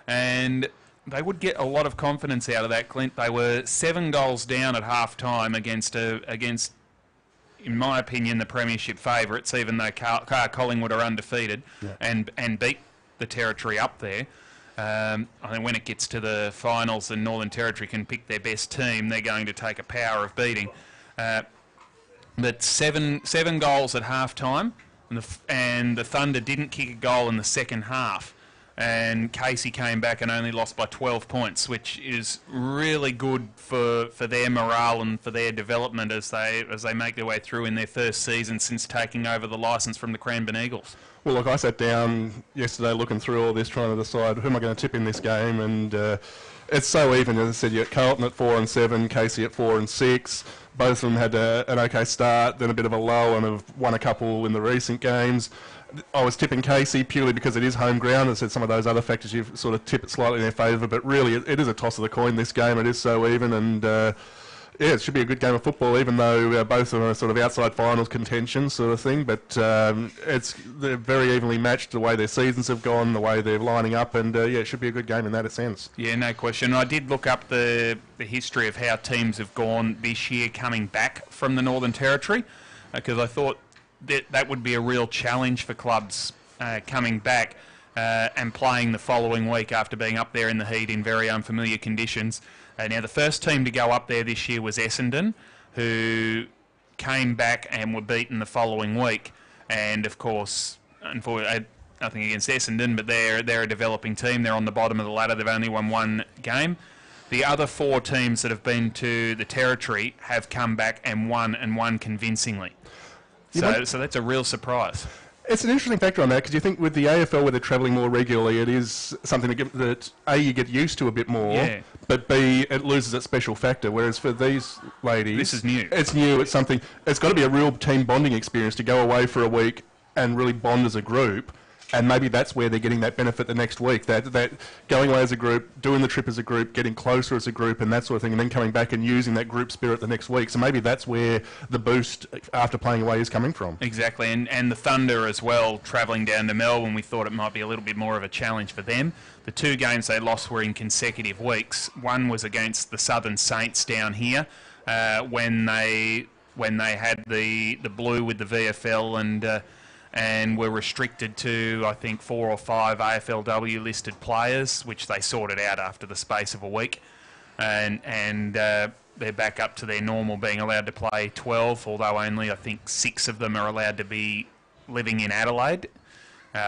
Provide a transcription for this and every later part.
and they would get a lot of confidence out of that, Clint. They were 7 goals down at half-time against, in my opinion, the premiership favourites, even though Collingwood are undefeated, and beat the Territory up there. I think when it gets to the finals and Northern Territory can pick their best team, they're going to take a power of beating. But seven goals at half-time, and the Thunder didn't kick a goal in the second half. And Casey came back and only lost by 12 points, which is really good for their morale and for their development as they make their way through in their first season since taking over the licence from the Cranbourne Eagles. Well, look, I sat down yesterday looking through all this, trying to decide who am I going to tip in this game, and it's so even. As I said, you got Carlton at 4 and 7, Casey at 4 and 6. Both of them had an okay start, then a bit of a lull, and have won a couple in the recent games. I was tipping Casey purely because it is home ground. As I said, some of those other factors you've sort of tipped it slightly in their favour, but really it is a toss of the coin, this game. It is so even, and yeah, it should be a good game of football, even though both of them are sort of outside finals contention sort of thing, but they're very evenly matched the way their seasons have gone, the way they're lining up, and yeah, it should be a good game in that sense. Yeah, no question. I did look up the history of how teams have gone this year coming back from the Northern Territory, because I thought that would be a real challenge for clubs coming back and playing the following week after being up there in the heat in very unfamiliar conditions. Now, the first team to go up there this year was Essendon, who came back and were beaten the following week. And, of course, unfortunately, nothing against Essendon, but they're a developing team. They're on the bottom of the ladder. They've only won one game. The other 4 teams that have been to the Territory have come back and won convincingly. So that's a real surprise. It's an interesting factor on that, because you think with the AFL, where they're travelling more regularly, it is something that A, you get used to a bit more, but B, it loses its special factor. Whereas for these ladies, this is new. It's new. It's something. It's got to be a real team bonding experience to go away for a week and really bond as a group. And maybe that's where they're getting that benefit the next week. That going away as a group, doing the trip as a group, getting closer as a group, and that sort of thing, and then coming back and using that group spirit the next week. So maybe that's where the boost after playing away is coming from. Exactly, and the Thunder as well, travelling down to Melbourne, we thought it might be a little bit more of a challenge for them. The 2 games they lost were in consecutive weeks. One was against the Southern Saints down here when they had the blue with the VFL and were restricted to, I think, 4 or 5 AFLW listed players, which they sorted out after the space of a week. And they're back up to their normal being allowed to play 12, although only, I think, 6 of them are allowed to be living in Adelaide,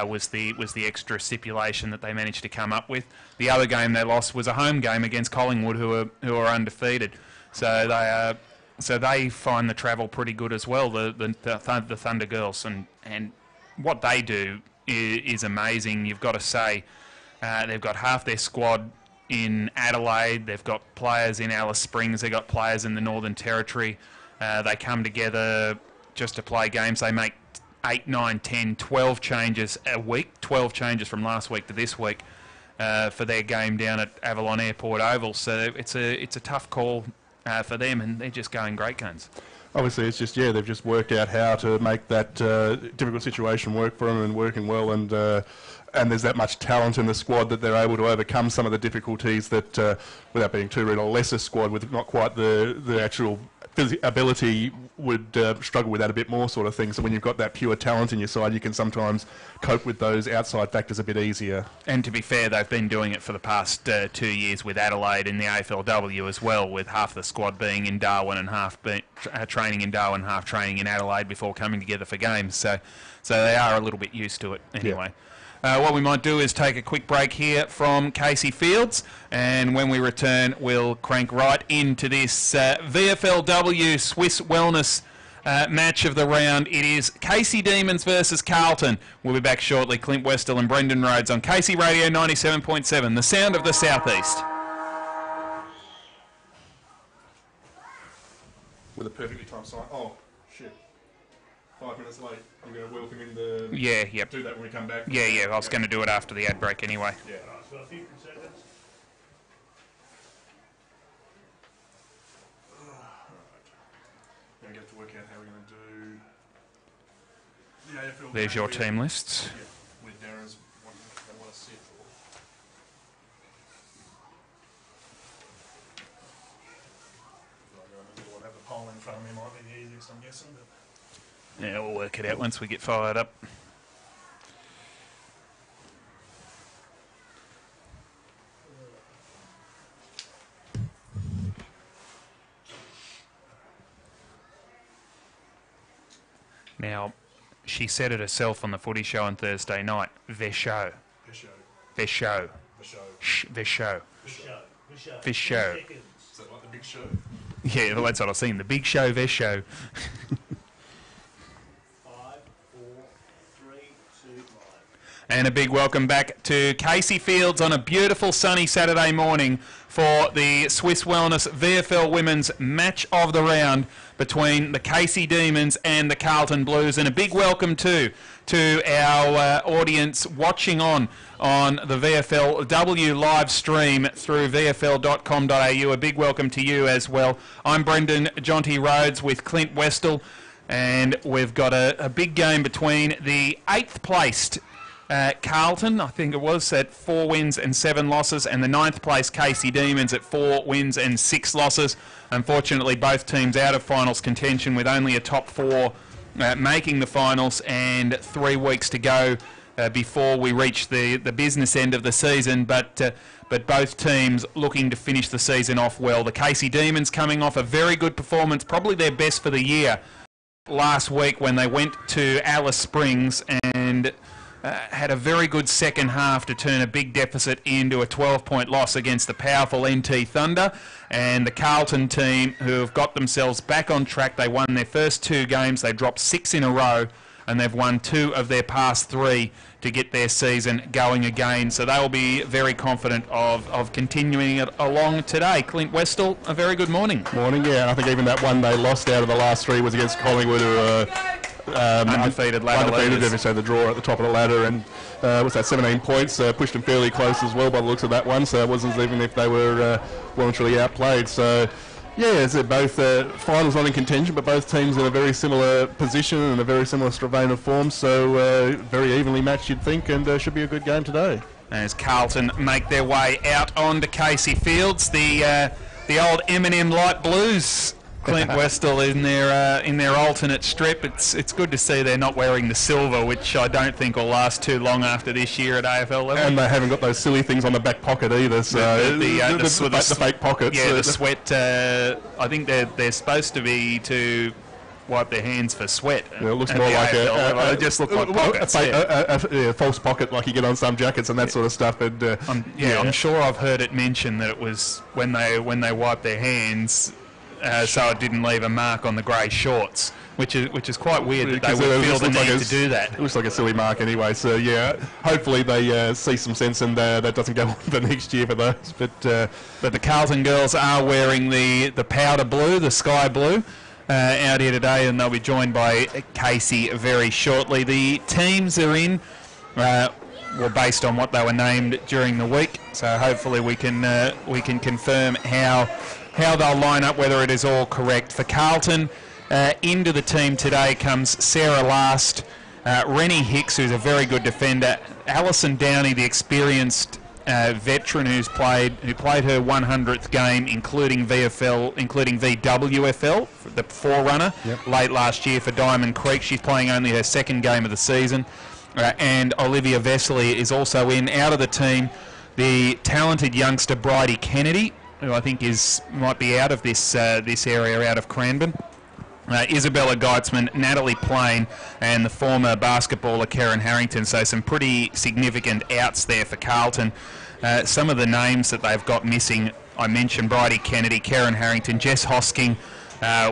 was the extra stipulation that they managed to come up with. The other game they lost was a home game against Collingwood, who are undefeated. So they find the travel pretty good as well, the Thunder girls, and what they do is amazing. You've got to say they've got half their squad in Adelaide, they've got players in Alice Springs, they've got players in the Northern Territory. They come together just to play games. They make 8, 9, 10, 12 changes a week, 12 changes from last week to this week for their game down at Avalon Airport Oval. So it's a tough call for them, and they're just going great guns. Obviously, it's just, they've just worked out how to make that difficult situation work for them, and working well, and there's that much talent in the squad that they're able to overcome some of the difficulties that, without being too rude, a lesser squad with not quite the actual ability would struggle with that a bit more, sort of thing. So when you've got that pure talent in your side, you can sometimes cope with those outside factors a bit easier. And to be fair, they've been doing it for the past 2 years with Adelaide in the AFLW as well, with half the squad being in Darwin and half training in Darwin, half training in Adelaide before coming together for games. So they are a little bit used to it anyway. Yeah. What we might do is take a quick break here from Casey Fields, and when we return, we'll crank right into this VFLW Swiss Wellness match of the round. It is Casey Demons versus Carlton. We'll be back shortly. Clint Westall and Brendan Rhodes on Casey Radio 97.7, the sound of the Southeast. With a perfectly timed sign. Oh, shit. 5 minutes late. I'm going to welcome in the... Yep. Do that when we come back. Yeah, I was going to do it after the ad break anyway. Yeah. So 50 seconds. Now we have to work out how we're going to do the AFL. There's your team lists. Yeah, with Darren's one they want to sit for. confused, I'm guessing. But yeah, we'll work it out once we get fired up. Now, she said it herself on the footy show on Thursday night. Vesho. Vesho. Vesho. Fish show. Is that like the big show? Yeah, that's what I've seen. The big show, Vesho. 5, 4, 3, 2, 1. And a big welcome back to Casey Fields on a beautiful sunny Saturday morning for the Swiss Wellness VFL Women's Match of the Round between the Casey Demons and the Carlton Blues. And a big welcome to our audience watching on the VFLW live stream through vfl.com.au. A big welcome to you as well. I'm Brendan Jonty Rhodes with Clint Westall, and we've got a big game between the 8th placed Carlton, I think it was, at 4 wins and 7 losses, and the 9th place Casey Demons at 4 wins and 6 losses. Unfortunately, both teams out of finals contention with only a top 4 making the finals and 3 weeks to go before we reach the business end of the season, but both teams looking to finish the season off well. The Casey Demons coming off a very good performance, probably their best for the year, last week when they went to Alice Springs and had a very good second half to turn a big deficit into a 12-point loss against the powerful NT Thunder. And the Carlton team, who have got themselves back on track, they won their first 2 games, they dropped 6 in a row, and they've won 2 of their past 3 to get their season going again. So they will be very confident of continuing it along today. Clint Westall, a very good morning. Morning, yeah. And I think even that one they lost out of the last 3 was against Collingwood, who are undefeated ladder leaders. So the draw at the top of the ladder, and what's that, 17 points, pushed them fairly close as well by the looks of that one, so it wasn't even if they were voluntarily outplayed. So yeah, it's both finals not in contention, but both teams in a very similar position and a very similar vein of form, so very evenly matched you'd think, and should be a good game today. As Carlton make their way out onto Casey Fields, the old M&M Light Blues, Clint Westall in their alternate strip. It's good to see they're not wearing the silver, which I don't think will last too long after this year at AFL level. And they haven't got those silly things on the back pocket either. So the fake pockets. Yeah, the sweat. I think they're supposed to be to wipe their hands for sweat. Yeah, it looks more like they just look like pockets. A false pocket like you get on some jackets and that sort of stuff. And I'm sure I've heard it mentioned that it was when they wipe their hands. So it didn't leave a mark on the grey shorts, which is quite weird that they would feel the need to do that. It looks like a silly mark anyway. So yeah, hopefully they see some sense and that doesn't go on for next year for those. But the Carlton girls are wearing the powder blue, the sky blue, out here today, and they'll be joined by Casey very shortly. The teams are in. Were based on what they were named during the week, so hopefully we can confirm how they'll line up, whether it is all correct. For Carlton, into the team today comes Sarah Last, Rennie Hicks, who's a very good defender, Alison Downey, the experienced veteran who played her 100th game, including VFL, including VWFL, the forerunner, late last year for Diamond Creek. She's playing only her 2nd game of the season. And Olivia Vesely is also in. Out of the team, the talented youngster Bridie Kennedy, who I think might be out of this area, out of Cranbourne. Isabella Geitzman, Natalie Plain, and the former basketballer Karen Harrington. So some pretty significant outs there for Carlton. Some of the names that they've got missing, I mentioned Bridie Kennedy, Karen Harrington, Jess Hosking,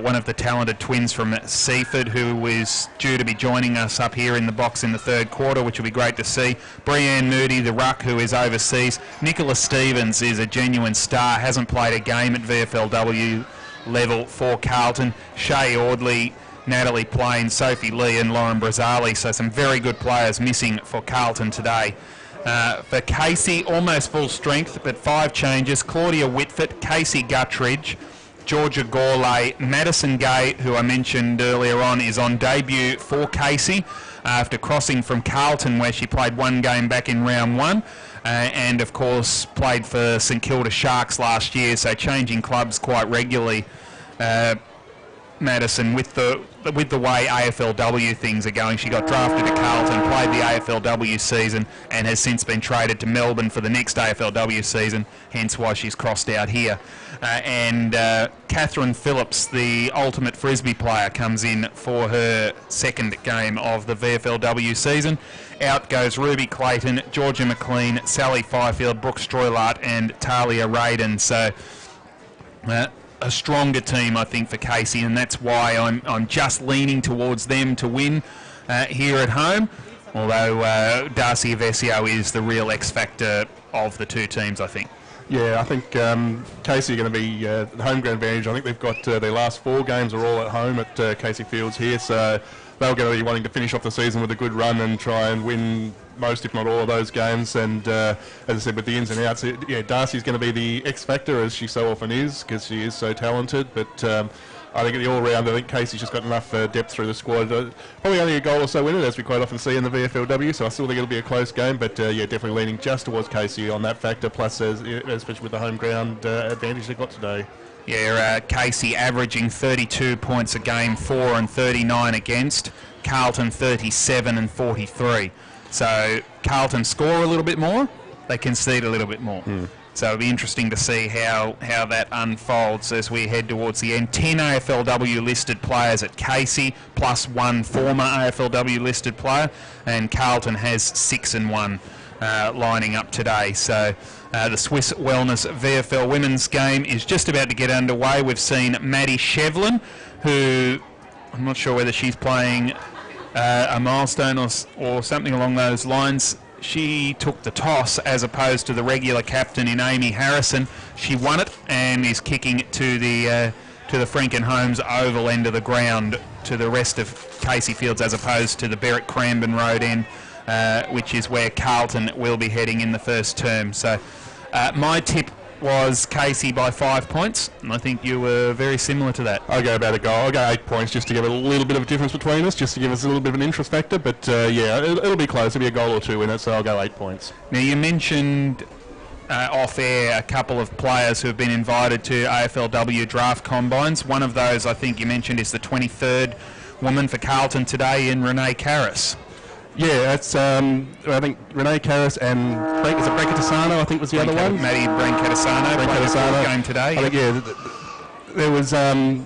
one of the talented twins from Seaford, who is due to be joining us up here in the box in the 3rd quarter, which will be great to see. Breanne Moody, the ruck, who is overseas. Nicola Stevens is a genuine star, hasn't played a game at VFLW level for Carlton. Shay Audley, Natalie Plain, Sophie Lee and Lauren Brazzali. So some very good players missing for Carlton today. For Casey, almost full strength, but 5 changes. Claudia Whitford, Casey Guttridge, Georgia Gourlay, Madison Gay, who I mentioned earlier on, is on debut for Casey after crossing from Carlton, where she played 1 game back in round 1. And of course played for St Kilda Sharks last year, so changing clubs quite regularly. Madison, with the way AFLW things are going. She got drafted to Carlton, played the AFLW season, and has since been traded to Melbourne for the next AFLW season, hence why she's crossed out here. And Catherine Phillips, the ultimate Frisbee player, comes in for her second game of the VFLW season. Out goes Ruby Clayton, Georgia McLean, Sally Fifield, Brooke Stroylart and Talia Radin. So a stronger team, I think, for Casey, and that's why I'm just leaning towards them to win here at home. Although Darcy Avesio is the real X factor of the two teams, I think. Yeah, I think Casey are going to be the home ground advantage. I think they've got their last 4 games are all at home at Casey Fields here, so they're going to be wanting to finish off the season with a good run and try and win most, if not all, of those games. And as I said, with the ins and outs, yeah, Darcy's going to be the X factor, as she so often is, because she is so talented. But I think at the all-round, I think Casey's just got enough depth through the squad. Probably only a goal or so win it, as we quite often see in the VFLW, so I still think it'll be a close game. But yeah, definitely leaning just towards Casey on that factor, plus especially with the home ground advantage they've got today. Yeah, Casey averaging 32 points a game, 4 and 39 against. Carlton 37 and 43. So Carlton score a little bit more, they concede a little bit more. So it'll be interesting to see how that unfolds as we head towards the end. 10 AFLW listed players at Casey, plus 1 former AFLW listed player, and Carlton has 6 and 1 lining up today. So the Swiss Wellness VFL women's game is just about to get underway. We've seen Maddie Shevlin, who I'm not sure whether she's playing a milestone or something along those lines. She took the toss as opposed to the regular captain in Amy Harrison. She won it and is kicking it to the Frankenholmes oval end of the ground to the rest of Casey Fields, as opposed to the Berwick Cranbourne Road end, which is where Carlton will be heading in the first term. So my tip was Casey by 5 points, and I think you were very similar to that. I'll go about a goal. I'll go 8 points just to give it a little bit of a difference between us, just to give us a little bit of an interest factor. But yeah, it'll be close. It'll be a goal or two in it, so I'll go 8 points. Now, you mentioned off air a couple of players who have been invited to AFLW draft combines. One of those, I think you mentioned, is the 23rd woman for Carlton today in Renee Karras. Yeah, that's I think Renee Karras and is it Brancatisano, I think was the other one. Maddie Brancatisano played a game today. I think there was I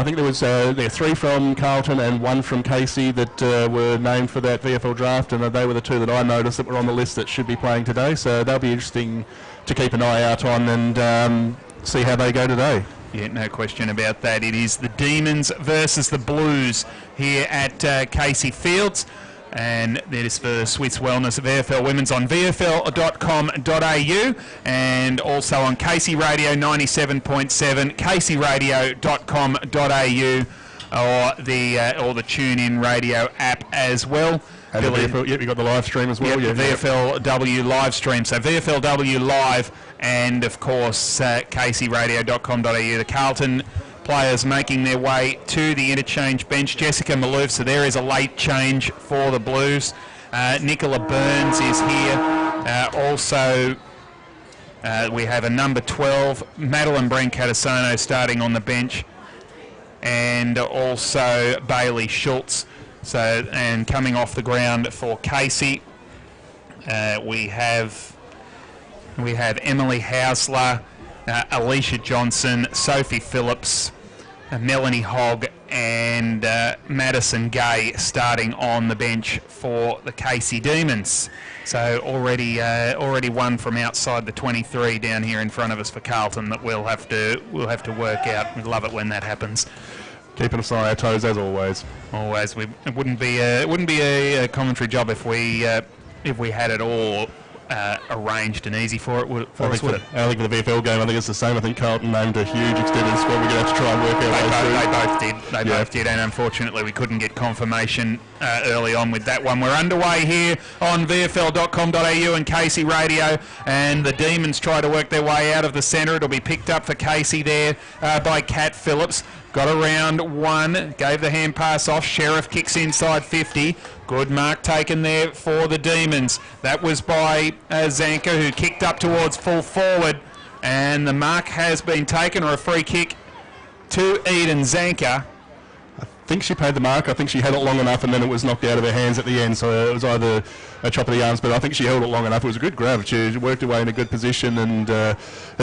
think there was there 3 from Carlton and 1 from Casey that were named for that VFL draft, and they were the 2 that I noticed that were on the list that should be playing today. So they'll be interesting to keep an eye out on and see how they go today. Yeah, no question about that. It is the Demons versus the Blues here at Casey Fields. And that is for Swiss Wellness VFL Women's on VFL.com.au and also on Casey Radio 97.7, CaseyRadio.com.au or the TuneIn Radio app as well. And you've got the live stream as well. Yep, the VFLW live stream. So VFLW live and, of course, CaseyRadio.com.au. The Carlton players making their way to the interchange bench. Jessica Malouf, so there is a late change for the Blues. Nicola Burns is here. Also, we have a number 12, Madeline Brancatisano, starting on the bench. And also Bailey Schultz. So, and coming off the ground for Casey, we have Emily Hausler, Alicia Johnson, Sophie Phillips, Melanie Hogg, and Madison Gay starting on the bench for the Casey Demons. So already one from outside the 23 down here in front of us for Carlton that we'll have to work out. We love it when that happens. Keeping us on our toes as always. Always. It wouldn't be a commentary job if we had it all arranged and easy for it. Would it? I think for the VFL game, I think it's the same. I think Carlton named a huge extended squad. We're going to have to try and work out. They both did, and unfortunately we couldn't get confirmation early on with that one. We're underway here on VFL.com.au and Casey Radio, and the Demons try to work their way out of the centre. It'll be picked up for Casey there by Kat Phillips. Got around one, gave the hand pass off. Sheriff kicks inside 50. Good mark taken there for the Demons. That was by Zanka, who kicked up towards full forward. And the mark has been taken, or a free kick to Eden Zanker. I think she paid the mark. I think she had it long enough and then it was knocked out of her hands at the end, so it was either a chop of the arms, but I think she held it long enough. It was a good grab. She worked her way in a good position, and her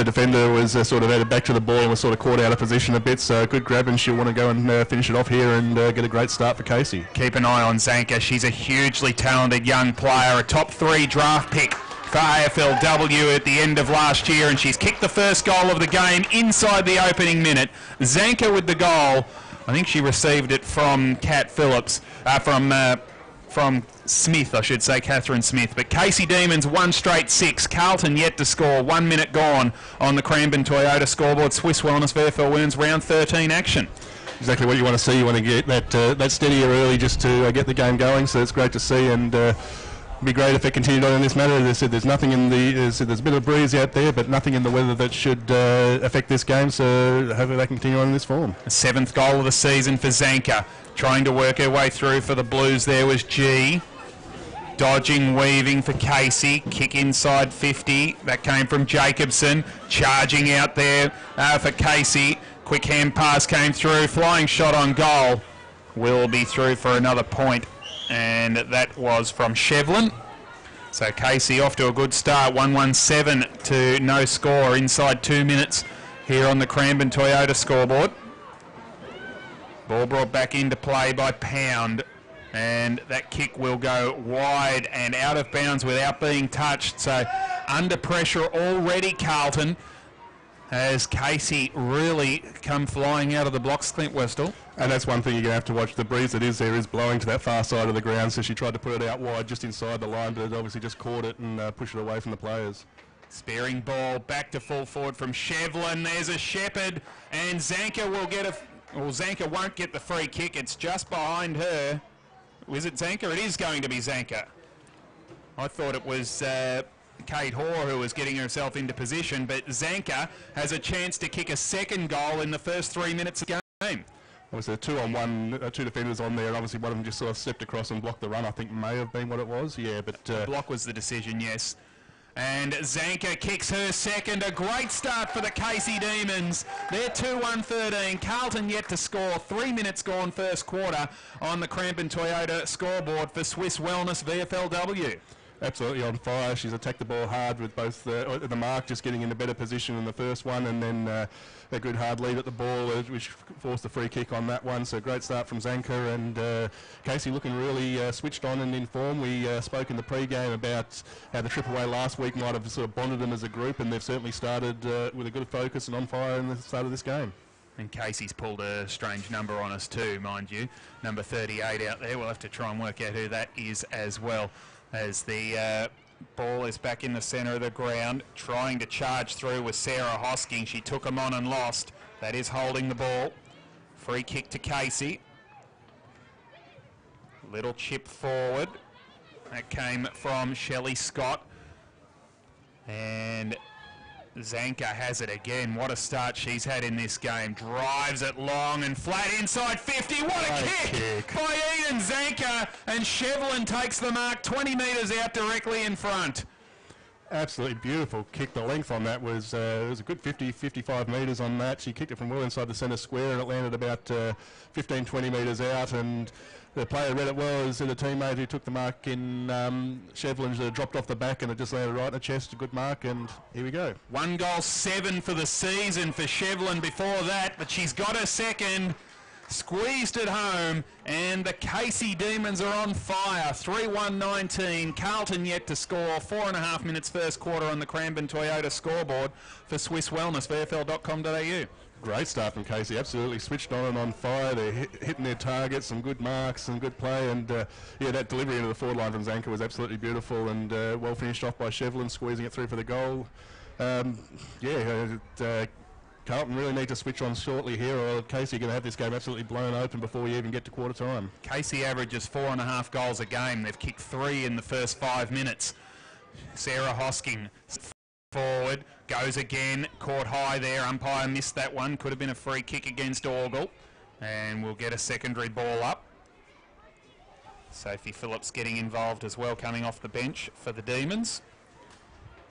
defender was sort of headed back to the ball and was sort of caught out of position a bit, so good grab, and she'll want to go and finish it off here and get a great start for Casey. Keep an eye on Zanker. She's a hugely talented young player, a top 3 draft pick for AFLW at the end of last year, and she's kicked the first goal of the game inside the opening minute. Zanker with the goal. I think she received it from Kat Phillips, from Smith, I should say, Catherine Smith. But Casey Demons 1 straight 6. Carlton yet to score. 1 minute gone on the Cranbourne Toyota scoreboard. Swiss Wellness VFL Women's round 13 action. Exactly what you want to see. You want to get that steadier early just to get the game going. So it's great to see, and be great if it continued on in this manner. As I said, there's nothing in there's a bit of breeze out there, but nothing in the weather that should affect this game, so hopefully they continue on in this form. The 7th goal of the season for Zanker. Trying to work her way through for the Blues there was G. Dodging, weaving for Casey. Kick inside 50. That came from Jacobson. Charging out there for Casey. Quick hand pass came through. Flying shot on goal. Will be through for another point. And that was from Shevlin. So Casey off to a good start. 1-1-7 to no score inside 2 minutes here on the Cranbourne Toyota scoreboard. Ball brought back into play by Pound. And that kick will go wide and out of bounds without being touched. So under pressure already, Carlton, has Casey really come flying out of the blocks, Clint Westall. And that's one thing you're going to have to watch. The breeze that is there is blowing to that far side of the ground, so she tried to put it out wide just inside the line, but it obviously just caught it and pushed it away from the players. Spearing ball back to full forward from Shevlin. There's a Shepherd, and Zanker will get Zanker won't get the free kick. It's just behind her. Was it Zanker? It is going to be Zanker. I thought it was Kate Hoare who was getting herself into position, but Zanker has a chance to kick a second goal in the first 3 minutes of the game. Obviously, 2-on-1, 2 defenders on there, and obviously one of them just sort of stepped across and blocked the run. I think may have been what it was, yeah. But the block was the decision, yes. And Zanker kicks her second. A great start for the Casey Demons. They're 2-1-13. Carlton yet to score. 3 minutes gone first quarter on the Cranbourne Toyota scoreboard for Swiss Wellness VFLW. Absolutely on fire. She's attacked the ball hard with both the mark just getting in a better position in the first one, and then a good hard lead at the ball, which forced the free kick on that one. So great start from Zanker, and Casey looking really switched on and in form. We spoke in the pre-game about how the trip away last week might have sort of bonded them as a group, and they've certainly started with a good focus and on fire in the start of this game. And Casey's pulled a strange number on us too, mind you. Number 38 out there. We'll have to try and work out who that is as well. As the ball is back in the centre of the ground, trying to charge through with Sarah Hosking. She took him on and lost. That is holding the ball. Free kick to Casey. Little chip forward. That came from Shelley Scott. And Zanker has it again. What a start she's had in this game. Drives it long and flat inside 50. What a kick by Eden Zanker. And Shevlin takes the mark 20 metres out directly in front. Absolutely beautiful kick. The length on that was it was a good 55 metres on that. She kicked it from well inside the centre square, and it landed about 15-20 metres out, and the player read it well as a teammate who took the mark in Shevlin dropped off the back, and it just landed right in the chest. A good mark, and here we go. 1 goal, 7 for the season for Shevlin before that, but she's got her second. Squeezed it home, and the Casey Demons are on fire. 3-1-19. Carlton yet to score. 4.5 minutes first quarter on the Cranbourne Toyota scoreboard for Swiss Wellness, VFL.com.au. Great start from Casey. Absolutely switched on and on fire. They're hitting their targets, some good marks, some good play, and yeah, that delivery into the forward line from Zanker was absolutely beautiful, and well finished off by Shevlin, squeezing it through for the goal. Carlton really need to switch on shortly here, or Casey are going to have this game absolutely blown open before we even get to quarter time. Casey averages 4.5 goals a game. They've kicked 3 in the first 5 minutes. Sarah Hosking forward, goes again, caught high there. Umpire missed that one. Could have been a free kick against Orgle. And we'll get a secondary ball up. Sophie Phillips getting involved as well, coming off the bench for the Demons.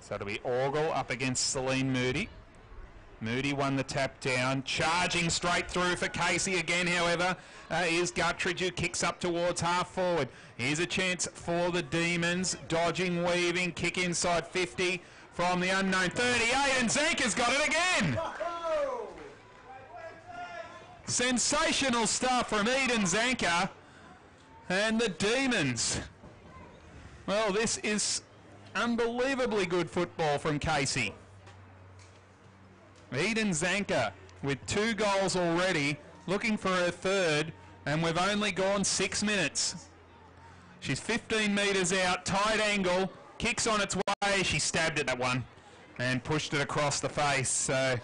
So it'll be Orgle up against Celine Moody. Moody won the tap down. Charging straight through for Casey again, however, is Guttridge, who kicks up towards half forward. Here's a chance for the Demons. Dodging, weaving, kick inside 50 from the unknown 38, and Zanker's got it again. Sensational stuff from Eden Zanker and the Demons. Well, this is unbelievably good football from Casey. Eden Zanker with 2 goals already, looking for her third, and we've only gone 6 minutes. She's 15 metres out, tight angle, kicks on its way. She stabbed at that one and pushed it across the face. So a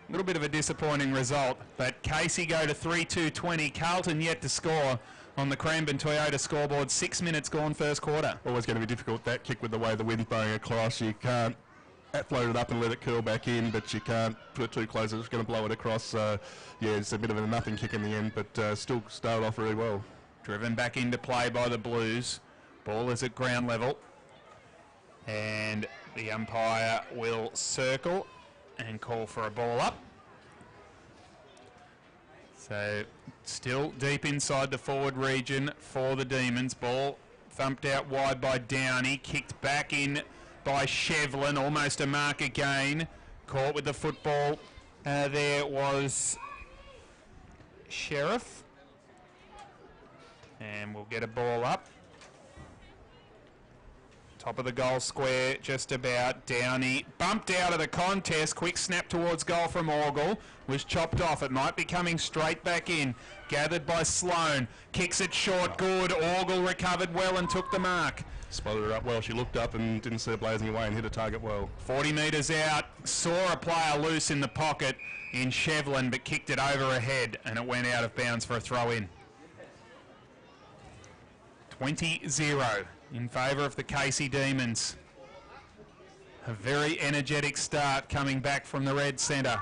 little bit of a disappointing result, but Casey go to 3-2-20. Carlton yet to score on the Cranbourne Toyota scoreboard. 6 minutes gone first quarter. Always going to be difficult, that kick, with the way the wind's blowing across. You can't float it up and let it curl back in, but you can't put it too close. It's going to blow it across. So yeah, it's a bit of a nothing kick in the end, but still started off really well. Driven back into play by the Blues. Ball is at ground level, and the umpire will circle and call for a ball up. So still deep inside the forward region for the Demons. Ball thumped out wide by Downey, kicked back in by Shevlin, almost a mark again. Caught with the football. There was Sheriff. And we'll get a ball up. Top of the goal square, just about. Downey bumped out of the contest. Quick snap towards goal from Orgel. Was chopped off. It might be coming straight back in. Gathered by Sloan. Kicks it short. Good. Orgel recovered well and took the mark. Spotted her up well. She looked up and didn't see her blazing away and hit a target well. 40 metres out. Saw a player loose in the pocket in Shevlin, but kicked it over her head and it went out of bounds for a throw-in. 20-0 in favour of the Casey Demons. A very energetic start coming back from the red centre.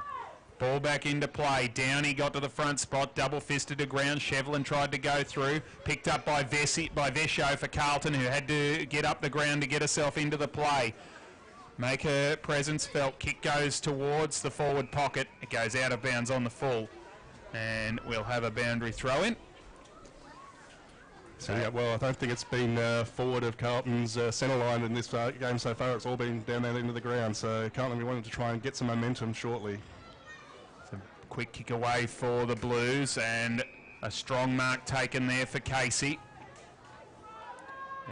Ball back into play. Downey got to the front spot, double-fisted to ground. Shevlin tried to go through. Picked up by Vesho for Carlton, who had to get up the ground to get herself into the play. Make her presence felt. Kick goes towards the forward pocket. It goes out of bounds on the full. And we'll have a boundary throw-in. So, yeah, well, I don't think it's been forward of Carlton's centre line in this game so far. It's all been down that end of the ground. So Carlton, we wanted to try and get some momentum shortly. So quick kick away for the Blues and a strong mark taken there for Casey.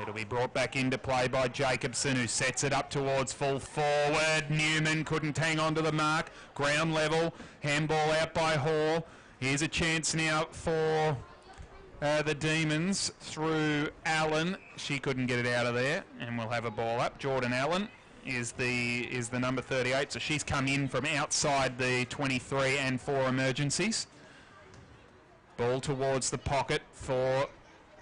It'll be brought back into play by Jacobson, who sets it up towards full forward. Newman couldn't hang on to the mark. Ground level, handball out by Hall. Here's a chance now for the Demons through Allen. She couldn't get it out of there, and we'll have a ball up. Jordan Allen is the number 38, so she's come in from outside the 23 and 4 emergencies. Ball towards the pocket for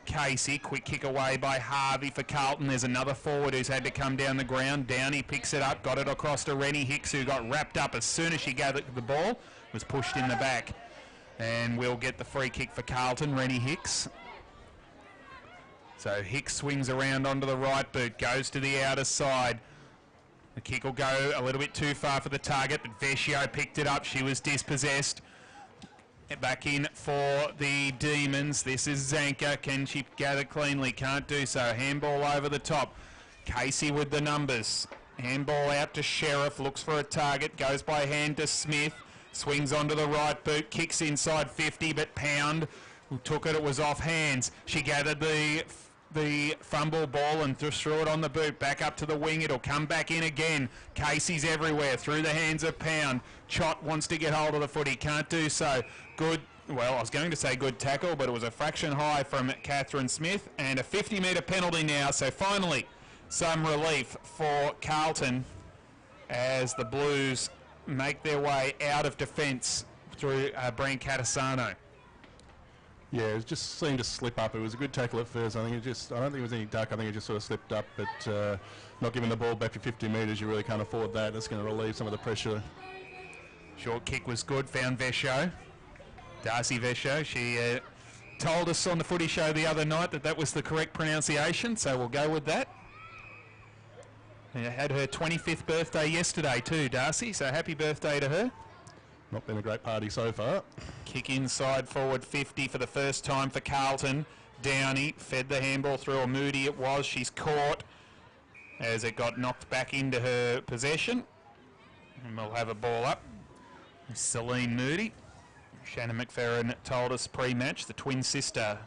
Casey. Quick kick away by Harvey for Carlton. There's another forward who's had to come down the ground. Downey picks it up, got it across to Rennie Hicks, who got wrapped up as soon as she gathered the ball, was pushed in the back. And we'll get the free kick for Carlton, Rennie Hicks. So Hicks swings around onto the right boot, goes to the outer side. The kick will go a little bit too far for the target, but Vescio picked it up. She was dispossessed. Back in for the Demons. This is Zanker. Can she gather cleanly? Can't do so. Handball over the top. Casey with the numbers. Handball out to Sheriff. Looks for a target. Goes by hand to Smith. Swings onto the right boot, kicks inside 50, but Pound who took it, it was off hands. She gathered the fumble ball and just threw it on the boot, back up to the wing. It'll come back in again. Casey's everywhere, through the hands of Pound. Chott wants to get hold of the footy, can't do so. Good, well, I was going to say good tackle, but it was a fraction high from Catherine Smith, and a 50-metre penalty now, so finally some relief for Carlton as the Blues make their way out of defence through Brent Catasano. Yeah, it just seemed to slip up. It was a good tackle at first. I don't think it was any duck. I think it just sort of slipped up, but not giving the ball back for 50 metres, you really can't afford that. That's going to relieve some of the pressure. Short kick was good, found Vesho. Darcy Vesho. She told us on the footy show the other night that was the correct pronunciation, so we'll go with that. Had her 25th birthday yesterday too, Darcy, so happy birthday to her. Not been a great party so far. Kick inside forward 50 for the first time for Carlton. Downey fed the handball through, or Moody it was. She's caught as it got knocked back into her possession. And we'll have a ball up. Celine Moody. Shannon McFerrin told us pre-match, the twin sister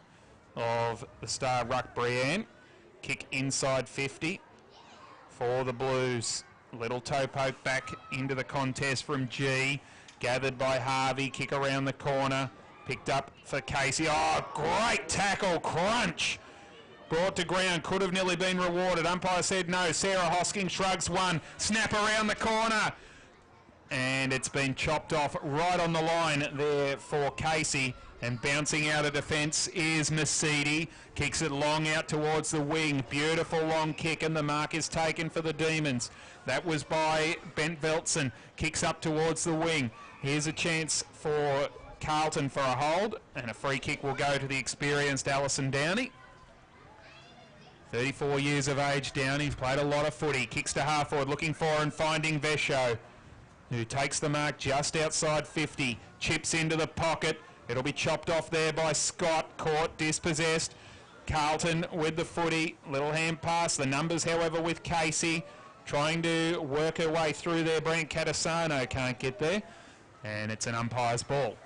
of the star ruck Brienne. Kick inside 50 for the Blues. Little toe poke back into the contest from G. Gathered by Harvey. Kick around the corner. Picked up for Casey. Oh, great tackle. Crunch. Brought to ground. Could have nearly been rewarded. Umpire said no. Sarah Hosking shrugs one. Snap around the corner. And it's been chopped off right on the line there for Casey. And bouncing out of defence is Mercedes. Kicks it long out towards the wing. Beautiful long kick, and the mark is taken for the Demons. That was by Bent Veltson. Kicks up towards the wing. Here's a chance for Carlton for a hold, and a free kick will go to the experienced Alison Downey. 34 years of age, Downey's played a lot of footy. Kicks to half forward, looking for and finding Vesho, who takes the mark just outside 50. Chips into the pocket. It'll be chopped off there by Scott. Caught, dispossessed. Carlton with the footy. Little hand pass. The numbers, however, with Casey. Trying to work her way through there. Brent Catasano can't get there. And it's an umpire's ball.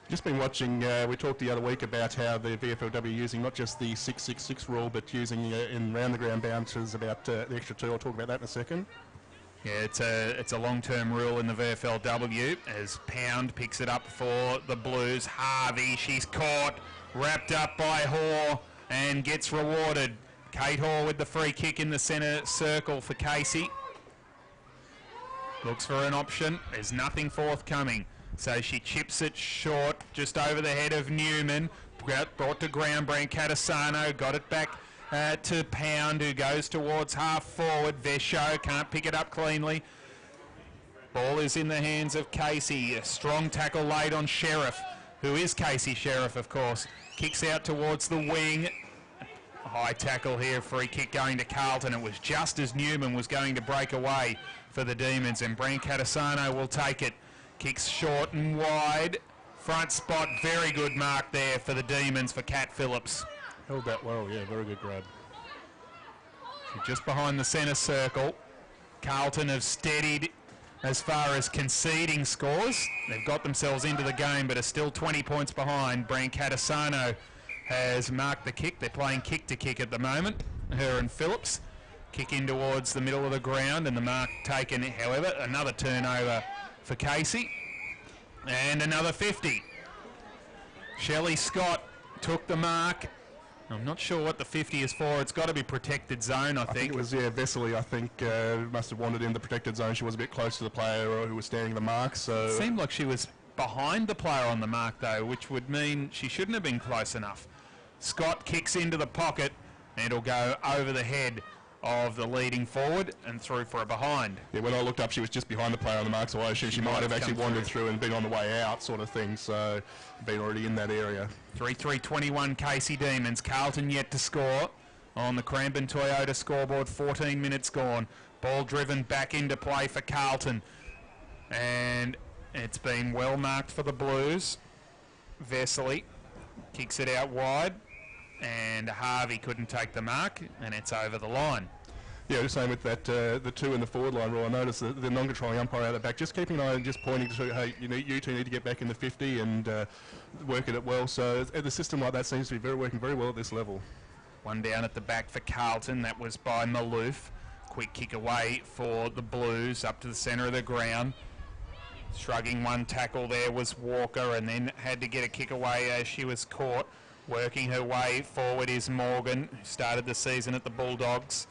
Just been watching, we talked the other week about how the VFLW using not just the 666 rule, but using in round the ground bounces about the extra two. I'll talk about that in a second. Yeah, it's a long-term rule in the VFLW as Pound picks it up for the Blues. Harvey, she's caught, wrapped up by Hoare and gets rewarded. Kate Hoare with the free kick in the centre circle for Casey. Looks for an option. There's nothing forthcoming. So she chips it short, just over the head of Newman. Brought to ground, Brent Catasano got it back to Pound, who goes towards half forward. Vesho can't pick it up cleanly. Ball is in the hands of Casey. A strong tackle laid on Sheriff, who is Casey Sheriff, of course. Kicks out towards the wing. High tackle here, free kick going to Carlton. It was just as Newman was going to break away for the Demons, and Brent Catasano will take it. Kicks short and wide. Front spot, very good mark there for the Demons for Kat Phillips. Held that well, yeah, very good grab. Just behind the centre circle. Carlton have steadied as far as conceding scores. They've got themselves into the game, but are still 20 points behind. Brent Catasano has marked the kick. They're playing kick to kick at the moment, her and Phillips. Kick in towards the middle of the ground, and the mark taken, however. Another turnover for Casey. And another 50. Shelley Scott took the mark. I'm not sure what the 50 is for. It's got to be protected zone, I think. It was, yeah, Vesely, I think, must have wandered in the protected zone. She was a bit close to the player who was standing the mark, so... It seemed like she was behind the player on the mark, though, which would mean she shouldn't have been close enough. Scott kicks into the pocket, and it'll go over the head of the leading forward and through for a behind. Yeah, when I looked up, she was just behind the player on the mark, so I assume she might have actually wandered through and been on the way out, sort of thing, so been already in that area. 3-3-21 Casey Demons. Carlton yet to score on the Cranbourne Toyota scoreboard. 14 minutes gone. Ball driven back into play for Carlton, and it's been well marked for the Blues. Vesely kicks it out wide, and Harvey couldn't take the mark, and it's over the line. Yeah, just saying with that, the two in the forward line rule, I noticed the non-controlling umpire out the back, just keeping an eye and just pointing to, hey, you two need to get back in the 50 and work it well. So the system like that seems to be working very well at this level. One down at the back for Carlton. That was by Maloof. Quick kick away for the Blues up to the centre of the ground. Shrugging one tackle there was Walker, and then had to get a kick away as she was caught. Working her way forward is Morgan, who started the season at the Bulldogs.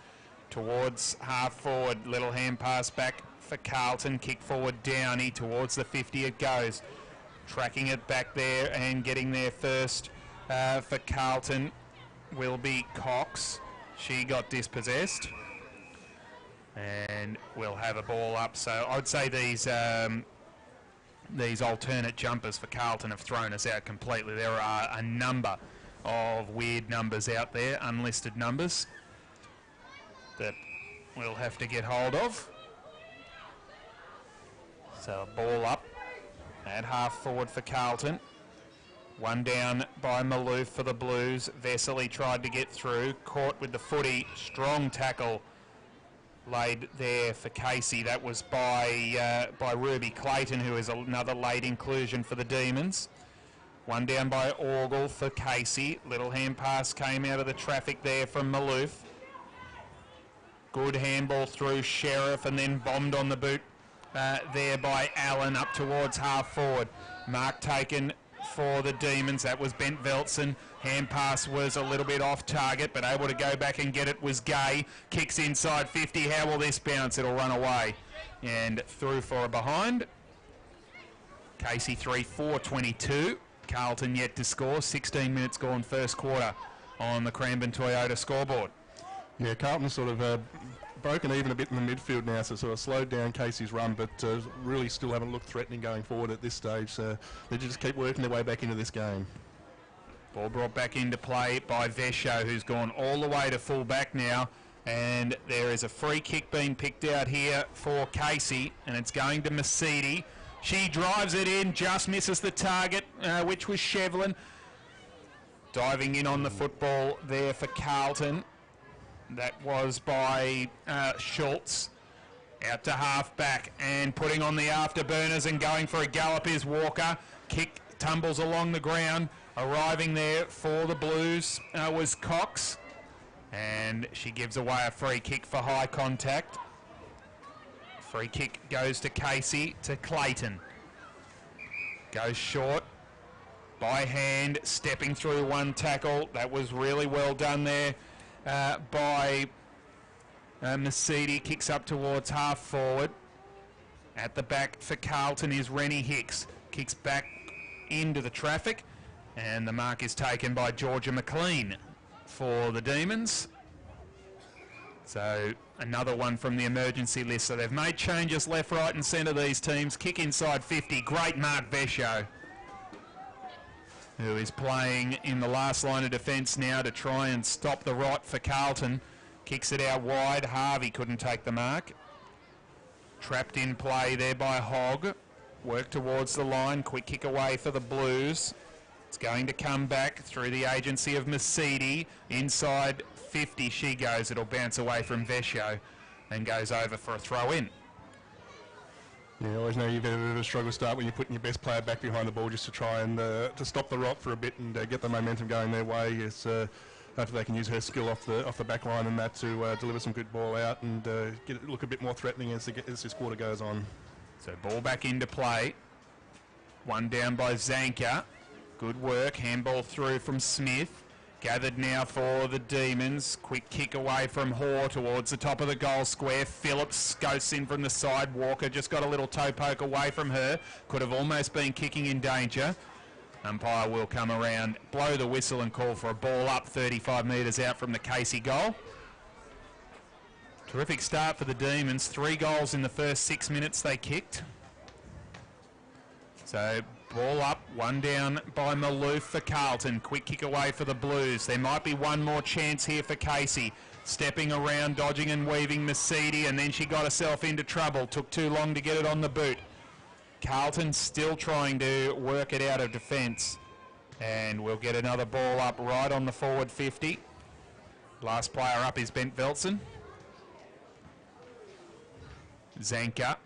Towards half forward, little hand pass back for Carlton. Kick forward Downey, towards the 50 it goes. Tracking it back there and getting there first for Carlton will be Cox. She got dispossessed. And we'll have a ball up. So I'd say these alternate jumpers for Carlton have thrown us out completely. There are a number of weird numbers out there, unlisted numbers, that we'll have to get hold of. So a ball up at half forward for Carlton. One down by Maloof for the Blues. Vesely tried to get through, caught with the footy. Strong tackle laid there for Casey. That was by Ruby Clayton, who is another late inclusion for the Demons. One down by Orgel for Casey. Little hand pass came out of the traffic there from Maloof. Good handball through Sheriff and then bombed on the boot there by Allen up towards half forward. Mark taken for the Demons. That was Bent Veltson. Hand pass was a little bit off target, but able to go back and get it was Gay. Kicks inside 50. How will this bounce? It'll run away. And through for a behind. Casey 3-4-22. Carlton yet to score. 16 minutes gone first quarter on the Cranbourne Toyota scoreboard. Yeah, Carlton sort of broken even a bit in the midfield now, so sort of slowed down Casey's run, but really still haven't looked threatening going forward at this stage. So they just keep working their way back into this game. Ball brought back into play by Vesho, who's gone all the way to full back now. And there is a free kick being picked out here for Casey, and it's going to Mercedes. She drives it in, just misses the target, which was Shevlin. Diving in on the football there for Carlton. That was by Schultz. Out to half back and putting on the afterburners and going for a gallop is Walker. Kick tumbles along the ground. Arriving there for the Blues was Cox. And she gives away a free kick for high contact. Free kick goes to Casey, to Clayton. Goes short by hand, stepping through one tackle. That was really well done there by Mercedes. Kicks up towards half forward. At the back for Carlton is Rennie Hicks. Kicks back into the traffic. And the mark is taken by Georgia McLean for the Demons. So another one from the emergency list. So they've made changes left, right and centre, these teams. Kick inside 50. Great Mark Vesho, who is playing in the last line of defence now to try and stop the rot for Carlton. Kicks it out wide. Harvey couldn't take the mark. Trapped in play there by Hogg. Work towards the line. Quick kick away for the Blues. It's going to come back through the agency of Mercedes. Inside 50 she goes. It'll bounce away from Vesho and goes over for a throw in. Yeah, I always know you've had a bit of a struggle start when you're putting your best player back behind the ball just to try and to stop the rot for a bit and get the momentum going their way. It's, hopefully they can use her skill off the back line and that to deliver some good ball out and get it look a bit more threatening as this quarter goes on. So ball back into play. One down by Zanka. Good work. Handball through from Smith. Gathered now for the Demons. Quick kick away from Hoare towards the top of the goal square. Phillips goes in from the side. Walker just got a little toe poke away from her. Could have almost been kicking in danger. Umpire will come around, blow the whistle and call for a ball up 35 metres out from the Casey goal. Terrific start for the Demons. 3 goals in the first 6 minutes they kicked. So ball up, one down by Maloof for Carlton. Quick kick away for the Blues. There might be one more chance here for Casey. Stepping around, dodging and weaving Mercedes, and then she got herself into trouble. Took too long to get it on the boot. Carlton still trying to work it out of defence. And we'll get another ball up right on the forward 50. Last player up is Bent Veltson. Zanka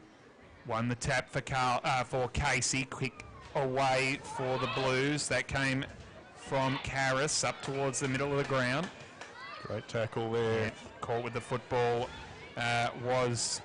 won the tap for Casey. Quick away for the Blues. That came from Karras up towards the middle of the ground. Great tackle there. Yeah, caught with the football was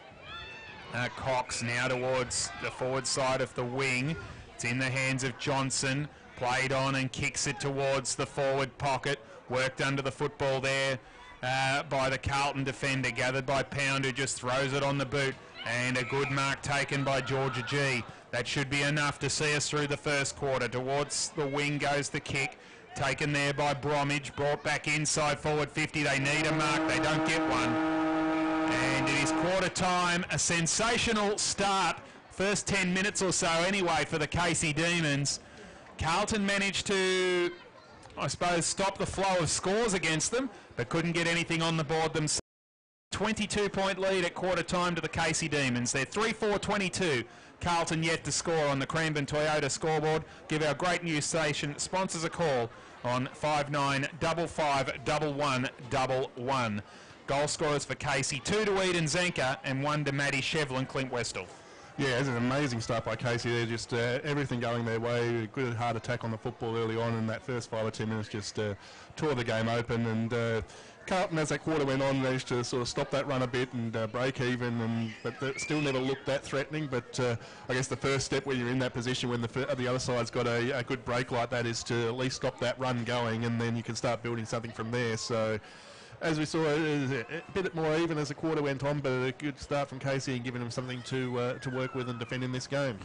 Cox. Now towards the forward side of the wing. It's in the hands of Johnson. Played on and kicks it towards the forward pocket. Worked under the football there by the Carlton defender. Gathered by Pound, who just throws it on the boot. And a good mark taken by Georgia G. That should be enough to see us through the first quarter. Towards the wing goes the kick. Taken there by Bromwich. Brought back inside forward 50. They need a mark. They don't get one. And it is quarter time. A sensational start. First 10 minutes or so anyway for the Casey Demons. Carlton managed to, I suppose, stop the flow of scores against them, but couldn't get anything on the board themselves. 22-point lead at quarter time to the Casey Demons. They're 3-4-22. Carlton yet to score on the Cranbourne Toyota scoreboard. Give our great news station sponsors a call on 59551111. Goal scorers for Casey, 2 to Eden Zenka and 1 to Maddie Shevlin, Clint Westall. Yeah, it's an amazing start by Casey there. Just everything going their way. Good hard attack on the football early on, and that first 5 or 10 minutes just tore the game open. And Carlton, as that quarter went on, managed to sort of stop that run a bit and break even, but still never looked that threatening. But I guess the first step when you're in that position, when the other side's got a good break like that, is to at least stop that run going, and then you can start building something from there. So, as we saw, it was a bit more even as the quarter went on, but a good start from Casey and giving them something to work with and defend in this game.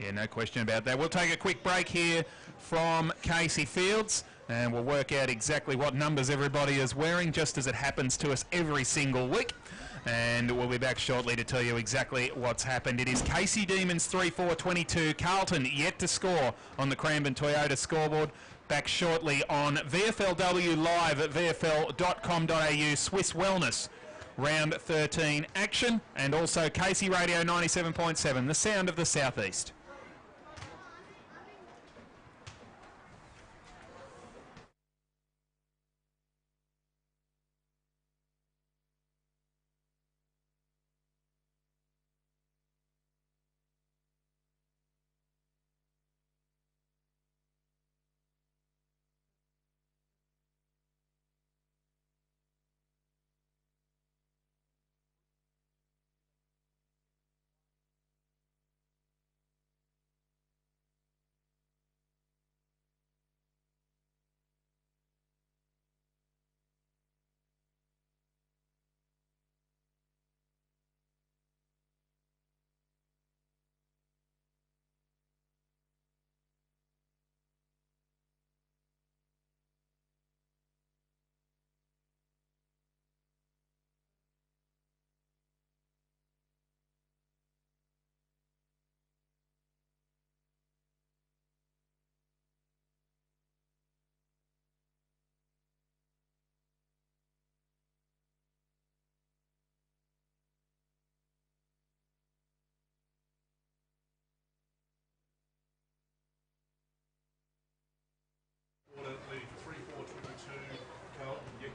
Yeah, no question about that. We'll take a quick break here from Casey Fields, and we'll work out exactly what numbers everybody is wearing, just as it happens to us every single week. And we'll be back shortly to tell you exactly what's happened. It is Casey Demons 3-4-22. Carlton yet to score on the Cranbourne Toyota scoreboard. Back shortly on VFLW Live at vfl.com.au, Swiss Wellness, Round 13 action, and also Casey Radio 97.7, the sound of the Southeast.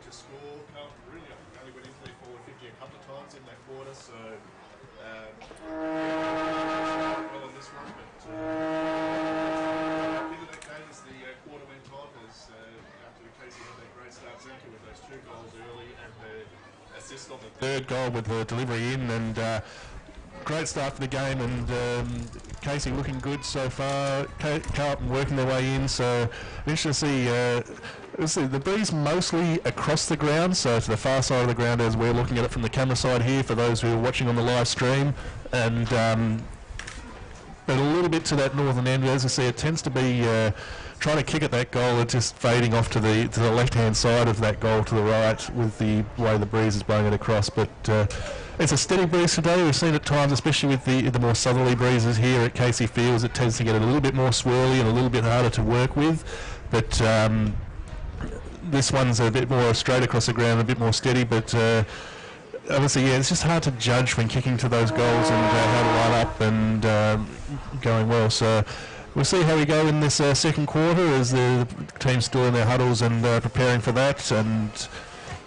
Score. Carlton really only went into their forward 50 a couple of times in that quarter, so well on this one, but into that game as the quarter went on, as after Casey had that great start, Zenka with those 2 goals early and the assist on the third goal with the delivery in, and great start for the game, and Casey looking good so far. Carlton working their way in, so interesting to see the breeze mostly across the ground, so to the far side of the ground as we're looking at it from the camera side here for those who are watching on the live stream, and but a little bit to that northern end. As I see, it tends to be trying to kick at that goal, it's just fading off to the left hand side of that goal to the right with the way the breeze is blowing it across, but it's a steady breeze today. We've seen at times, especially with the more southerly breezes here at Casey Fields, it tends to get a little bit more swirly and a little bit harder to work with, but this one's a bit more straight across the ground, a bit more steady, but obviously, yeah, it's just hard to judge when kicking to those goals and how to line up and going well. So we'll see how we go in this second quarter as the team's still in their huddles and preparing for that, and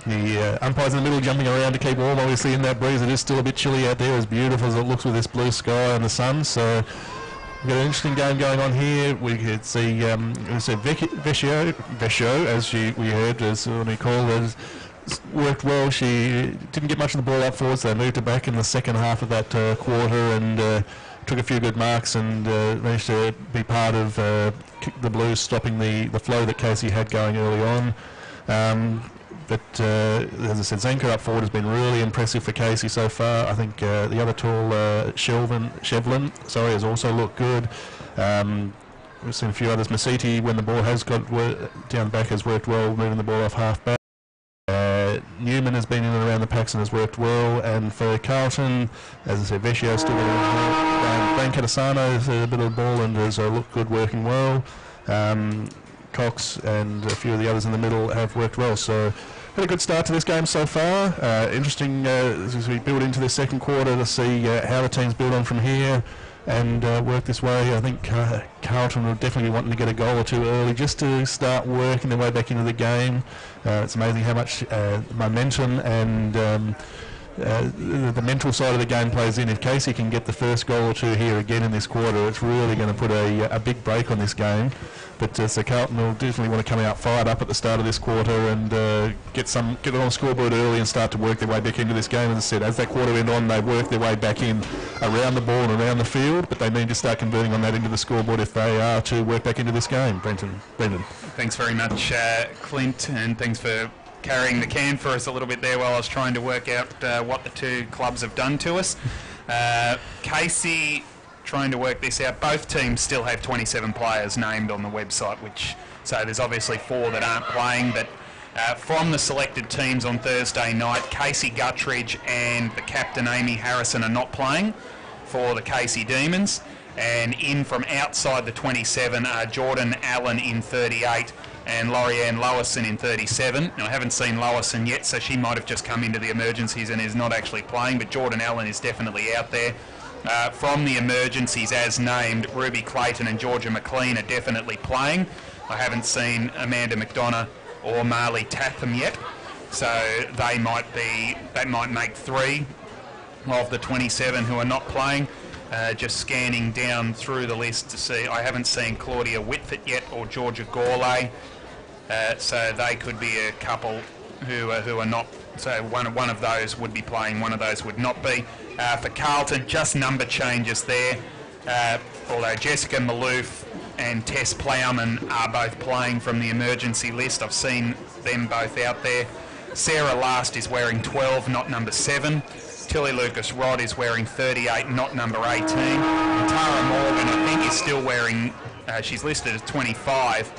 the umpires in the middle jumping around to keep warm. Obviously, in that breeze, it is still a bit chilly out there, as beautiful as it looks with this blue sky and the sun. So we've got an interesting game going on here. We could see Vescio, as we heard, as we call it, worked well. She didn't get much of the ball up forward, so they moved her back in the second half of that quarter and took a few good marks and managed to be part of the Blues stopping the flow that Casey had going early on. But as I said, Zenka up forward has been really impressive for Casey so far. I think the other tall Shevlin, has also looked good. We've seen a few others. Masiti, when the ball has got down back, has worked well, moving the ball off half back. Newman has been in and around the packs and has worked well. And for Carlton, as I said, Vecchio still getting Brian Catasano has a bit of the ball and has looked good, working well. Cox and a few of the others in the middle have worked well. So had a good start to this game so far. Interesting as we build into this second quarter to see how the teams build on from here and work this way. I think Carlton will definitely be wanting to get a goal or two early just to start working their way back into the game. It's amazing how much momentum and the mental side of the game plays in. If Casey can get the first goal or two here again in this quarter, it's really going to put a big break on this game. But so Carlton will definitely want to come out fired up at the start of this quarter and get it on the scoreboard early and start to work their way back into this game. As I said, as that quarter went on, they work their way back in around the ball and around the field, but they need to start converting on that into the scoreboard if they are to work back into this game. Brendan. Thanks very much, Clint, and thanks for carrying the can for us a little bit there while I was trying to work out what the two clubs have done to us. Casey trying to work this out. Both teams still have 27 players named on the website, so there's obviously 4 that aren't playing, but from the selected teams on Thursday night, Casey Guttridge and the captain Amy Harrison are not playing for the Casey Demons, and in from outside the 27 are Jordan Allen in 38 and Laurianne Lowison in 37. Now, I haven't seen Lowison yet, so she might have just come into the emergencies and is not actually playing, but Jordan Allen is definitely out there. From the emergencies as named, Ruby Clayton and Georgia McLean are definitely playing. I haven't seen Amanda McDonough or Marley Tatham yet, so that might make 3 of the 27 who are not playing. Just scanning down through the list to see, I haven't seen Claudia Whitford yet or Georgia Gourlay, so they could be a couple who are not. So one of those would be playing, one of those would not be. For Carlton, just number changes there, although Jessica Maloof and Tess Plowman are both playing from the emergency list. I've seen them both out there. Sarah Last is wearing 12, not number 7. Tilly Lucas Rod is wearing 38, not number 18. And Tara Morgan, I think, is still wearing, she's listed as 25.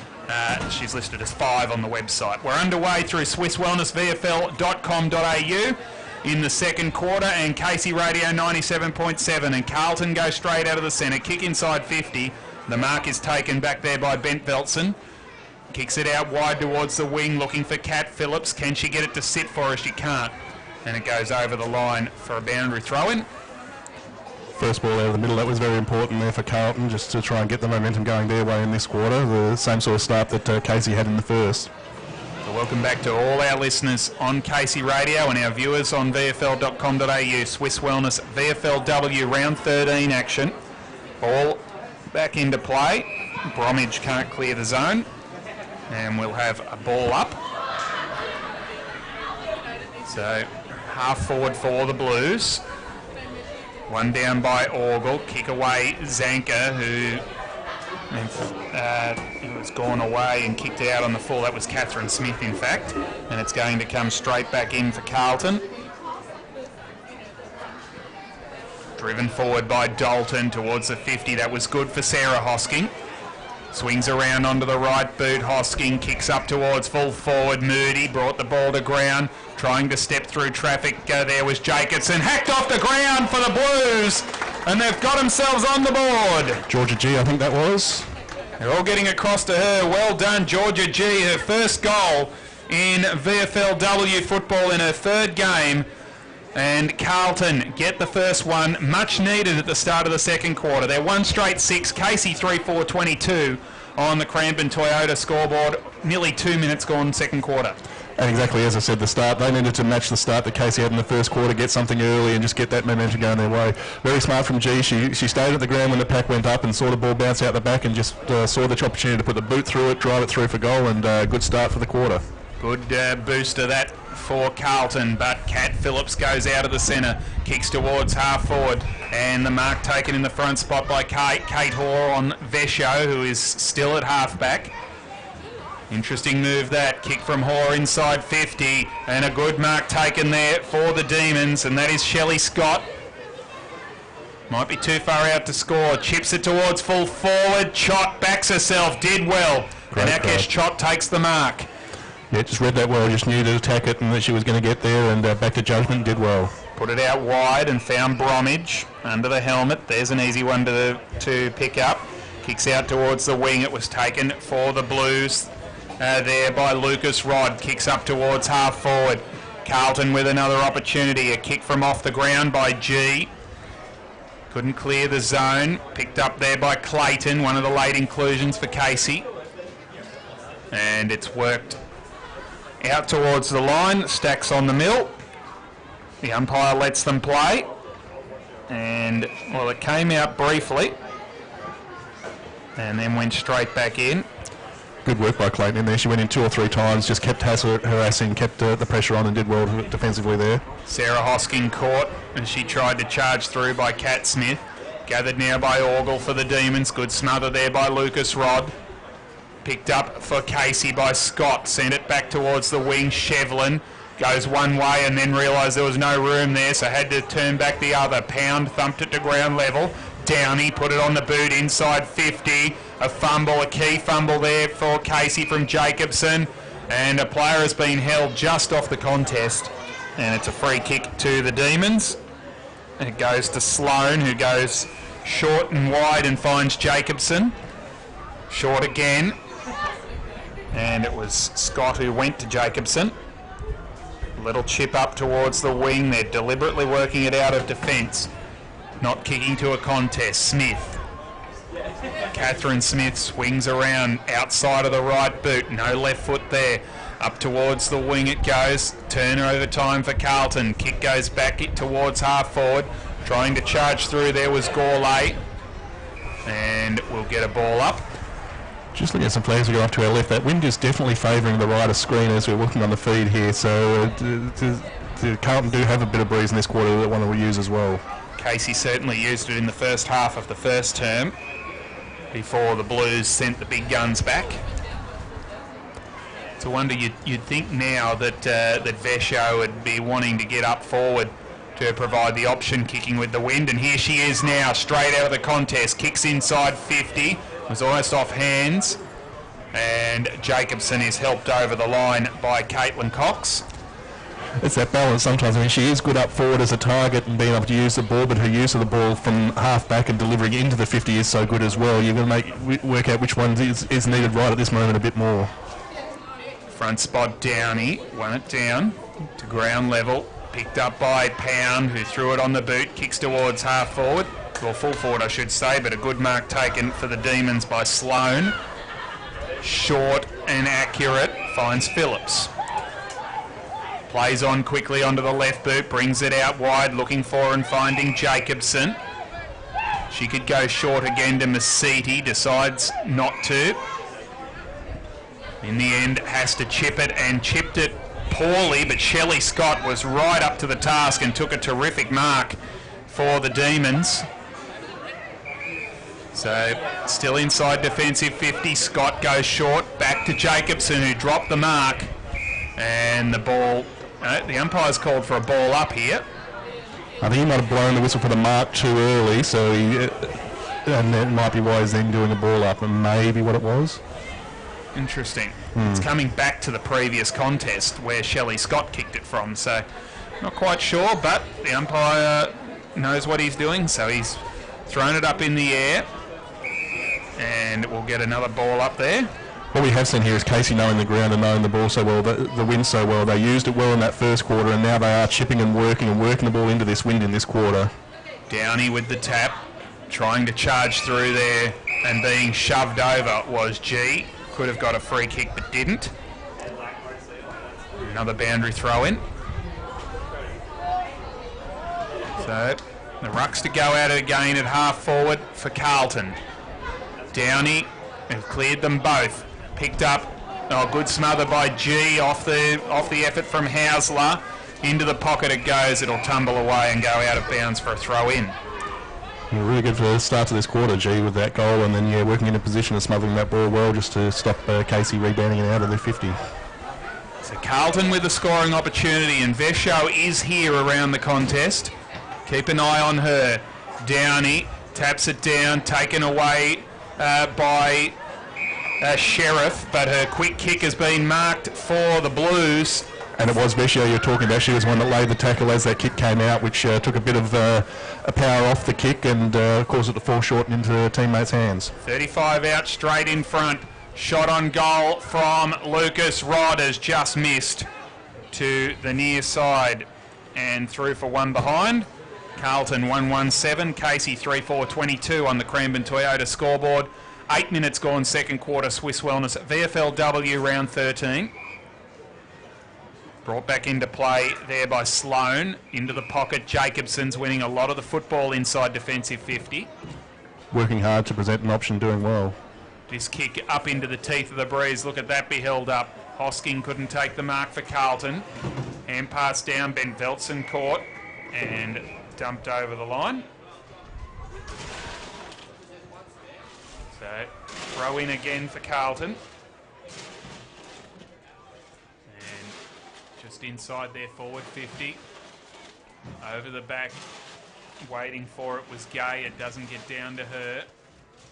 She's listed as 5 on the website. We're underway through SwissWellnessVFL.com.au in the second quarter, and Casey Radio 97.7, and Carlton go straight out of the centre, kick inside 50. The mark is taken back there by Bent Veltson. Kicks it out wide towards the wing, looking for Kat Phillips. Can she get it to sit for her? She can't. And it goes over the line for a boundary throw-in. First ball out of the middle, that was very important there for Carlton, just to try and get the momentum going their way in this quarter. The same sort of start that Casey had in the first. So welcome back to all our listeners on Casey Radio and our viewers on VFL.com.au. Swiss Wellness VFLW round 13 action. Ball back into play. Bromwich can't clear the zone. And we'll have a ball up. So half forward for the Blues. One down by Orgel. Kick away Zanka, who has gone away and kicked out on the full. That was Catherine Smith, in fact. And it's going to come straight back in for Carlton. Driven forward by Dalton towards the 50. That was good for Sarah Hosking. Swings around onto the right boot. Hosking kicks up towards full forward. Moody brought the ball to ground. Trying to step through traffic. There was Jacobson. Hacked off the ground for the Blues. And they've got themselves on the board. Georgia G, I think that was. They're all getting across to her. Well done, Georgia G. Her first goal in VFLW football in her third game. And Carlton get the first one, much needed at the start of the second quarter. They're 1 straight 6, Casey 3-4-22 on the Crampton Toyota scoreboard. Nearly 2 minutes gone second quarter. And exactly as I said, the start, they needed to match the start that Casey had in the first quarter, get something early and just get that momentum going their way. Very smart from G. She stayed at the ground when the pack went up and saw the ball bounce out the back and just saw the opportunity to put the boot through it, drive it through for goal, and good start for the quarter. Good booster that for Carlton, but Kat Phillips goes out of the centre, kicks towards half forward, and the mark taken in the front spot by Kate Hoare on Vesho, who is still at half back. Interesting move that, kick from Hoare inside 50, and a good mark taken there for the Demons, and that is Shelley Scott. Might be too far out to score, chips it towards full forward, Chott backs herself, did well, and Akesh Chott takes the mark. Yeah, just read that well, just knew to attack it and that she was going to get there, and back to judgment, did well. Put it out wide and found Bromwich under the helmet. There's an easy one to pick up. Kicks out towards the wing. It was taken for the Blues. there by Lucas Rod. Kicks up towards half forward. Carlton with another opportunity. A kick from off the ground by G. Couldn't clear the zone. Picked up there by Clayton, one of the late inclusions for Casey. And it's worked out towards the line. Stacks on the mill. The umpire lets them play. And, well, it came out briefly. And then went straight back in. Good work by Clayton in there. She went in 2 or 3 times, just kept harassing, kept the pressure on and did well defensively there. Sarah Hosking caught as she tried to charge through by Kat Smith. Gathered now by Orgel for the Demons. Good smother there by Lucas Rod. Picked up for Casey by Scott. Sent it back towards the wing. Shevlin goes one way and then realised there was no room there, so had to turn back the other. Pound thumped it to ground level. Downey put it on the boot inside 50. A fumble, a key fumble there for Casey from Jacobson. And a player has been held just off the contest. And it's a free kick to the Demons. And it goes to Sloan, who goes short and wide and finds Jacobson. Short again. And it was Scott who went to Jacobson. Little chip up towards the wing. They're deliberately working it out of defence. Not kicking to a contest. Smith. Catherine Smith swings around outside of the right boot. No left foot there. Up towards the wing it goes. Turnover time for Carlton. Kick goes back towards half forward. Trying to charge through there was Gourlay. And we'll get a ball up. Just looking at some players we got off to our left. That wind is definitely favouring the rider screen as we're looking on the feed here. So Carlton do have a bit of breeze in this quarter that one will use as well. Casey certainly used it in the first half of the first term before the Blues sent the big guns back. It's a wonder you'd think now that Vesho would be wanting to get up forward to provide the option kicking with the wind, and here she is now straight out of the contest. Kicks inside 50, was almost off hands, and Jacobson is helped over the line by Caitlin Cox. It's that balance sometimes. I mean, she is good up forward as a target and being able to use the ball, but her use of the ball from half back and delivering into the 50 is so good as well. You're going to work out which one is needed right at this moment a bit more. Front spot Downey, won it down to ground level, picked up by Pound, who threw it on the boot, kicks towards half forward, or full forward I should say, but a good mark taken for the Demons by Sloan. Short and accurate, finds Phillips. Plays on quickly onto the left boot, brings it out wide, looking for and finding Jacobson. She could go short again to Masiti, decides not to. In the end, has to chip it, and chipped it poorly, but Shelley Scott was right up to the task and took a terrific mark for the Demons. So, still inside defensive 50, Scott goes short, back to Jacobson, who dropped the mark, and the ball... the umpire's called for a ball up here. I think he might have blown the whistle for the mark too early, so and that might be why he's then doing a ball up, and maybe what it was. Interesting. It's coming back to the previous contest where Shelley Scott kicked it from, so not quite sure, but the umpire knows what he's doing, so he's thrown it up in the air, and we'll get another ball up there. What we have seen here is Casey knowing the ground and knowing the ball so well, the wind so well. They used it well in that first quarter, and now they are chipping and working the ball into this wind in this quarter. Downey with the tap, trying to charge through there, and being shoved over was G. Could have got a free kick but didn't. Another boundary throw in. So the rucks to go at it again at half forward for Carlton. Downey have cleared them both. Picked up, good smother by G off the effort from Hausler. Into the pocket it goes. It'll tumble away and go out of bounds for a throw in. Yeah, really good for the start of this quarter, G, with that goal, and then working in a position of smothering that ball well just to stop Casey rebounding it out of the 50. So Carlton with a scoring opportunity, and Vesho is here around the contest. Keep an eye on her. Downey taps it down, taken away by Sheriff, but her quick kick has been marked for the Blues. And it was Vesho you're talking about. She was the one that laid the tackle as that kick came out, which took a bit of a power off the kick and caused it to fall short into her teammates' hands. 35 out straight in front. Shot on goal from Lucas Rod has just missed to the near side and through for one behind. Carlton 1-1-7, Casey 3-4-22 on the Cranbourne Toyota scoreboard. 8 minutes gone, second quarter, Swiss Wellness VFLW round 13. Brought back into play there by Sloan. Into the pocket, Jacobson's winning a lot of the football inside defensive 50. Working hard to present an option, doing well. This kick up into the teeth of the breeze. Look at that be held up. Hosking couldn't take the mark for Carlton. Hand pass down, Ben Veltson caught and dumped over the line. So throw in again for Carlton. And just inside their forward 50. Over the back, waiting for it was Gay. It doesn't get down to her.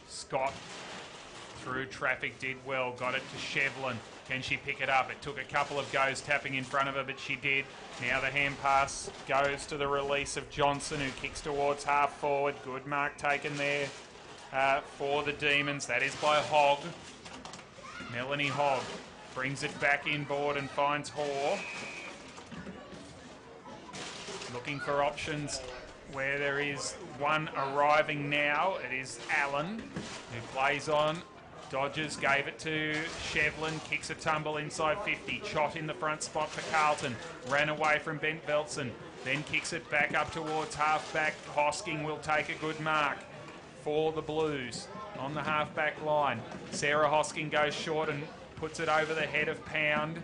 Scott through traffic did well, got it to Shevlin. Can she pick it up? It took a couple of goes tapping in front of her, but she did. Now the hand pass goes to the release of Johnson, who kicks towards half forward. Good mark taken there for the Demons. That is by Hogg. Melanie Hogg brings it back inboard and finds Hoare. Looking for options where there is one arriving now. It is Allen, who plays on. Dodgers gave it to Shevlin, kicks a tumble inside 50. Chott in the front spot for Carlton. Ran away from Bent Veltson. Then kicks it back up towards half-back. Hosking will take a good mark for the Blues on the half-back line. Sarah Hosking goes short and puts it over the head of Pound.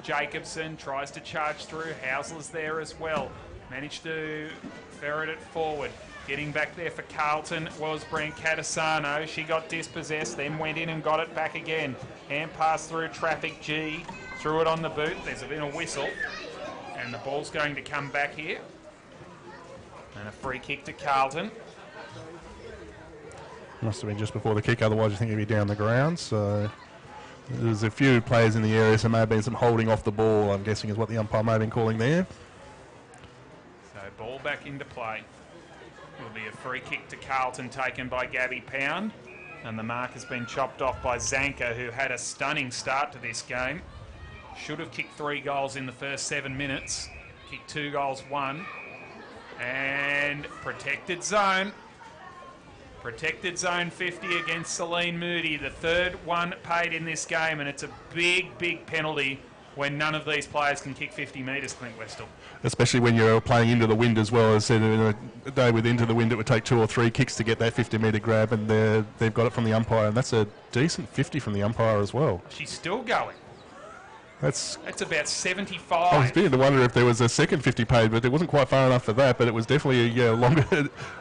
Jacobson tries to charge through. Hausler's there as well. Managed to ferret it forward. Getting back there for Carlton was Brent Catasano. She got dispossessed, then went in and got it back again. Hand pass through traffic. G threw it on the boot. There's been a whistle. And the ball's going to come back here. And a free kick to Carlton. Must have been just before the kick, otherwise you think he'd be down the ground. So there's a few players in the area, so may have been some holding off the ball, I'm guessing is what the umpire may have been calling there. So ball back into play. Will be a free kick to Carlton taken by Gabby Pound. And the mark has been chopped off by Zanka, who had a stunning start to this game. Should have kicked 3 goals in the first 7 minutes. Kicked 2 goals, 1. And protected zone. Protected zone 50 against Celine Moody. The third one paid in this game, and it's a big, big penalty when none of these players can kick 50 metres, Clint Westall. Especially when you're playing into the wind as well. As I said, in a day with into the wind, it would take 2 or 3 kicks to get that 50-metre grab, and they've got it from the umpire, and that's a decent 50 from the umpire as well. She's still going. That's about 75. I was beginning to wonder if there was a second 50 paid, but it wasn't quite far enough for that, but it was definitely a longer.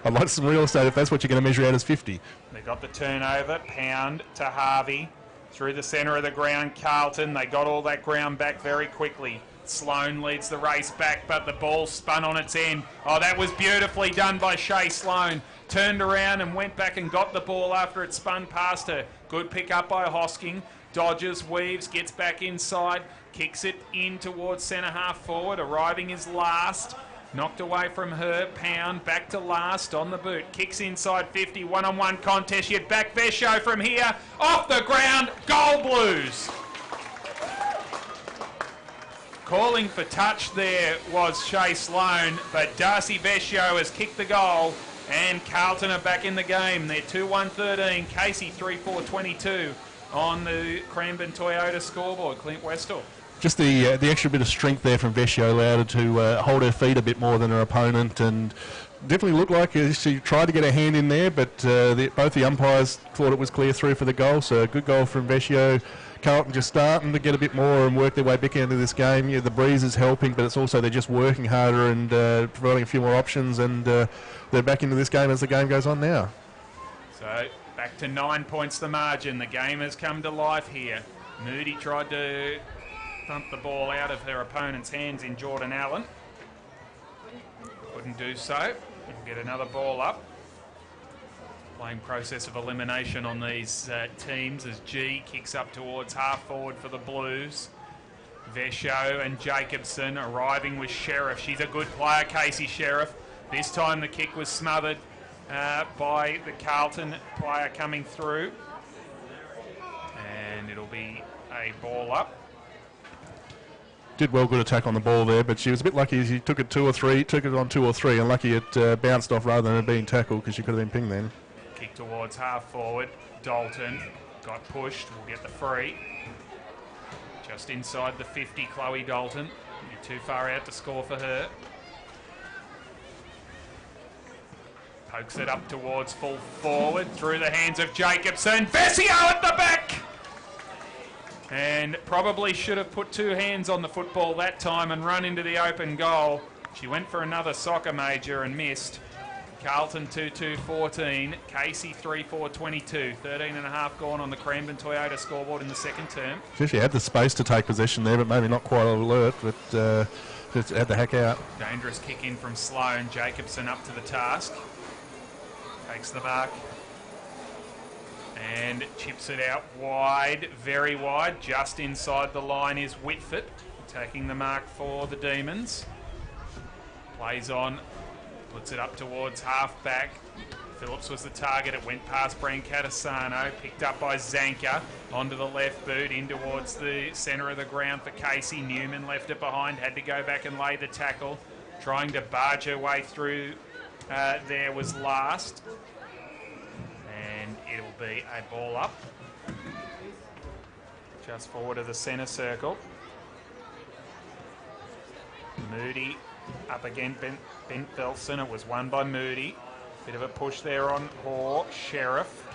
I'd like some real estate if that's what you're going to measure out as 50. They got the turnover. Pound to Harvey. Through the centre of the ground, Carlton. They got all that ground back very quickly. Sloan leads the race back, but the ball spun on its end. Oh, that was beautifully done by Shay Sloan. Turned around and went back and got the ball after it spun past her. Good pick up by Hosking. Dodges, weaves, gets back inside, kicks it in towards centre half forward. Arriving is last. Knocked away from her. Pound back to last on the boot. Kicks inside 50. One-on-one contest. Yet back Vesho from here. Off the ground. Goal Blues. Calling for touch there was Shay Sloan, but Darcy Vesho has kicked the goal and Carlton are back in the game. They're 2-1-13. Casey 3-4-22 on the Cranbourne Toyota scoreboard. Clint Westall. Just the extra bit of strength there from Vescio allowed her to hold her feet a bit more than her opponent, and definitely looked like she tried to get her hand in there, but both the umpires thought it was clear through for the goal. So a good goal from Vescio. Carlton just starting to get a bit more and work their way back into this game. Yeah, the breeze is helping, but it's also they're just working harder and providing a few more options, and they're back into this game as the game goes on now. So back to 9 points the margin. The game has come to life here. Moody tried to thump the ball out of her opponent's hands in Jordan Allen. Couldn't do so. We'll get another ball up. Playing process of elimination on these teams as G kicks up towards half forward for the Blues. Vesho and Jacobson arriving with Sheriff. She's a good player, Casey Sheriff. This time the kick was smothered by the Carlton player coming through. And a ball up. Did well, good attack on the ball there, but she was a bit lucky. She took it on 2 or 3, and lucky it bounced off rather than it being tackled, because she could have been pinged then. Kick towards half forward. Dalton got pushed. Will get the free. Just inside the 50, Chloe Dalton. You're too far out to score for her. Pokes it up towards full forward. Through the hands of Jacobson. Vesio at the back! And probably should have put 2 hands on the football that time and run into the open goal. She went for another soccer major and missed. Carlton 2-2-14. Casey 3-4-22. 13 and a half gone on the Cranbourne Toyota scoreboard in the second term. She actually had the space to take possession there, but maybe not quite alert, but just had the heck out. Dangerous kick in from Sloan. Jacobson up to the task. Takes the mark. And chips it out wide, very wide. Just inside the line is Whitford, taking the mark for the Demons. Plays on, puts it up towards half-back. Phillips was the target. It went past Brancatisano, picked up by Zanka. Onto the left boot, in towards the centre of the ground for Casey. Newman left it behind, had to go back and lay the tackle. Trying to barge her way through there was last. And it'll be a ball up. Just forward of the centre circle. Moody up again, Bent Belson. It was won by Moody. Bit of a push there on Hoare. Sheriff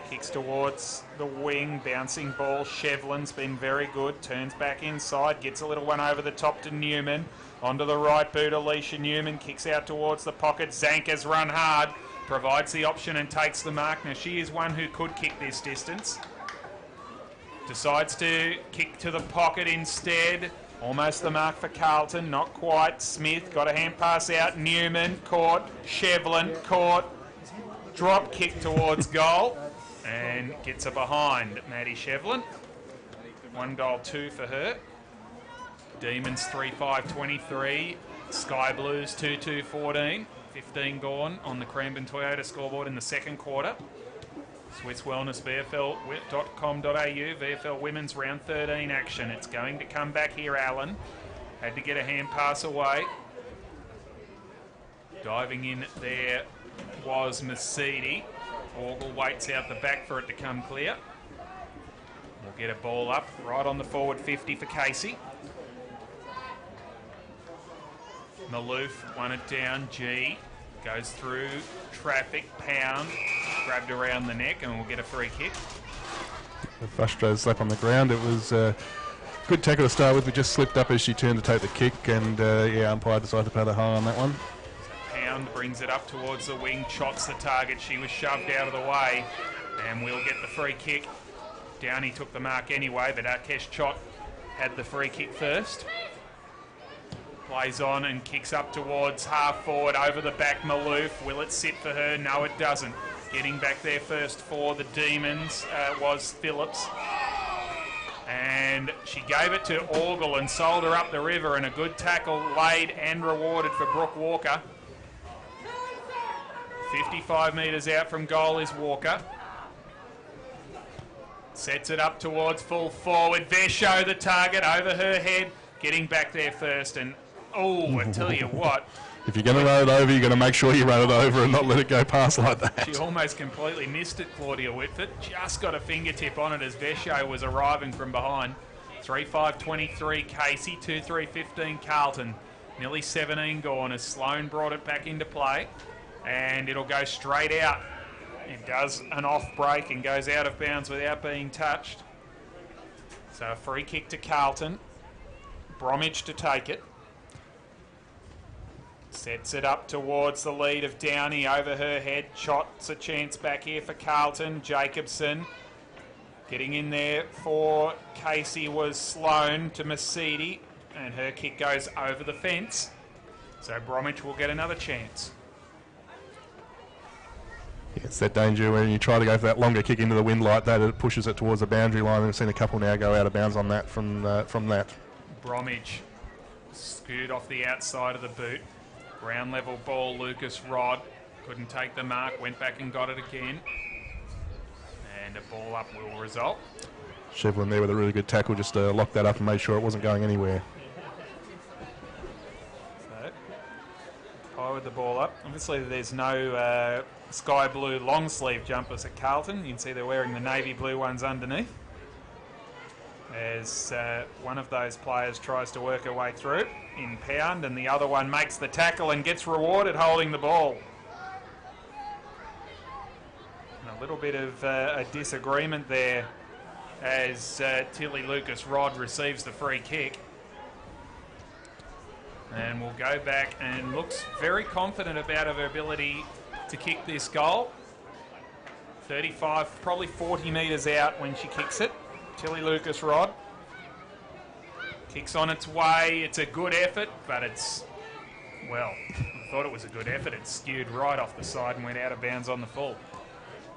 kicks towards the wing. Bouncing ball. Shevlin's been very good. Turns back inside. Gets a little one over the top to Newman. Onto the right boot. Alicia Newman kicks out towards the pocket. Zanka's run hard. Provides the option and takes the mark. Now she is one who could kick this distance. Decides to kick to the pocket instead. Almost the mark for Carlton, not quite. Smith got a hand pass out. Newman caught. Shevlin caught. Drop kick towards goal and gets her behind Maddie Shevlin. 1 goal, 2 for her. Demons 3-5-23. Sky Blues 2-2-14. 15 gone on the Cranbourne Toyota scoreboard in the second quarter. Swiss Wellness, VFL.com.au, VFL Women's Round 13 action. It's going to come back here, Allen. Had to get a hand pass away. Diving in there was Mercedes. Orgel waits out the back for it to come clear. We'll get a ball up right on the forward 50 for Casey. Maloof won it down. G goes through traffic. Pound grabbed around the neck and we'll get a free kick. A frustrated slap on the ground. It was a good tackle to start with, but just slipped up as she turned to take the kick, and umpire decided to put a high on that one. Pound brings it up towards the wing, shots the target. She was shoved out of the way, and we'll get the free kick. Downey took the mark anyway, but Arkesh Chott had the free kick first. Plays on and kicks up towards half forward over the back. Maloof. Will it sit for her? No, it doesn't. Getting back there first for the Demons was Phillips. And she gave it to Orgel and sold her up the river, and a good tackle laid and rewarded for Brooke Walker. 55 metres out from goal is Walker. Sets it up towards full forward. Vesho, the target, over her head. Getting back there first, and I tell you what. If you're going to run it over, you're going to make sure you run it over and not let it go past like that. She almost completely missed it, Claudia Whitford. Just got a fingertip on it as Vesho was arriving from behind. 3-5-23 Casey, 2-3-15 Carlton. Nearly 17 gone as Sloan brought it back into play. And it'll go straight out. It does an off break and goes out of bounds without being touched. So a free kick to Carlton. Bromwich to take it. Sets it up towards the lead of Downey over her head. Shots a chance back here for Carlton. Jacobson getting in there for Casey was Sloan to Mercedes, and her kick goes over the fence. So Bromwich will get another chance. Yeah, it's that danger when you try to go for that longer kick into the wind like that, it pushes it towards the boundary line. We've seen a couple now go out of bounds on that from that. Bromwich skewed off the outside of the boot. Ground level ball, Lucas Rod couldn't take the mark, went back and got it again. And a ball up will result. Shevlin there with a really good tackle, just locked that up and made sure it wasn't going anywhere. So, Pye with the ball up. Obviously, there's no sky blue long sleeve jumpers at Carlton. You can see they're wearing the navy blue ones underneath. As one of those players tries to work her way through in pound, and the other one makes the tackle and gets rewarded holding the ball. And a little bit of a disagreement there as Tilly Lucas-Rod receives the free kick. And we'll go back and looks very confident about her ability to kick this goal. 35, probably 40 metres out when she kicks it. Tilly Lucas-Rod kicks on its way. It's a good effort, but it's, well, I thought it was a good effort. It skewed right off the side and went out of bounds on the full.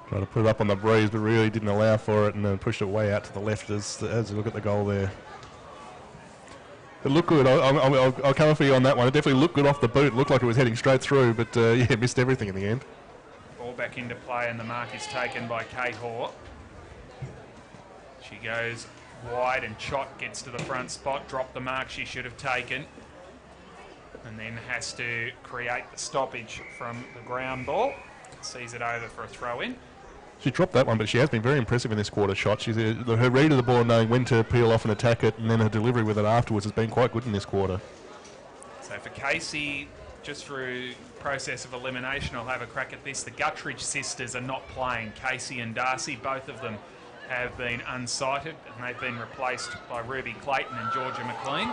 Tried to put it up on the breeze, but really didn't allow for it, and then pushed it way out to the left as you look at the goal there. It looked good. I'll come for you on that one. It definitely looked good off the boot. It looked like it was heading straight through, but yeah, missed everything in the end. Ball back into play, and the mark is taken by Kate Hoare. She goes wide, and Chott gets to the front spot, dropped the mark she should have taken, and then has to create the stoppage from the ground ball. Sees it over for a throw-in. She dropped that one, but she has been very impressive in this quarter shot. She's her read of the ball, knowing when to peel off and attack it, and then her delivery with it afterwards has been quite good in this quarter. So for Casey, just through process of elimination, I'll have a crack at this. The Guttridge sisters are not playing. Casey and Darcy, both of them have been unsighted, and they've been replaced by Ruby Clayton and Georgia McLean.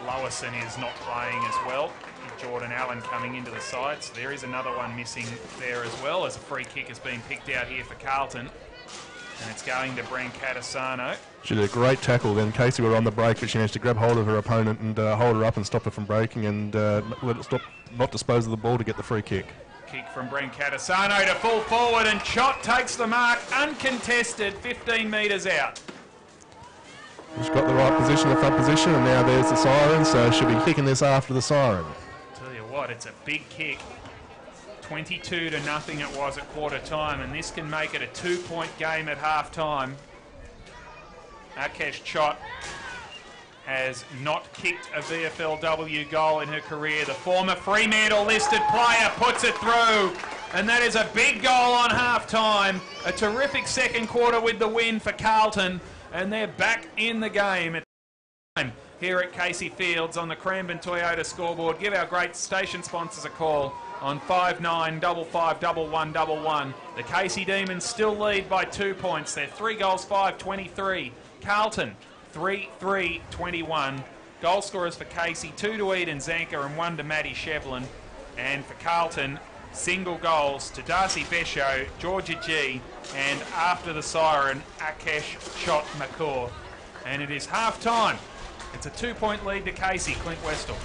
Lowison is not playing as well. Jordan Allen coming into the side, so there is another one missing there as well, as a free kick has been picked out here for Carlton, and it's going to Brancatisano. She did a great tackle then. Casey were on the break, but she managed to grab hold of her opponent and hold her up and stop her from breaking, and let it stop, not dispose of the ball to get the free kick. Kick from Brancatisano to full forward, and Chott takes the mark uncontested, 15 metres out. She's got the right position, the front position, and now there's the siren, so she'll be kicking this after the siren. Tell you what, it's a big kick. 22-0 it was at quarter time, and this can make it a 2-point game at half time. Akesh Chott has not kicked a VFLW goal in her career. The former Fremantle listed player puts it through, and that is a big goal on half time. A terrific second quarter with the win for Carlton, and they're back in the game at time here at Casey Fields on the Cranbourne Toyota scoreboard. Give our great station sponsors a call on 59551111. The Casey Demons still lead by 2 points. They're 3 goals, 5-23. Carlton 3-3-21. Goal scorers for Casey, 2 to Eden Zanker and 1 to Maddie Shevlin. And for Carlton, single goals to Darcy Besho, Georgia G, and after the siren, Akesh Chott McCaw. And it is half time. It's a 2-point lead to Casey, Clint Westall.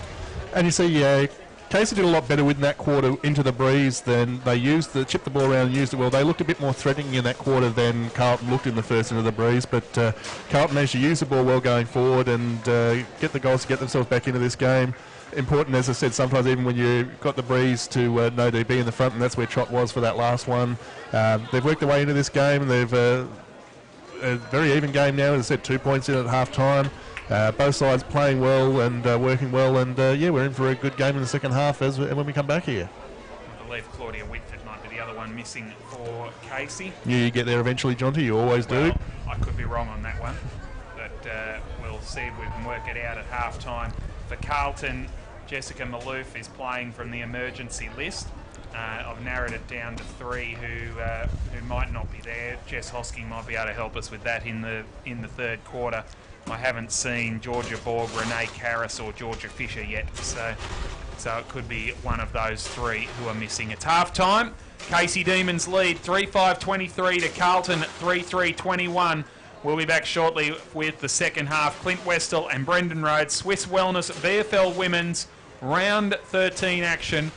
And you see, Casey did a lot better with that quarter into the breeze than they used. Chipped the ball around and used it well. They looked a bit more threatening in that quarter than Carlton looked in the first into the breeze, but Carlton managed to use the ball well going forward and get the goals to get themselves back into this game. Important, as I said, sometimes even when you've got the breeze to no DB in the front, and that's where Chott was for that last one. They've worked their way into this game, and they've a very even game now. As I said, 2 points in at half time. Both sides playing well and working well, and yeah, we're in for a good game in the second half when we come back here. I believe Claudia Whitford might be the other one missing for Casey. You get there eventually, Jonty, you always do. Well, I could be wrong on that one, but we'll see if we can work it out at half time. For Carlton, Jessica Maloof is playing from the emergency list. I've narrowed it down to 3 who might not be there. Jess Hosking might be able to help us with that in the third quarter. I haven't seen Georgia Borg, Renee Karras or Georgia Fisher yet, so it could be one of those 3 who are missing. It's half time. Casey Demons lead 3-5-23 to Carlton 3-3-21. We'll be back shortly with the second half. Clint Westall and Brendan Rhodes, Swiss Wellness VFL Women's Round 13 action.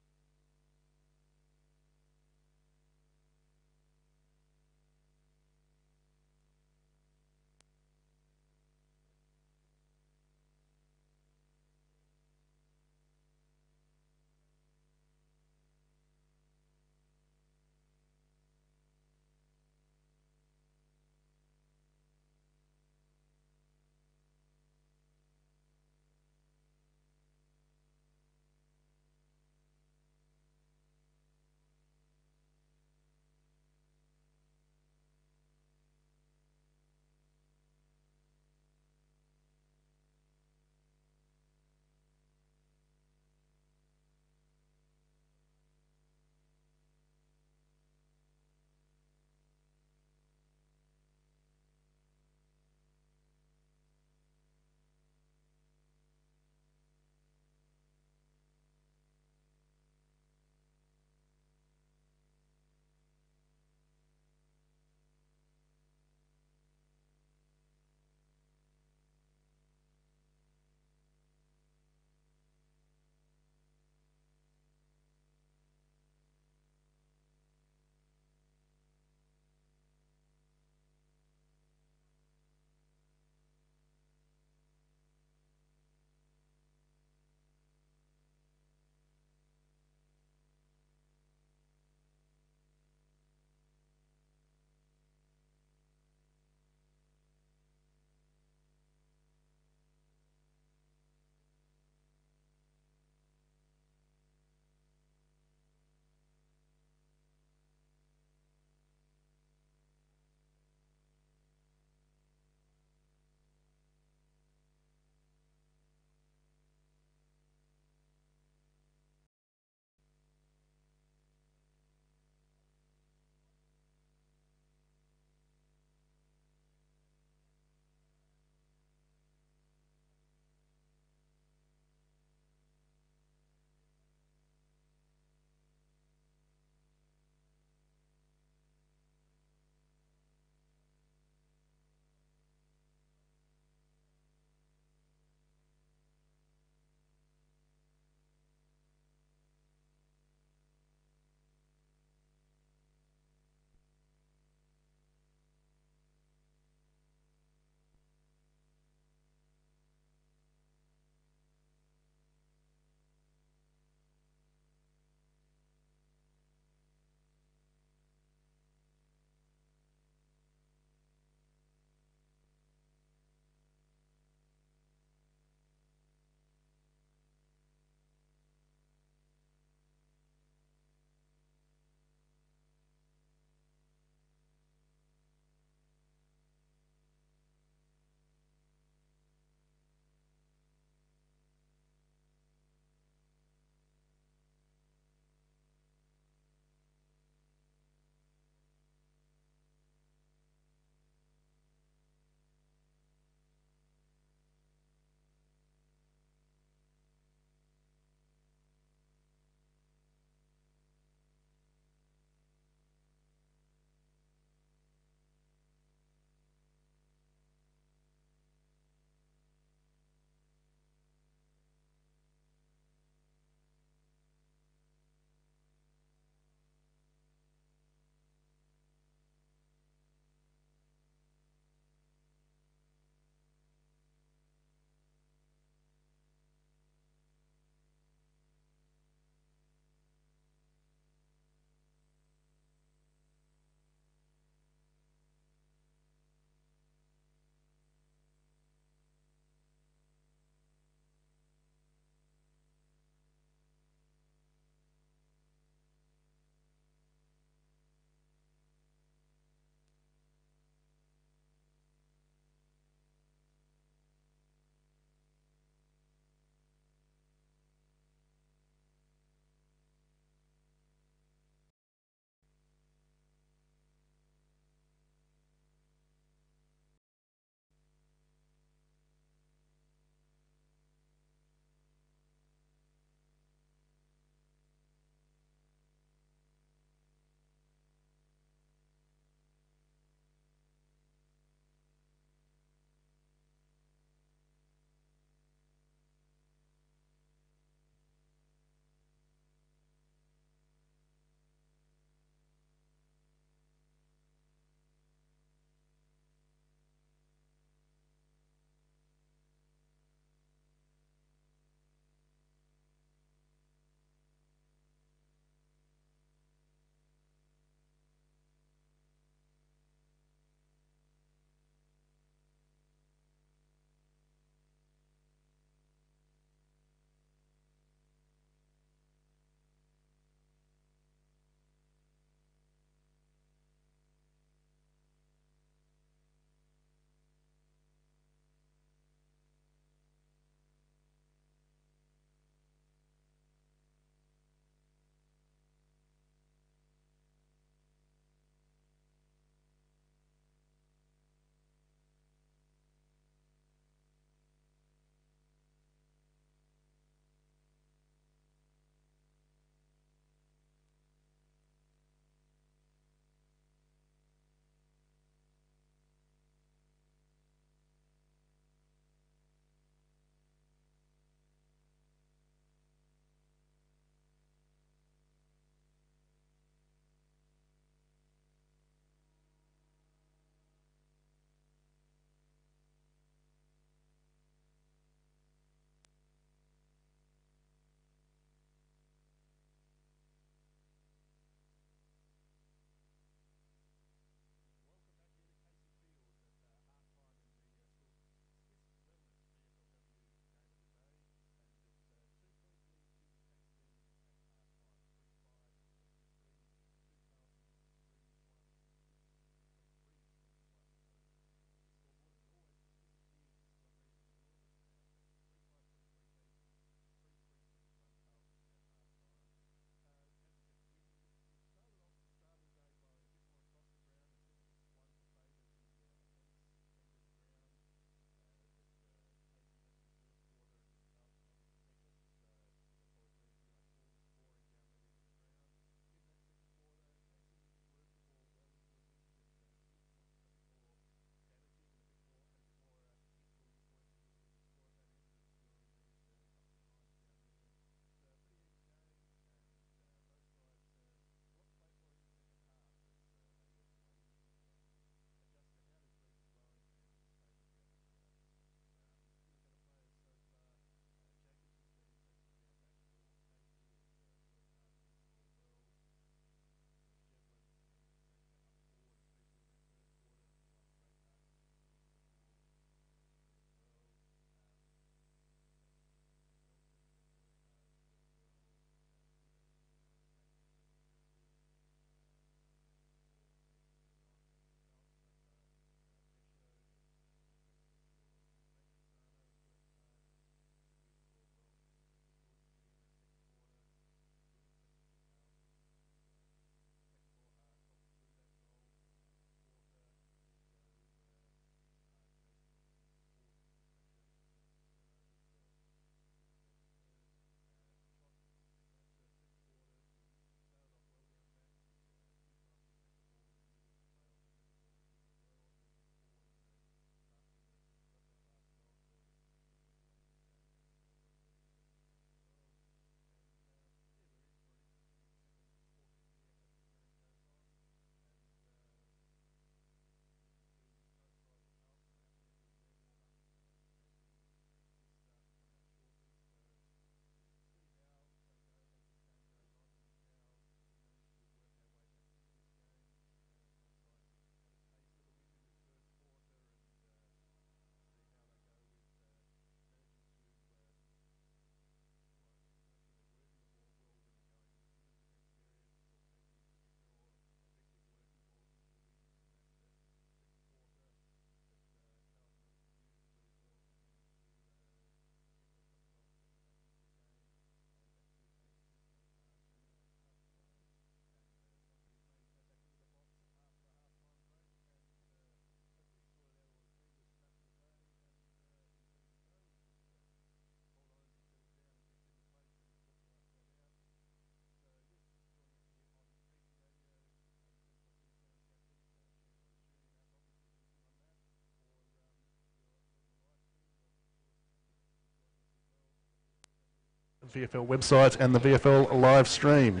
VFL website and the VFL live stream.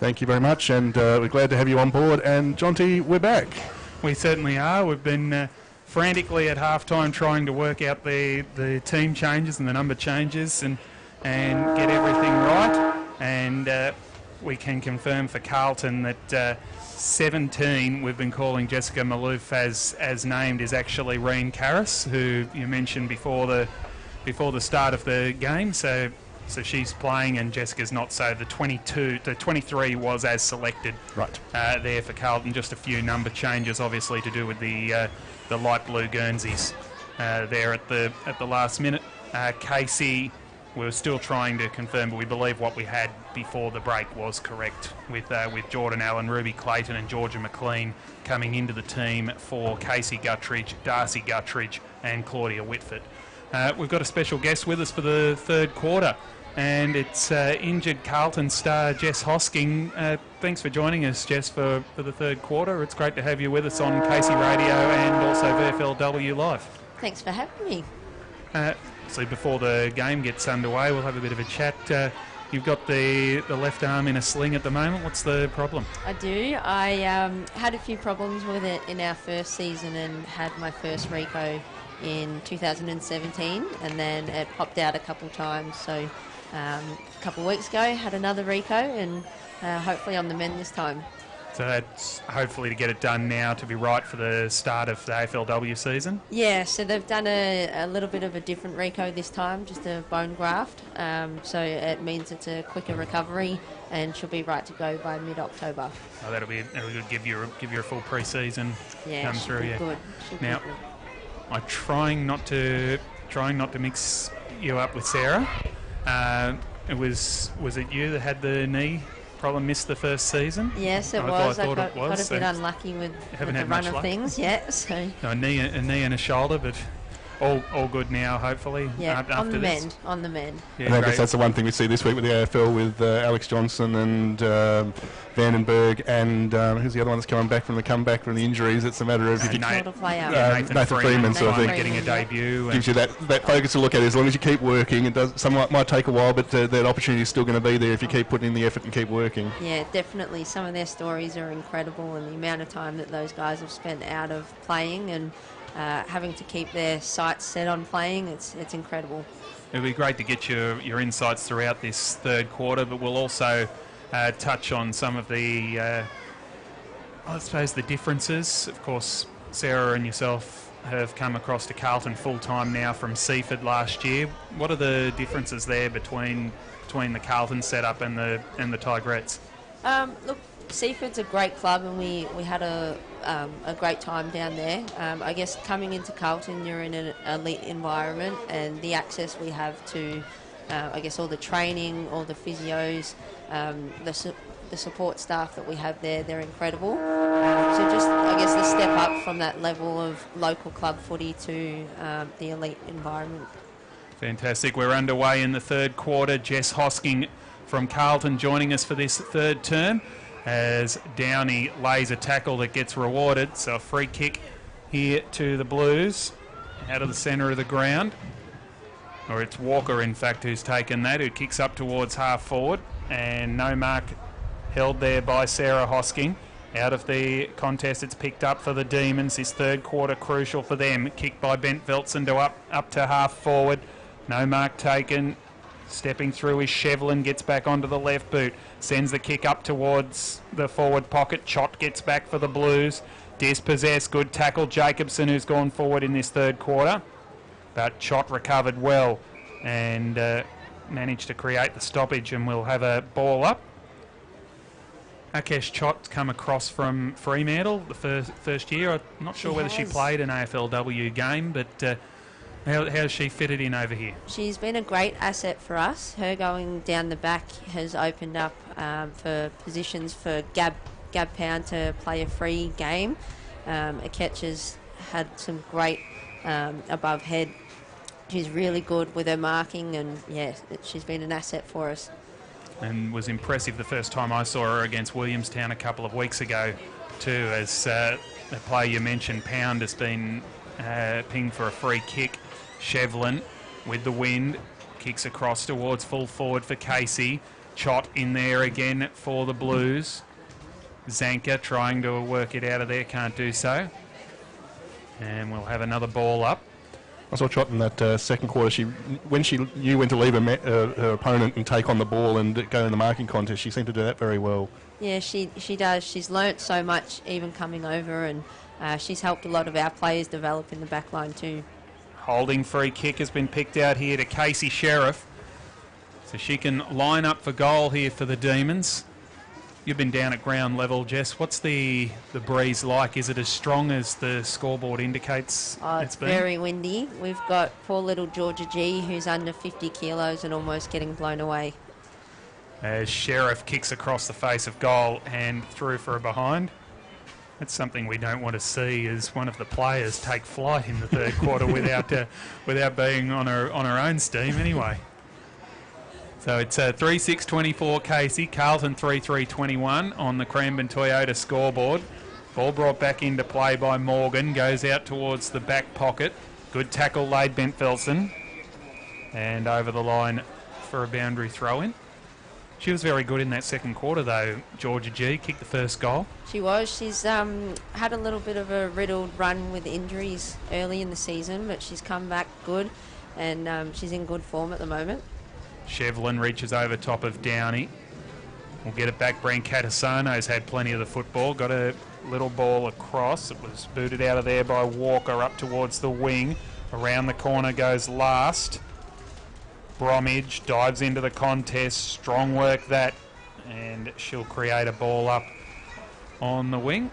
Thank you very much, and we're glad to have you on board. And Jonty, we're back. We certainly are. We've been frantically at halftime trying to work out the team changes and the number changes and get everything right. And we can confirm for Carlton that 17 we've been calling Jessica Malouf as named is actually Reen Karras, who you mentioned before the start of the game. So she's playing and Jessica's not. So the 23 was as selected. Right. There for Carlton. Just a few number changes, obviously to do with the light blue Guernseys there at the last minute. Casey, we were still trying to confirm, but we believe what we had before the break was correct with Jordan Allen, Ruby Clayton and Georgia McLean coming into the team for Casey Guttridge, Darcy Guttridge and Claudia Whitford. We've got a special guest with us for the third quarter, and it's injured Carlton star Jess Hosking. Thanks for joining us, Jess, for the third quarter. It's great to have you with us on Casey Radio and also VFLW Live. Thanks for having me. So before the game gets underway, we'll have a bit of a chat. You've got the left arm in a sling at the moment. What's the problem? I do. I had a few problems with it in our first season and had my first Rico in 2017, and then it popped out a couple times. So a couple of weeks ago, had another Rico, and hopefully on the mend this time. So that's hopefully to get it done now to be right for the start of the AFLW season? Yeah, so they've done a little bit of a different Rico this time, just a bone graft. So it means it's a quicker recovery and she'll be right to go by mid-October. Oh, that'll be good. Give you a full pre-season Yeah, come through. Yeah, good. Now, I'm trying not to mix you up with Sarah. Was it you that had the knee problem, missed the first season? Yes, it was. I got a bit unlucky with the run of things. Yeah, so no, a knee and a shoulder, but all good now, hopefully. Yeah, after on the this. mend, on the mend. Yeah, and I guess that's the one thing we see this week with the AFL with Alex Johnson and Vandenberg and who's the other one that's coming back from the injuries. It's a matter of if you Nathan Freeman sort of thing. Getting a debut. Gives you that focus to look at it. As long as you keep working, it does. Some might take a while, but that opportunity is still going to be there if you keep putting in the effort and keep working. Yeah, definitely. Some of their stories are incredible, and the amount of time that those guys have spent out of playing and having to keep their sights set on playing, it's incredible. It'll be great to get your insights throughout this third quarter, but we'll also touch on some of the, I suppose, the differences. Of course, Sarah and yourself have come across to Carlton full-time now from Seaford last year. What are the differences there between the Carlton setup and the Tigrettes? Look, Seaford's a great club, and we had a great time down there. I guess coming into Carlton, you're in an elite environment, and the access we have to, I guess, all the training, all the physios, the support staff that we have there, they're incredible. So just, I guess, the step up from that level of local club footy to the elite environment. Fantastic. We're underway in the third quarter. Jess Hosking from Carlton joining us for this third term, as Downey lays a tackle that gets rewarded. So a free kick here to the Blues out of the centre of the ground. Or it's Walker, in fact, who's taken that, who kicks up towards half forward. And no mark held there by Sarah Hosking. Out of the contest, it's picked up for the Demons. This third quarter crucial for them. Kicked by Bent Veltson to up to half forward. No mark taken. Stepping through is Shevlin, gets back onto the left boot, sends the kick up towards the forward pocket. Chott gets back for the Blues. Dispossessed, good tackle. Jacobson, who's gone forward in this third quarter. But Chott recovered well and managed to create the stoppage, and we'll have a ball up. Akesh Chott's come across from Fremantle the first year. I'm not sure whether she played an AFLW game, but how's she fitted in over here? She's been a great asset for us. Her going down the back has opened up for positions for Gab Pound to play a free game. Akesh has had some great above head. She's really good with her marking, and yeah, she's been an asset for us. And was impressive the first time I saw her against Williamstown a couple of weeks ago too, as the player you mentioned, Pound, has been pinged for a free kick. Shevlin with the wind kicks across towards full forward for Casey. Chott in there again for the Blues. Zanka trying to work it out of there, can't do so. And we'll have another ball up. I saw Chott in that second quarter. When she knew when to leave her opponent and take on the ball and go in the marking contest, she seemed to do that very well. Yeah, she does. She's learnt so much even coming over, and she's helped a lot of our players develop in the back line too. Holding free kick has been picked out here to Casey Sheriff. So she can line up for goal here for the Demons. You've been down at ground level, Jess. What's the breeze like? Is it as strong as the scoreboard indicates It's been? very windy. We've got poor little Georgia G, who's under 50 kilos and almost getting blown away. As Sheriff kicks across the face of goal and through for a behind. That's something we don't want to see, as one of the players take flight in the third quarter without being on her own steam anyway. So it's 3-6-24 Casey, Carlton 3-3-21 on the Cranbourne Toyota scoreboard. Ball brought back into play by Morgan, goes out towards the back pocket. Good tackle laid Bentfelson. And over the line for a boundary throw-in. She was very good in that second quarter though, Georgia G, kicked the first goal. She was. She's had a little bit of a riddled run with injuries early in the season, but she's come back good, and she's in good form at the moment. Shevlin reaches over top of Downey. We'll get it back. Brancatisano's had plenty of the football. Got a little ball across. It was booted out of there by Walker up towards the wing. Around the corner goes Last. Bromwich dives into the contest. Strong work that. And she'll create a ball up on the wing.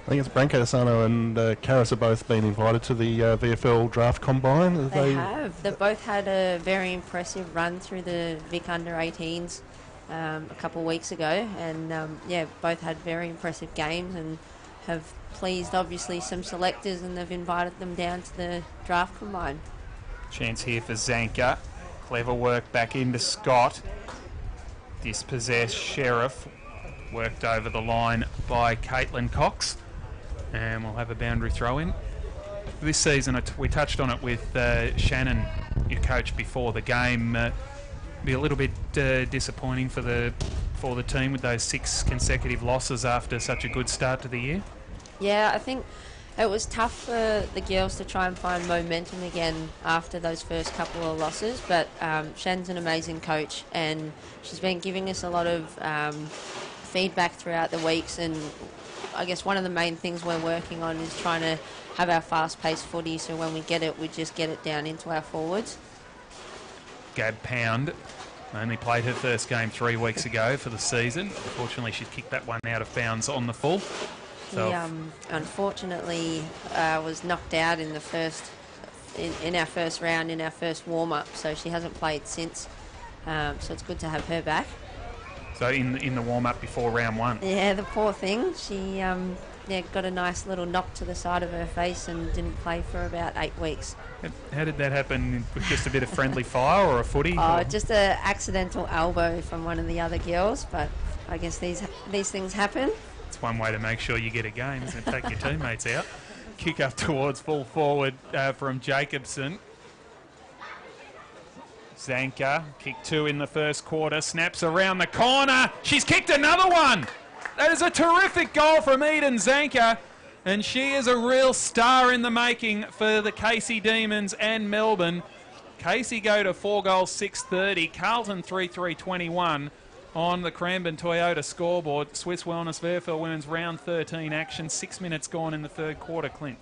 I think it's Brancatisano and Karras have both been invited to the VFL draft combine. They have. They've both had a very impressive run through the Vic under-18s a couple of weeks ago, and both had very impressive games and have pleased obviously some selectors, and they've invited them down to the draft combine. Chance here for Zanka. Clever work back into Scott. Dispossessed Sheriff. Worked over the line by Caitlin Cox. And we'll have a boundary throw in. This season, we touched on it with Shannon, your coach, before the game. Be a little bit disappointing for the team with those 6 consecutive losses after such a good start to the year. Yeah, I think it was tough for the girls to try and find momentum again after those first couple of losses, but Shannon's an amazing coach, and she's been giving us a lot of feedback throughout the weeks, and I guess one of the main things we're working on is trying to have our fast-paced footy, so when we get it, we just get it down into our forwards. Gab Pound only played her first game 3 weeks ago for the season. Unfortunately, she's kicked that one out of bounds on the full. So He unfortunately was knocked out in the in our first round, in our first warm-up, so she hasn't played since. So it's good to have her back. So in the warm-up before round 1. Yeah, the poor thing. She got a nice little knock to the side of her face and didn't play for about 8 weeks. How did that happen? With just a bit of friendly fire or a footy? Oh, just an accidental elbow from one of the other girls, but I guess these things happen. It's one way to make sure you get a game, is to take your teammates out. Kick up towards full forward from Jacobson. Zanka, kick 2 in the first quarter, snaps around the corner. She's kicked another one. That is a terrific goal from Eden Zanka, and she is a real star in the making for the Casey Demons and Melbourne. Casey go to 4 goals, 630. Carlton 3-3-21 on the Cranbourne Toyota scoreboard. Swiss Wellness VFL Women's Round 13 action. 6 minutes gone in the third quarter, Clint.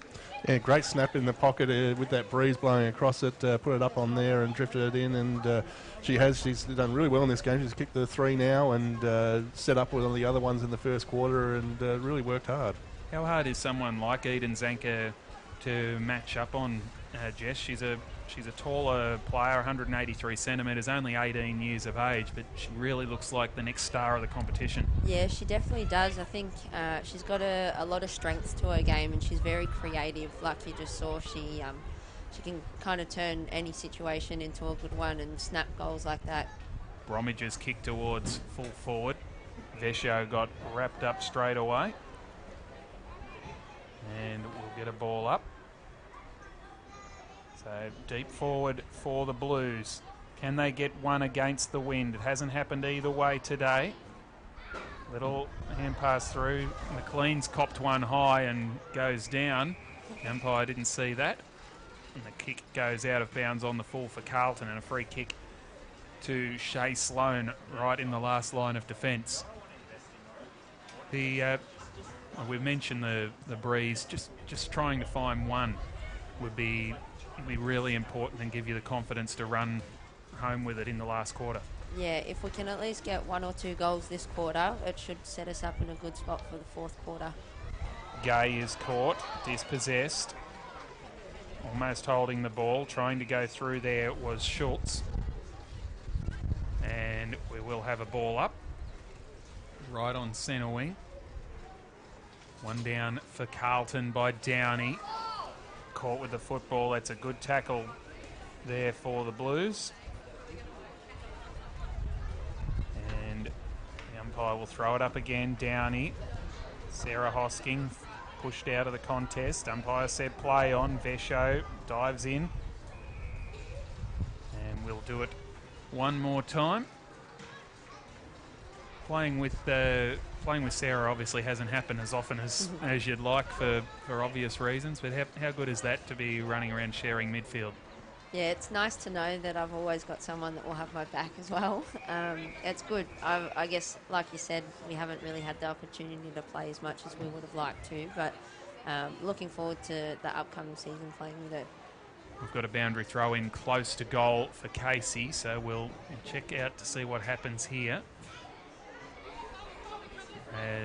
Yeah, great snap in the pocket with that breeze blowing across it, put it up on there and drifted it in, and she's done really well in this game. She's kicked the 3 now and set up with all the other ones in the first quarter and really worked hard. How hard is someone like Eden Zanka to match up on, Jess? She's a taller player, 183 centimetres, only 18 years of age, but she really looks like the next star of the competition. Yeah, she definitely does. I think she's got a lot of strength to her game, and she's very creative. Like you just saw, she can kind of turn any situation into a good one and snap goals like that. Bromwich's kick towards full forward. Vescio got wrapped up straight away. And we'll get a ball up. So deep forward for the Blues. Can they get one against the wind? It hasn't happened either way today. Little hand pass through. McLean's copped one high and goes down. The umpire didn't see that. And the kick goes out of bounds on the full for Carlton, and a free kick to Shea Sloan right in the last line of defence. We've mentioned the breeze. Just trying to find one would be really important and give you the confidence to run home with it in the last quarter. Yeah, if we can at least get 1 or 2 goals this quarter, it should set us up in a good spot for the fourth quarter. Gay is caught, dispossessed, almost holding the ball. Trying to go through there was Schultz. And we will have a ball up right on centre wing. One down for Carlton by Downey. Caught with the football. That's a good tackle there for the Blues. And the umpire will throw it up again. Downey. Sarah Hosking pushed out of the contest. Umpire said play on. Vesho dives in. And we'll do it one more time. Playing with Sarah obviously hasn't happened as often as you'd like for obvious reasons, but how good is that to be running around sharing midfield? Yeah, it's nice to know that I've always got someone that will have my back as well. It's good. I guess, like you said, we haven't really had the opportunity to play as much as we would have liked to, but looking forward to the upcoming season playing with it. We've got a boundary throw in close to goal for Casey, so we'll check out to see what happens here.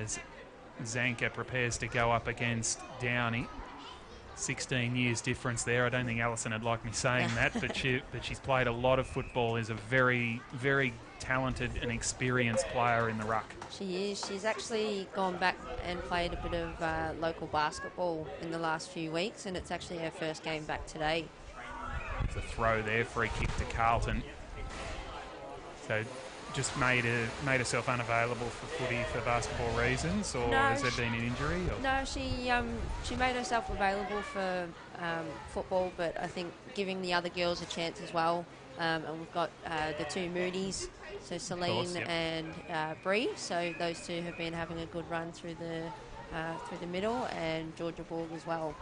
As Zanka prepares to go up against Downey. 16 years difference there. I don't think Alison would like me saying that, but she's played a lot of football, is a very, very talented and experienced player in the ruck. She is. She's actually gone back and played a bit of local basketball in the last few weeks, and it's actually her first game back today. There's a throw there, free kick to Carlton. So just made herself unavailable for footy for basketball reasons, or has there been an injury? Or? No, she made herself available for football, but I think giving the other girls a chance as well. And we've got the two Moody's, so Celine and Bree. So those two have been having a good run through the middle, and Georgia Ball as well.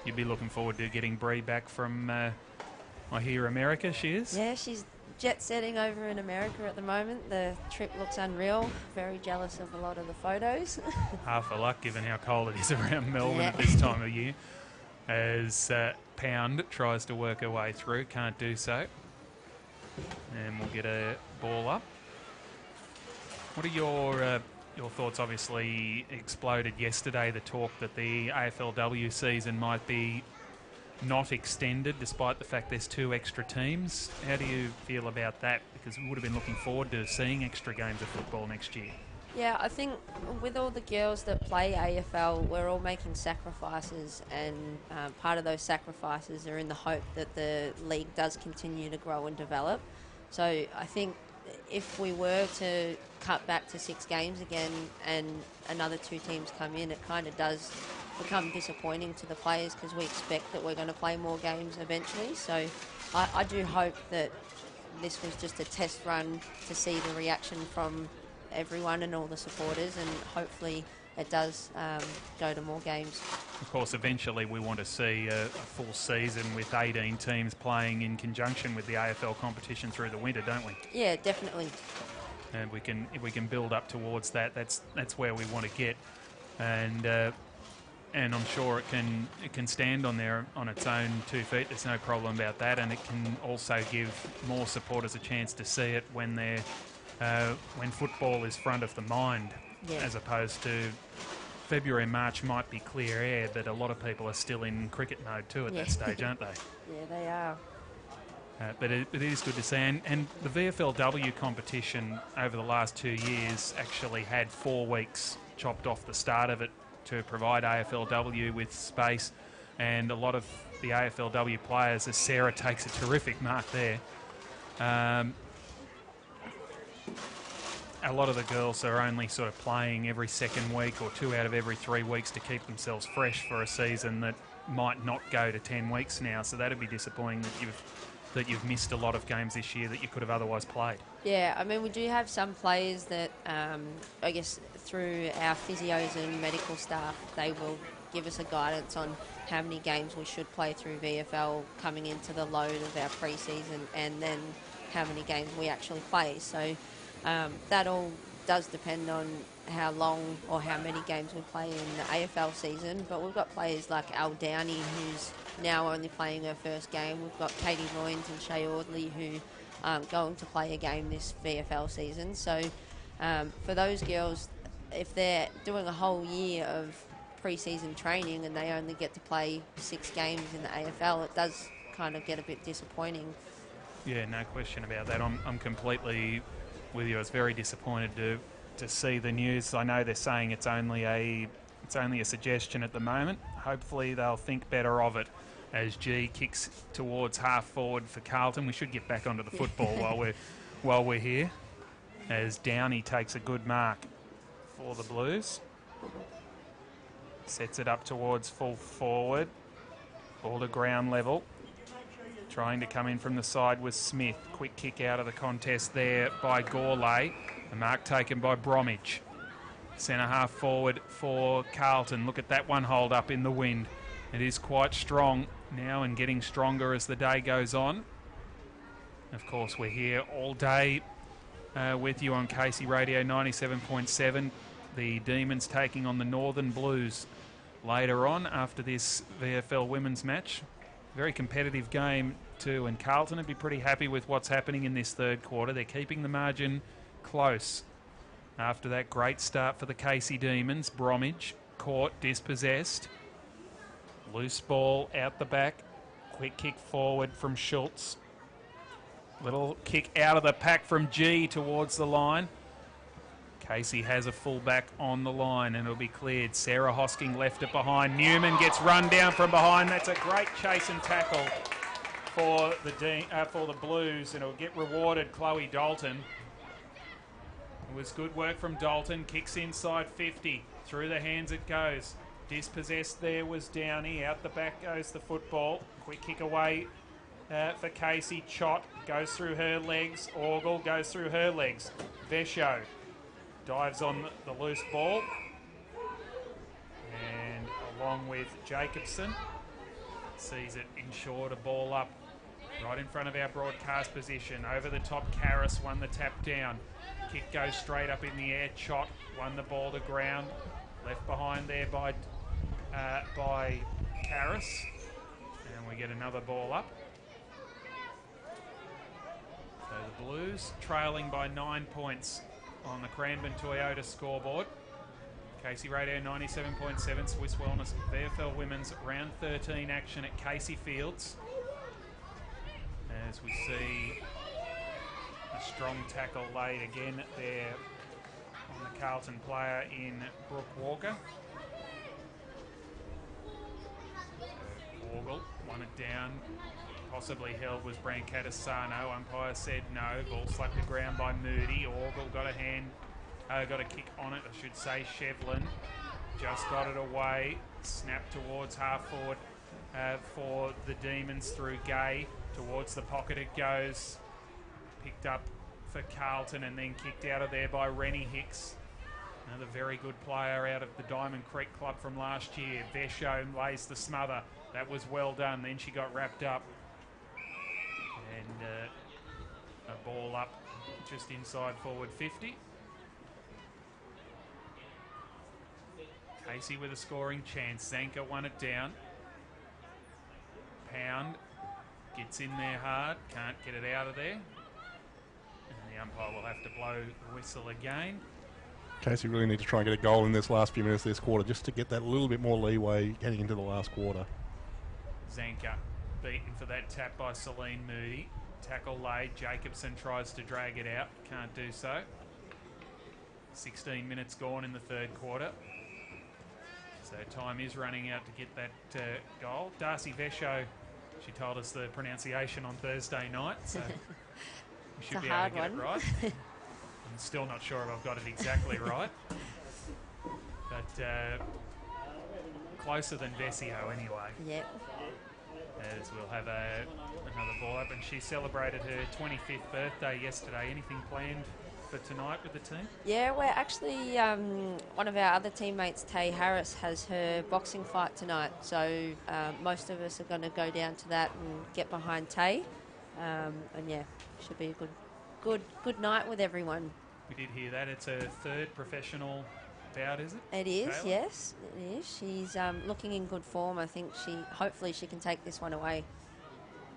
You'd be looking forward to getting Bree back from, I hear, America. She is? Yeah, she's jet-setting over in America at the moment. The trip looks unreal. Very jealous of a lot of the photos. Half a luck given how cold it is around Melbourne at this time of year. As Pound tries to work her way through, can't do so. And we'll get a ball up. What are your thoughts? Obviously exploded yesterday, the talk that the AFLW season might be not extended despite the fact there's 2 extra teams. How do you feel about that? Because we would have been looking forward to seeing extra games of football next year. Yeah, I think with all the girls that play AFL, we're all making sacrifices, and part of those sacrifices are in the hope that the league does continue to grow and develop. So I think if we were to cut back to 6 games again and another 2 teams come in, it kind of does become disappointing to the players, because we expect that we're going to play more games eventually. So I do hope that this was just a test run to see the reaction from everyone and all the supporters, and hopefully it does go to more games. Of course, eventually we want to see a full season with 18 teams playing in conjunction with the AFL competition through the winter, don't we? Yeah, definitely. And if we can build up towards that, that's where we want to get. And I'm sure it can stand on its own 2 feet. There's no problem about that, and it can also give more supporters a chance to see it when football is front of the mind, as opposed to February and March might be clear air, but a lot of people are still in cricket mode too at that stage, aren't they? Yeah, they are. But it is good to see. And the VFLW competition over the last 2 years actually had 4 weeks chopped off the start of it to provide AFLW with space, and a lot of the AFLW players, as Sarah takes a terrific mark there, a lot of the girls are only sort of playing every second week or 2 out of every 3 weeks to keep themselves fresh for a season that might not go to 10 weeks now, so that'd be disappointing that you've missed a lot of games this year that you could have otherwise played. Yeah, I mean, we do have some players that, I guess, through our physios and medical staff, they will give us a guidance on how many games we should play through VFL coming into the load of our pre-season, and then how many games we actually play. So that all does depend on how long or how many games we play in the AFL season. But we've got players like Al Downey, who's now only playing her first game. We've got Katie Loynes and Shay Audley, who aren't going to play a game this VFL season. So for those girls, if they're doing a whole year of pre-season training and they only get to play 6 games in the AFL, it does kind of get a bit disappointing. Yeah, no question about that. I'm completely with you. I was very disappointed to see the news. I know they're saying it's only a suggestion at the moment. Hopefully they'll think better of it as G kicks towards half forward for Carlton. We should get back onto the football while we're here, as Downey takes a good mark for the Blues. Sets it up towards full forward. Ball to ground level. Trying to come in from the side was Smith. Quick kick out of the contest there by Gourlay. The mark taken by Bromwich. Centre half forward for Carlton. Look at that one hold up in the wind. It is quite strong now and getting stronger as the day goes on. Of course, we're here all day with you on Casey Radio 97.7. The Demons taking on the Northern Blues later on after this VFL women's match. Very competitive game too, and Carlton would be pretty happy with what's happening in this third quarter. They're keeping the margin close after that great start for the Casey Demons. Bromwich caught, dispossessed. Loose ball out the back. Quick kick forward from Schultz. Little kick out of the pack from G towards the line. Casey has a fullback on the line and it'll be cleared. Sarah Hosking left it behind. Newman gets run down from behind. That's a great chase and tackle for the Blues, and it'll get rewarded Chloe Dalton. It was good work from Dalton. Kicks inside 50. Through the hands it goes. Dispossessed there was Downey. Out the back goes the football. Quick kick away for Casey. Chott goes through her legs. Orgel goes through her legs. Vesho dives on the loose ball. And along with Jacobson, sees it insured, a ball up right in front of our broadcast position. Over the top, Karras won the tap down. Kick goes straight up in the air. Chott won the ball to ground. Left behind there by Karras. And we get another ball up. So the Blues trailing by 9 points on the Cranbourne Toyota scoreboard. Casey Radio 97.7, Swiss Wellness VFL Women's Round 13 action at Casey Fields. As we see a strong tackle laid again there on the Carlton player in Brooke Walker. Orgel won it down. Possibly held was Brancatisano. Umpire said no. Ball slapped the ground by Moody. Orgel got a kick on it, I should say. Shevlin just got it away. Snapped towards half forward for the Demons through Gay. Towards the pocket it goes. Picked up for Carlton and then kicked out of there by Rennie Hicks. Another very good player out of the Diamond Creek Club from last year. Vesho lays the smother. That was well done. Then she got wrapped up. And a ball up just inside forward 50. Casey with a scoring chance. Zanka won it down. Pound gets in there hard. Can't get it out of there. And the umpire will have to blow the whistle again. Casey really need to try and get a goal in this last few minutes of this quarter just to get that little bit more leeway heading into the last quarter. Zanka beaten for that tap by Celine Moody. Tackle laid. Jacobson tries to drag it out. Can't do so. 16 minutes gone in the third quarter. So time is running out to get that goal. Darcy Vesho, she told us the pronunciation on Thursday night. So we should be able to get it right. I'm still not sure if I've got it exactly right. But closer than Vesio anyway. Yep. As we'll have another ball up, and she celebrated her 25th birthday yesterday. Anything planned for tonight with the team? Yeah, we're actually, one of our other teammates, Tay Harris, has her boxing fight tonight. So most of us are going to go down to that and get behind Tay. And yeah, should be a good night with everyone. We did hear that. It's her third professional bout, is it? It is, Taylor? yes, it is. She's looking in good form. I think hopefully she can take this one away.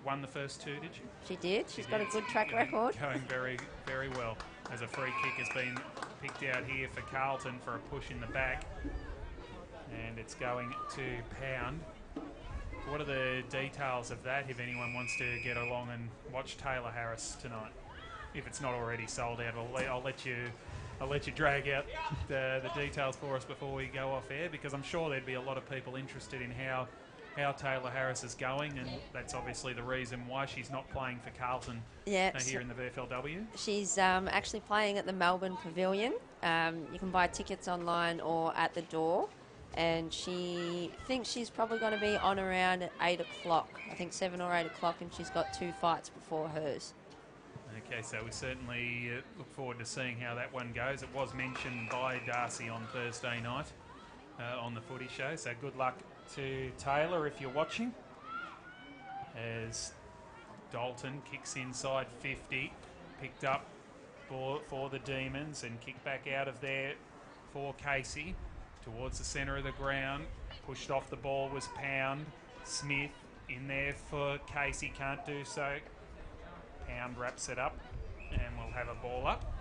Won the first two, did she? She did. She's got a did. good track record. Going very, very well. As a free kick has been picked out here for Carlton for a push in the back. And it's going to Pound. What are the details of that if anyone wants to get along and watch Taylor Harris tonight? If it's not already sold out, I'll let you drag out the details for us before we go off air, because I'm sure there'd be a lot of people interested in how Taylor Harris is going, and that's obviously the reason why she's not playing for Carlton here in the VFLW. She's actually playing at the Melbourne Pavilion. You can buy tickets online or at the door, and she thinks she's probably going to be on around at 8 o'clock. I think 7 or 8 o'clock, and she's got 2 fights before hers. Okay, so we certainly look forward to seeing how that one goes. It was mentioned by Darcy on Thursday night on the Footy Show, so good luck to Taylor if you're watching. As Dalton kicks inside 50, picked up for the Demons and kicked back out of there for Casey towards the centre of the ground. Pushed off the ball was Pound. Smith in there for Casey, can't do so. Pound wraps it up and we'll have a ball up.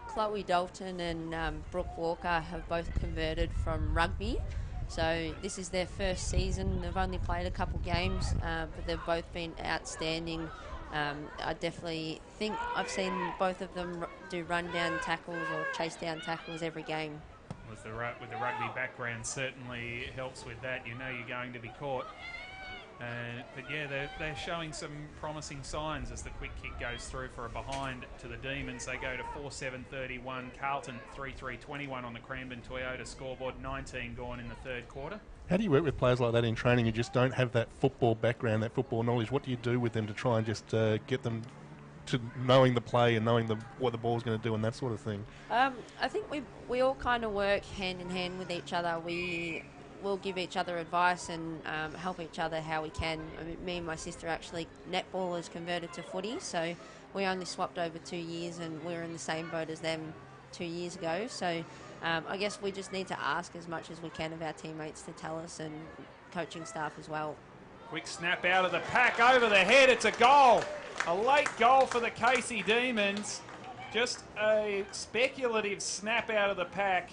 Chloe Dalton and Brooke Walker have both converted from rugby. So this is their first season. They've only played a couple games, but they've both been outstanding. I definitely think I've seen both of them do run-down tackles or chase-down tackles every game. With the rugby background certainly helps with that. You know you're going to be caught. But yeah, they're showing some promising signs as the quick kick goes through for a behind to the Demons. They go to 4-7-31. Carlton 3-3-21 on the Cranbourne Toyota scoreboard. 19 gone in the third quarter. How do you work with players like that in training who just don't have that football background, that football knowledge? What do you do with them to try and just get them to knowing the play and knowing what the ball's going to do and that sort of thing? I think we all kind of work hand in hand with each other. We'll give each other advice and help each other how we can. I mean, me and my sister actually, netball has converted to footy, so we only swapped over 2 years and we were in the same boat as them 2 years ago. So I guess we just need to ask as much as we can of our teammates to tell us, and coaching staff as well. Quick snap out of the pack over the head. It's a goal. A late goal for the Casey Demons. Just a speculative snap out of the pack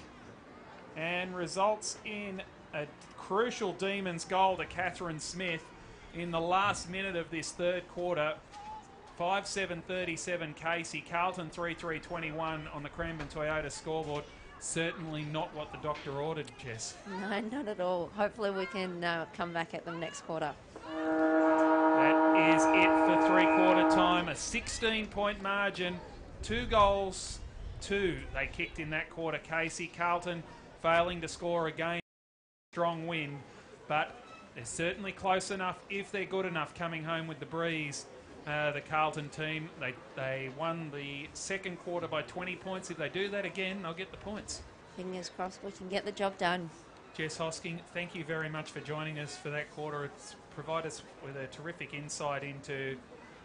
and results in a crucial Demons goal to Catherine Smith in the last minute of this third quarter. 5-7-37 Casey. Carlton 3-3-21 on the Cranbourne Toyota scoreboard. Certainly not what the doctor ordered, Jess. No, not at all. Hopefully we can come back at them next quarter. That is it for three-quarter time. A 16-point margin. 2 goals, 2 they kicked in that quarter. Casey. Carlton failing to score again. Strong win, but they're certainly close enough if they're good enough coming home with the breeze. The Carlton team, they won the second quarter by 20 points. If they do that again, they'll get the points. Fingers crossed we can get the job done. Jess Hosking, thank you very much for joining us for that quarter. It's provided us with a terrific insight into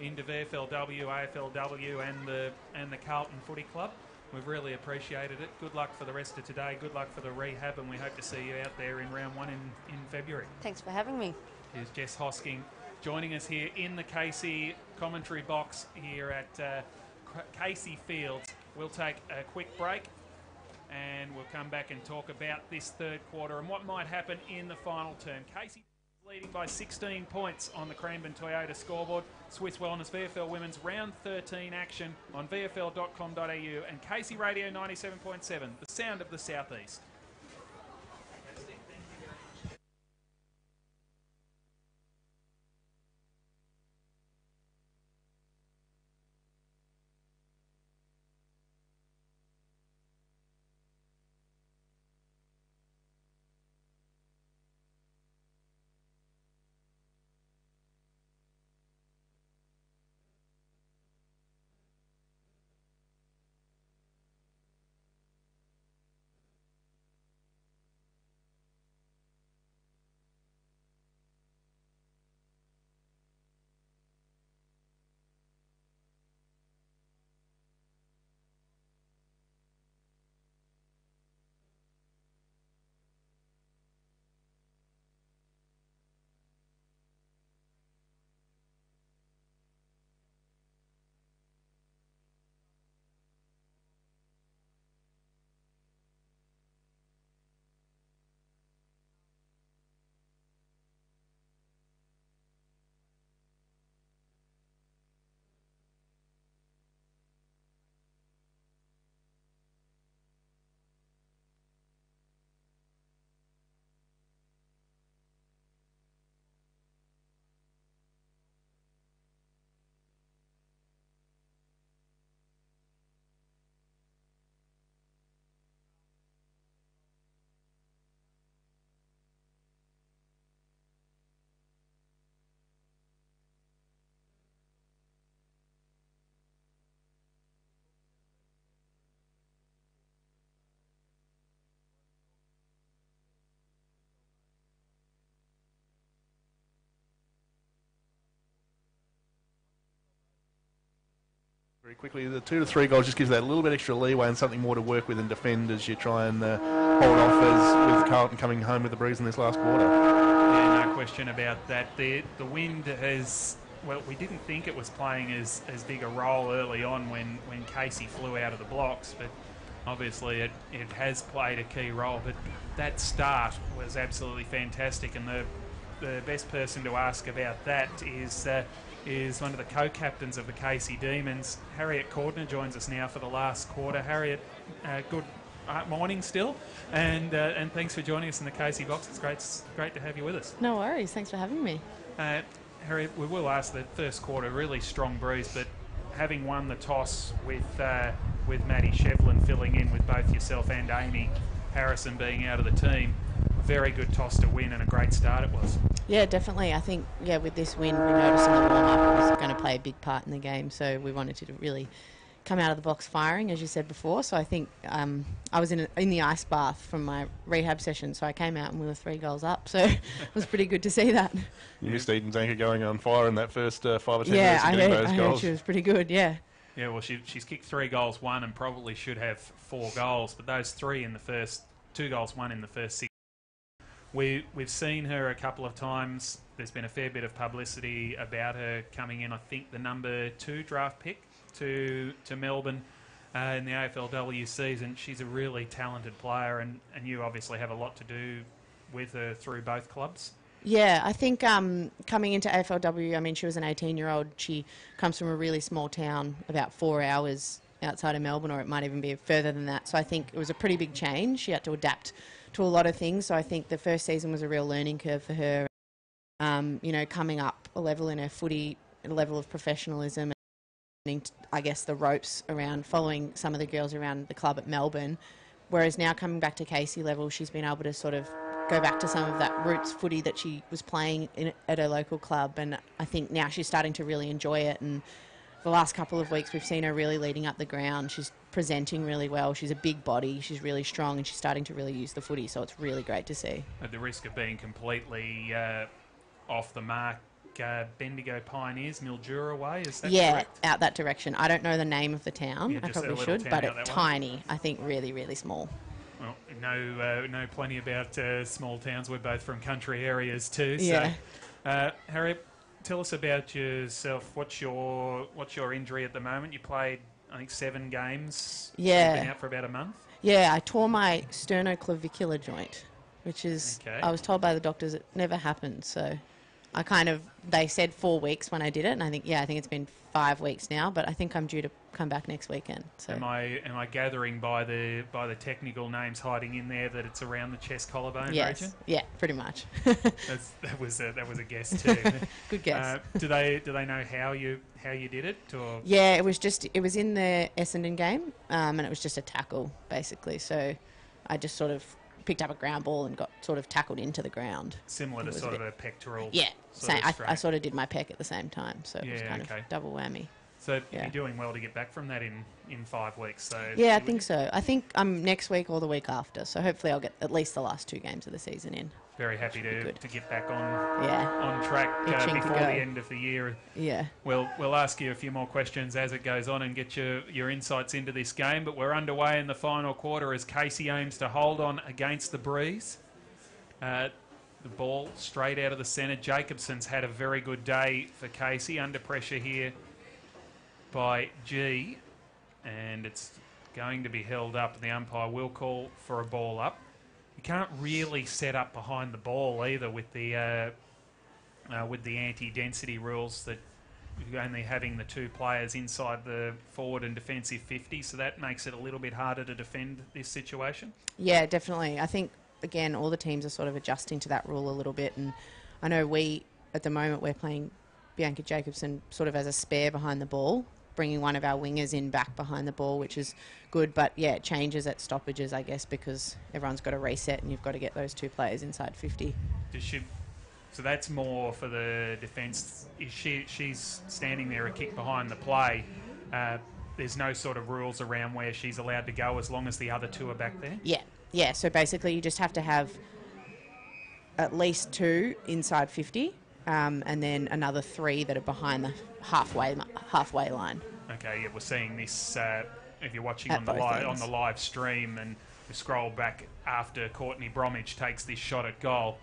VFLW, AFLW and the Carlton Footy Club. We've really appreciated it. Good luck for the rest of today. Good luck for the rehab, and we hope to see you out there in round 1 in February. Thanks for having me. Here's Jess Hosking joining us here in the Casey commentary box here at Casey Fields. We'll take a quick break and we'll come back and talk about this third quarter and what might happen in the final term. Casey leading by 16 points on the Cranbourne Toyota scoreboard. Swiss Wellness VFL Women's Round 13 action on vfl.com.au and Casey Radio 97.7, the sound of the Southeast. Very quickly, the 2 to 3 goals just gives that a little bit extra leeway and something more to work with and defend as you try and hold off as with Carlton coming home with the breeze in this last quarter. Yeah, no question about that. The wind has, well, we didn't think it was playing as big a role early on when Casey flew out of the blocks, but obviously it has played a key role. But that start was absolutely fantastic, and the best person to ask about that is one of the co-captains of the Casey Demons. Harriet Cordner joins us now for the last quarter. Harriet, good morning still, and thanks for joining us in the Casey box. It's great to have you with us. No worries, thanks for having me. Harriet, we will ask the first quarter, really strong breeze, but having won the toss with Maddie Shevlin filling in with both yourself and Amy Harrison being out of the team, very good toss to win and a great start it was. Yeah, definitely. I think, with this win, we noticed in the warm-up it was going to play a big part in the game, so we wanted to really come out of the box firing, as you said before. So I think I was in the ice bath from my rehab session, so I came out and we were 3 goals up, so it was pretty good to see that. You missed Eden's anchor going on fire in that first 5 or 10 yeah, minutes of getting those I goals. heard she was pretty good, yeah. Yeah, well, she's kicked 3 goals, 1, and probably should have 4 goals, but those 3 in the first, 2 goals, 1 in the first 6. We've seen her a couple of times. There's been a fair bit of publicity about her coming in, I think, the number 2 draft pick to Melbourne in the AFLW season. She's a really talented player, and you obviously have a lot to do with her through both clubs. Yeah, I think coming into AFLW, I mean, she was an 18-year-old. She comes from a really small town, about 4 hours outside of Melbourne, or it might even be further than that. So I think it was a pretty big change. She had to adapt to a lot of things. So I think the first season was a real learning curve for her. Coming up a level in her footy, a level of professionalism, and I guess the ropes around following some of the girls around the club at Melbourne. Whereas now coming back to Casey level, she's been able to sort of go back to some of that roots footy that she was playing at her local club, and I think now she's starting to really enjoy it. And the last couple of weeks we've seen her really leading up the ground. She's presenting really well. She's a big body, she's really strong, and she's starting to really use the footy, so it's really great to see. At the risk of being completely off the mark, Bendigo Pioneers, Mildura way, is that correct? Out that direction. I don't know the name of the town. Yeah, I probably should, but it's tiny. I think really, really small. Well, know plenty about small towns. We're both from country areas too. Yeah. So, Harriet, tell us about yourself. What's your injury at the moment? You played, I think, 7 games. Yeah. You've been out for about a month. Yeah, I tore my sternoclavicular joint, which is, Okay. I was told by the doctors it never happened, so they said 4 weeks when I did it, and I think it's been 5 weeks now, but I think I'm due to come back next weekend. So. Am I gathering by the technical names hiding in there that it's around the chest collarbone region? Yeah, pretty much. That was a guess too. Good guess. Do they know how you did it? Or? Yeah, it was in the Essendon game, and it was just a tackle basically. So I just sort of picked up a ground ball and got sort of tackled into the ground. Similar to sort of a pectoral. Yeah, sort same. of I sort of did my pec at the same time, so it was kind okay. of double whammy. So you're doing well to get back from that in 5 weeks. So yeah, I think so. I think I'm next week or the week after, so hopefully I'll get at least the last 2 games of the season in. Very happy to get back on track before the end of the year. Yeah. We'll ask you a few more questions as it goes on and get your insights into this game. But we're underway in the final quarter as Casey aims to hold on against the breeze. The ball straight out of the centre. Jacobson's had a very good day for Casey. Under pressure here by G, and it's going to be held up. The umpire will call for a ball up. You can't really set up behind the ball either with the anti-density rules that you're only having the 2 players inside the forward and defensive 50, so that makes it a little bit harder to defend this situation. Yeah, definitely. I think, again, all the teams are sort of adjusting to that rule a little bit, and I know at the moment, we're playing Bianca Jacobson sort of as a spare behind the ball, bringing one of our wingers in back behind the ball, which is good. But, yeah, it changes at stoppages, I guess, because everyone's got to reset and you've got to get those 2 players inside 50. So that's more for the defence. She's standing there a kick behind the play. There's no sort of rules around where she's allowed to go as long as the other 2 are back there? Yeah. So basically you just have to have at least 2 inside 50 and then another 3 that are behind the halfway line. Okay, yeah, we're seeing this if you're watching At on the both on ends. the live stream, and we scroll back after Courtney Bromwich takes this shot at goal.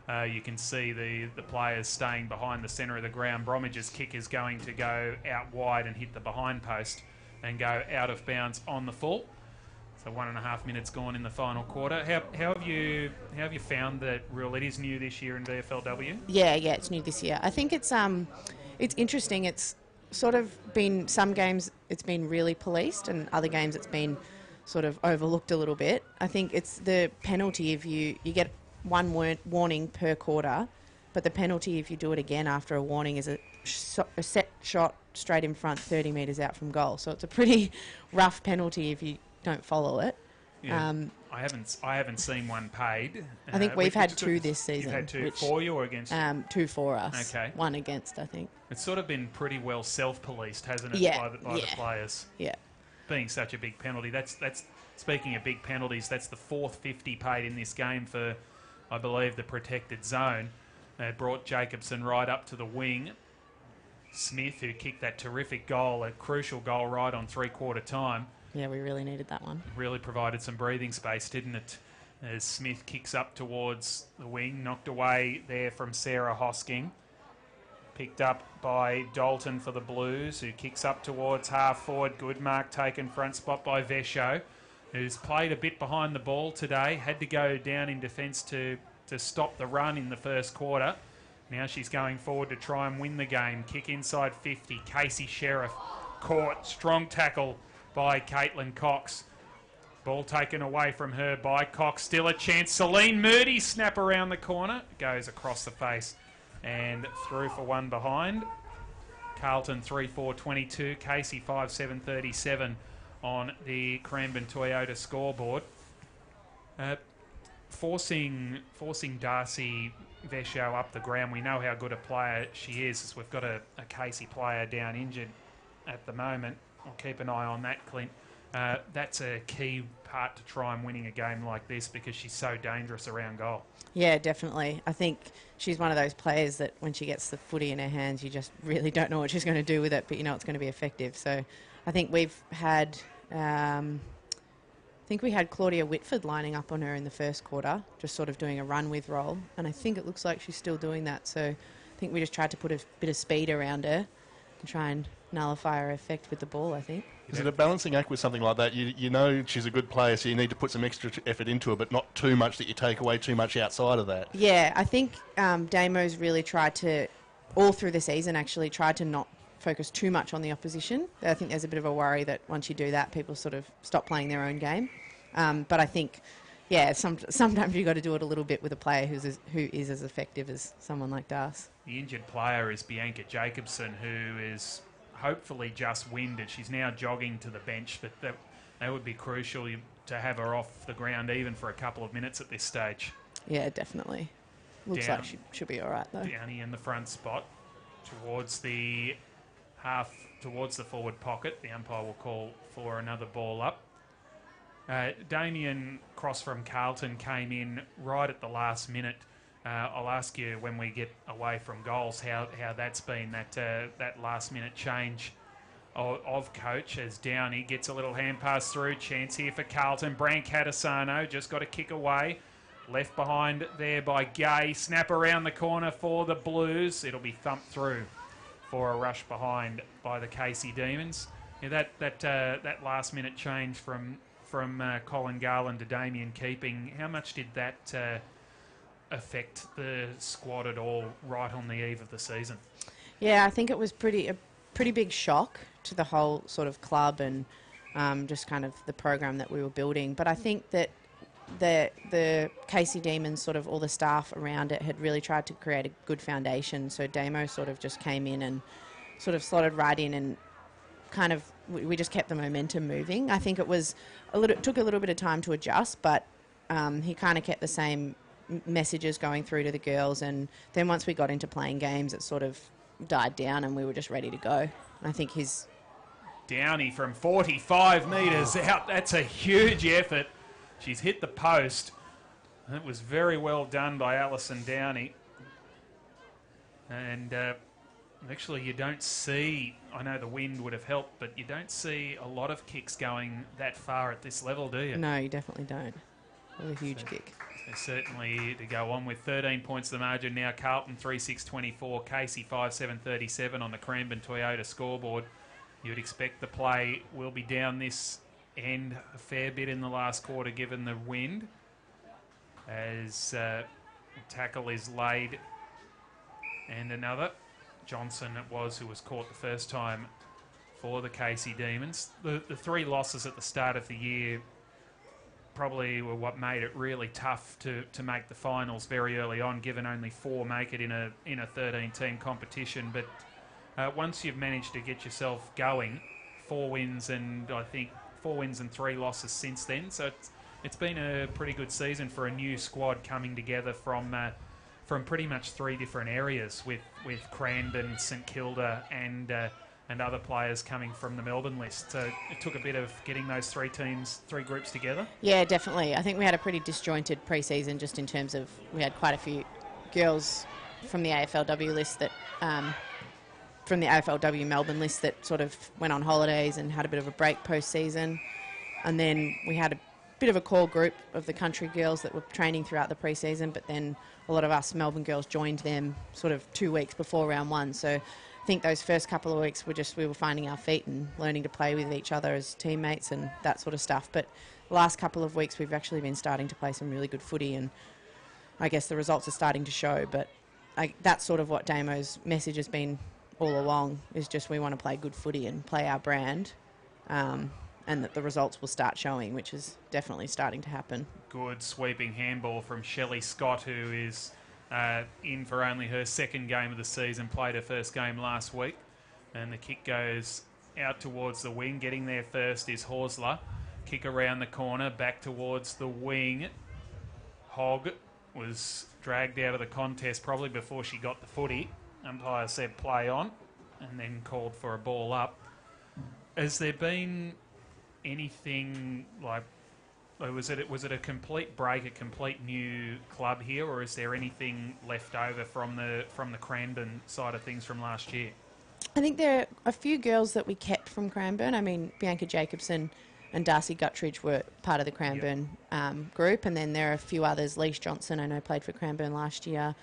You can see the players staying behind the centre of the ground. Bromwich's kick is going to go out wide and hit the behind post and go out of bounds on the full. So 1.5 minutes gone in the final quarter. How have you found that rule? It is new this year in VFLW. Yeah, it's new this year. I think it's interesting. It's sort of been some games it's been really policed, and other games it's been sort of overlooked a little bit. I think it's the penalty if you get one warning per quarter, but the penalty if you do it again after a warning is a set shot straight in front, 30 metres out from goal. So it's a pretty rough penalty if you don't follow it. Yeah. I haven't seen one paid. I think we've had two this season. You've had two for you or against you? Two for us. Okay. One against, I think. It's sort of been pretty well self-policed, hasn't it, Yeah, by the players? Yeah. Being such a big penalty. That's speaking of big penalties, that's the fourth 50 paid in this game for, I believe, the protected zone. They brought Jacobson right up to the wing. Smith, who kicked that terrific goal, a crucial goal right on three-quarter time. Yeah, we really needed that one. Really provided some breathing space, didn't it? As Smith kicks up towards the wing, knocked away there from Sarah Hosking. Picked up by Dalton for the Blues, who kicks up towards half forward. Good mark taken front spot by Vesho, who's played a bit behind the ball today. Had to go down in defence to stop the run in the first quarter. Now she's going forward to try and win the game. Kick inside 50. Casey Sheriff caught. Strong tackle by Caitlin Cox. Ball taken away from her by Cox. Still a chance. Celine Murdy snap around the corner. Goes across the face and through for one behind. Carlton 3-4-22. Casey 5-7-37 on the Cranbourne Toyota scoreboard. Forcing Darcy Vesho up the ground. We know how good a player she is, as we've got a Casey player down injured at the moment. I'll keep an eye on that, Clint. That's a key part to try and winning a game like this, because she's so dangerous around goal. Yeah, definitely. I think she's one of those players that when she gets the footy in her hands, you just really don't know what she's going to do with it, but you know it's going to be effective. So I think we've had... we had Claudia Whitford lining up on her in the first quarter, just sort of doing a run-with role, and I think it looks like she's still doing that. So I think we just tried to put a bit of speed around her and try and nullify her effect with the ball, I think. Is it a balancing act with something like that? You know she's a good player, so you need to put some extra effort into her, but not too much that you take away too much outside of that. Yeah, I think Damo's really tried to, all through the season actually, tried to not focus too much on the opposition. I think there's a bit of a worry that once you do that, people sort of stop playing their own game. But I think, yeah, sometimes you've got to do it a little bit with a player who is as effective as someone like Darce. The injured player is Bianca Jacobson, who is hopefully just winded. She's now jogging to the bench, but that would be crucial to have her off the ground even for a couple of minutes at this stage. Yeah, definitely. Looks like she should be all right, though. Downey in the front spot towards the forward pocket. The umpire will call for another ball up. Damien Cross from Carlton came in right at the last minute. I'll ask you when we get away from goals how that's been, that last minute change of coach, as Downey gets a little hand pass through. Chance here for Carlton. Brancatisano just got a kick away. Left behind there by Gay. Snap around the corner for the Blues. It'll be thumped through for a rush behind by the Casey Demons. Yeah, that last minute change from Colin Garland to Damien Keeping, how much did that affect the squad at all right on the eve of the season? Yeah, I think it was a pretty big shock to the whole sort of club and just kind of the program that we were building. But I think that the Casey Demons, sort of all the staff around it, had really tried to create a good foundation. So Damo sort of just came in and sort of slotted right in, and kind of we just kept the momentum moving. I think it took a little bit of time to adjust, but he kind of kept the same messages going through to the girls, and then once we got into playing games, it sort of died down and we were just ready to go. And I think Downey from 45 metres out. That's a huge effort. She's hit the post. It was very well done by Alison Downey. And Actually, you don't see, I know the wind would have helped, but you don't see a lot of kicks going that far at this level, do you? No, you definitely don't. What a huge kick. So certainly to go on with 13 points the margin now. Carlton 3-6-24, Casey 5-7-37 on the Cranbourne Toyota scoreboard. You'd expect the play will be down this end a fair bit in the last quarter given the wind. As tackle is laid and another. Johnson it was who was caught the first time for the Casey Demons. The three losses at the start of the year probably were what made it really tough to make the finals very early on, given only 4 make it in a 13-team competition. But once you've managed to get yourself going, 4 wins and I think 4 wins and 3 losses since then. So it's been a pretty good season for a new squad coming together from pretty much 3 different areas with Cranbourne, St Kilda and other players coming from the Melbourne list. So it took a bit of getting those 3 groups together. Yeah, definitely. I think we had a pretty disjointed pre-season just in terms of we had quite a few girls from the AFLW list that from the AFLW Melbourne list that sort of went on holidays and had a bit of a break post-season. And then we had a bit of a core group of the country girls that were training throughout the pre-season, but then a lot of us Melbourne girls joined them sort of 2 weeks before round 1. So I think those first couple of weeks we were finding our feet and learning to play with each other as teammates and that sort of stuff. But the last couple of weeks we've actually been starting to play some really good footy, and I guess the results are starting to show. But that's sort of what Damo's message has been all along, is just we want to play good footy and play our brand. And that the results will start showing, which is definitely starting to happen. Good sweeping handball from Shelley Scott, who is in for only her 2nd game of the season, played her first game last week. And the kick goes out towards the wing. Getting there first is Horsler. Kick around the corner, back towards the wing. Hogg was dragged out of the contest probably before she got the footy. Umpire said play on and then called for a ball up. Has there been anything like, was it a complete break, a complete new club here, or is there anything left over from the Cranbourne side of things from last year? I think there are a few girls that we kept from Cranbourne. I mean, Bianca Jacobson and Darcy Guttridge were part of the Cranbourne group, and then there are a few others. Leash Johnson, I know, played for Cranbourne last year.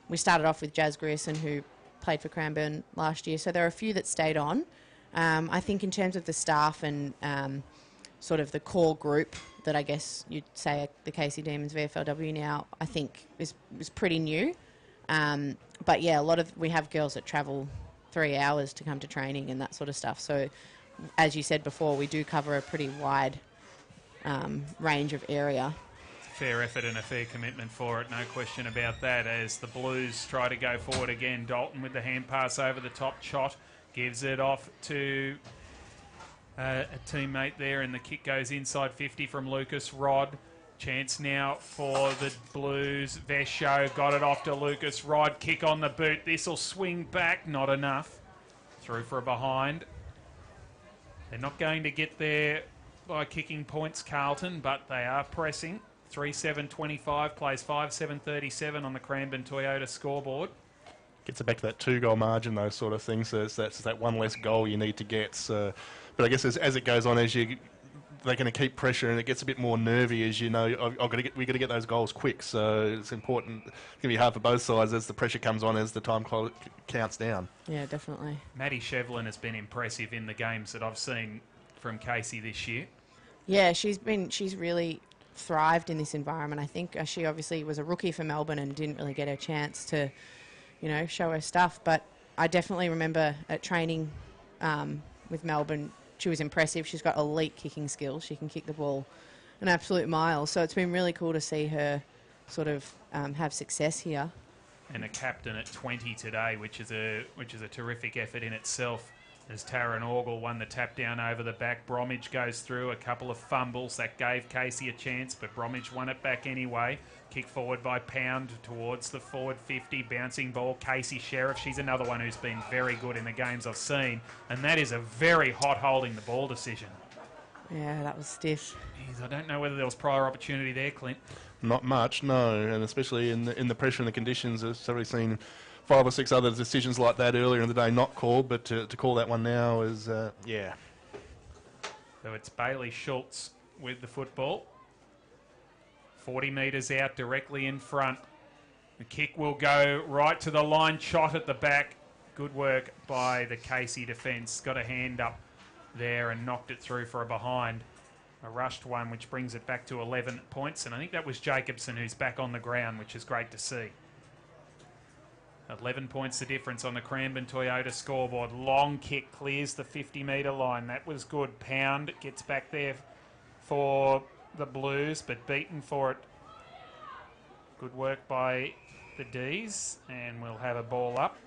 We started off with Jazz Grierson, who played for Cranbourne last year, so there are a few that stayed on. I think in terms of the staff and sort of the core group that I guess you'd say the Casey Demons VFLW now, I think is pretty new. But yeah, we have girls that travel 3 hours to come to training and that sort of stuff. So as you said before, we do cover a pretty wide range of area. Fair effort and a fair commitment for it, no question about that. As the Blues try to go forward again, Dalton with the hand pass over the top. Chott gives it off to a teammate there, and the kick goes inside 50 from Lucas Rod. Chance now for the Blues. Vesho got it off to Lucas Rod. Kick on the boot. This will swing back. Not enough. Through for a behind. They're not going to get there by kicking points, Carlton, but they are pressing. 3-7-25, plays 5-7-37 on the Cranbourne Toyota scoreboard. Gets it back to that 2-goal margin, those sort of things. So that's that one less goal you need to get. So, but I guess as it goes on, they're going to keep pressure, and it gets a bit more nervy as you know. We've got to get those goals quick. So it's important. It's going to be hard for both sides as the pressure comes on, as the time counts down. Yeah, definitely. Maddie Shevlin has been impressive in the games that I've seen from Casey this year. Yeah, she's really thrived in this environment. I think she obviously was a rookie for Melbourne and didn't really get her chance to, show her stuff. But I definitely remember at training with Melbourne, she was impressive. She's got elite kicking skills. She can kick the ball an absolute mile. So it's been really cool to see her sort of have success here. And a captain at 20 today, which is a terrific effort in itself. As Taryn Orgel won the tap down over the back. Bromwich goes through, a couple of fumbles. That gave Casey a chance, but Bromwich won it back anyway. Kick forward by Pound towards the forward 50. Bouncing ball, Casey Sheriff. She's another one who's been very good in the games I've seen. And that is a very hot holding the ball decision. Yeah, that was stiff. Jeez, I don't know whether there was prior opportunity there, Clint. Not much, no. And especially in the pressure and the conditions, I've already seen 5 or 6 other decisions like that earlier in the day not called, but to call that one now is, yeah. So it's Bailey Schultz with the football. 40 metres out, directly in front. The kick will go right to the line, shot at the back. Good work by the Casey defence. Got a hand up there and knocked it through for a behind. A rushed one, which brings it back to 11 points. And I think that was Jacobson who's back on the ground, which is great to see. 11 points the difference on the Cranbourne Toyota scoreboard. Long kick clears the 50-metre line. That was good. Pound gets back there for the Blues, but beaten for it. Good work by the D's, and we'll have a ball up.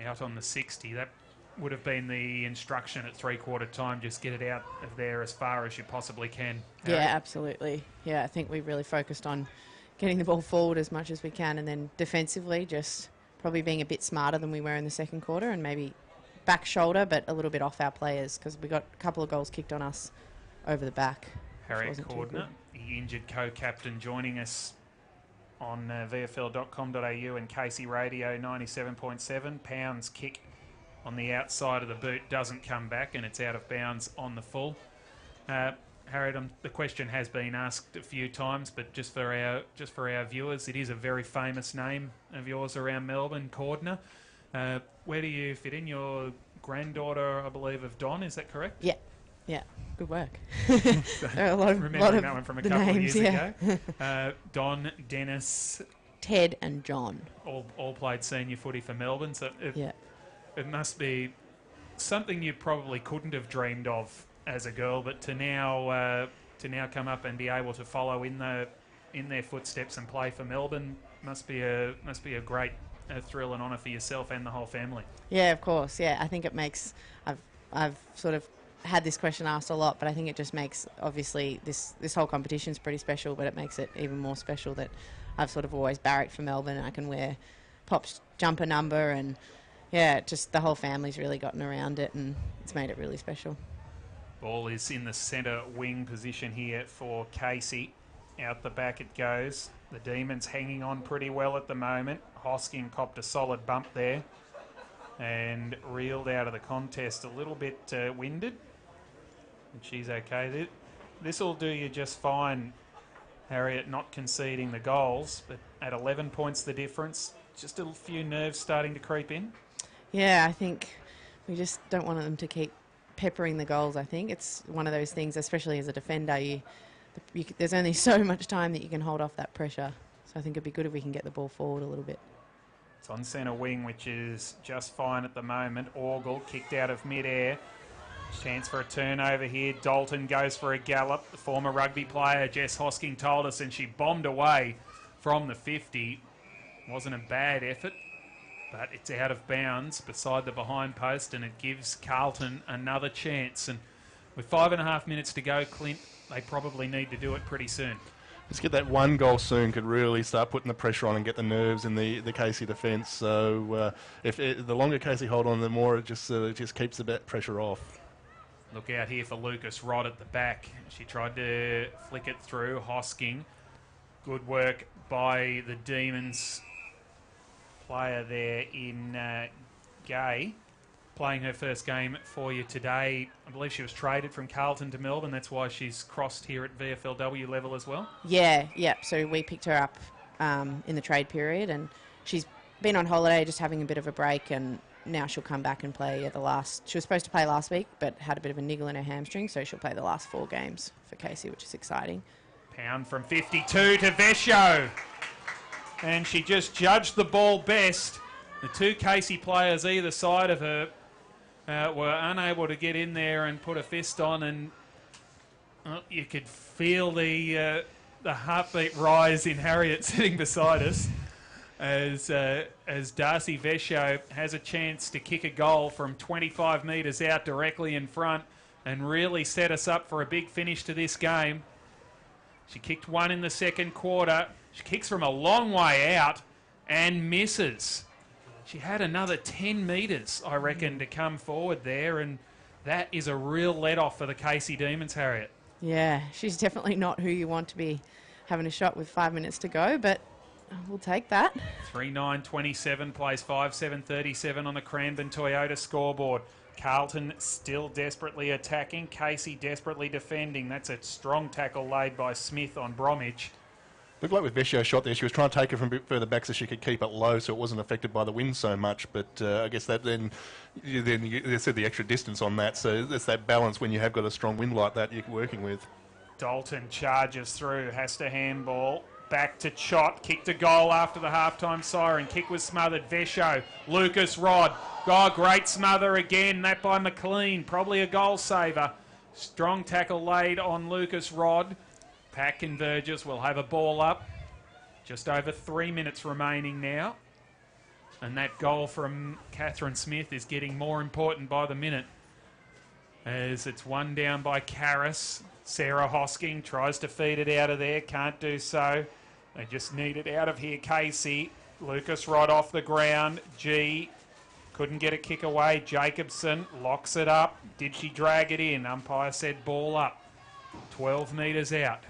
Out on the 60. That would have been the instruction at three-quarter time. Just get it out of there as far as you possibly can. Yeah, absolutely. Yeah, I think we really focused on getting the ball forward as much as we can, and then defensively just probably being a bit smarter than we were in the second quarter, and maybe back shoulder, but a little bit off our players, because we got a couple of goals kicked on us over the back. Harriet Cordner, the injured co-captain, joining us on VFL.com.au and Casey Radio 97.7. Pound's kick on the outside of the boot doesn't come back, and it's out of bounds on the full. Harriet, the question has been asked a few times, but just for our viewers, it is a very famous name of yours around Melbourne, Cordner. Where do you fit in? Your granddaughter, I believe, of Don, is that correct? Yeah. Yeah, good work. There are a lot of remembering that one from a couple names, of years ago. Don, Dennis, Ted and John. All played senior footy for Melbourne, so it must be something you probably couldn't have dreamed of as a girl, but to now come up and be able to follow in their footsteps and play for Melbourne must be a great thrill and honour for yourself and the whole family. Yeah, of course. Yeah, I think it makes. I've sort of had this question asked a lot, but I think it just makes, obviously, this whole competition is pretty special, but it makes it even more special that I've sort of always barracked for Melbourne, and I can wear Pop's jumper number, and yeah, just the whole family's really gotten around it, and it's made it really special. Ball is in the centre wing position here for Casey. Out the back it goes. The Demons hanging on pretty well at the moment. Hosking copped a solid bump there and reeled out of the contest a little bit winded. And she's okay. This will do you just fine, Harriet, not conceding the goals, but at 11 points the difference, just a few nerves starting to creep in. Yeah, I think we just don't want them to keep peppering the goals. I think it's one of those things, especially as a defender, there's only so much time that you can hold off that pressure. So I think it'd be good if we can get the ball forward a little bit. It's on centre wing, which is just fine at the moment. Orgel kicked out of mid-air. Chance for a turnover here. Dalton goes for a gallop. The former rugby player, Jess Hosking, told us, and she bombed away from the 50. Wasn't a bad effort, but it's out of bounds beside the behind post, and it gives Carlton another chance. And with 5.5 minutes to go, Clint, they probably need to do it pretty soon. Just get that one goal soon could really start putting the pressure on and get the nerves in the Casey defence. So the longer Casey hold on, the more it just keeps the pressure off. Look out here for Lucas Rod at the back. She tried to flick it through. Hosking. Good work by the Demons player there in Gay. Playing her first game for you today. I believe she was traded from Carlton to Melbourne. That's why she's crossed here at VFLW level as well. Yeah. So we picked her up in the trade period, and she's been on holiday, just having a bit of a break, and now she'll come back and play at the last. She was supposed to play last week, but had a bit of a niggle in her hamstring, so she'll play the last 4 games for Casey, which is exciting. Pound from 52 to Vescio, and she just judged the ball best. The 2 Casey players either side of her were unable to get in there and put a fist on, and you could feel the heartbeat rise in Harriet sitting beside us as Darcy Vescio has a chance to kick a goal from 25 metres out directly in front and really set us up for a big finish to this game. She kicked one in the second quarter. She kicks from a long way out and misses. She had another 10 metres, I reckon, to come forward there, and that is a real let-off for the Casey Demons, Harriet. Yeah, she's definitely not who you want to be having a shot with 5 minutes to go, but We'll take that. 3:9:27 plays 5:7:37 on the Cranbourne Toyota scoreboard. Carlton still desperately attacking. Casey desperately defending. That's a strong tackle laid by Smith on Bromwich. Looked like with Vecchio's shot there, she was trying to take it from a bit further back so she could keep it low so it wasn't affected by the wind so much. But I guess that then you said the extra distance on that. So there's that balance when you have got a strong wind like that you're working with. Dalton charges through, has to handball. Back to Chott, kick to goal after the halftime siren. Kick was smothered. Vecchio, Lucas Rod. Oh, great smother again. That by McLean, probably a goal saver. Strong tackle laid on Lucas Rod. Pack converges, we'll have a ball up. Just over 3 minutes remaining now. And that goal from Catherine Smith is getting more important by the minute. As it's one down by Karras. Sarah Hosking tries to feed it out of there, can't do so. They just need it out of here, Casey. Lucas Rod off the ground. G couldn't get a kick away. Jacobson locks it up. Did she drag it in? Umpire said ball up. 12 metres out.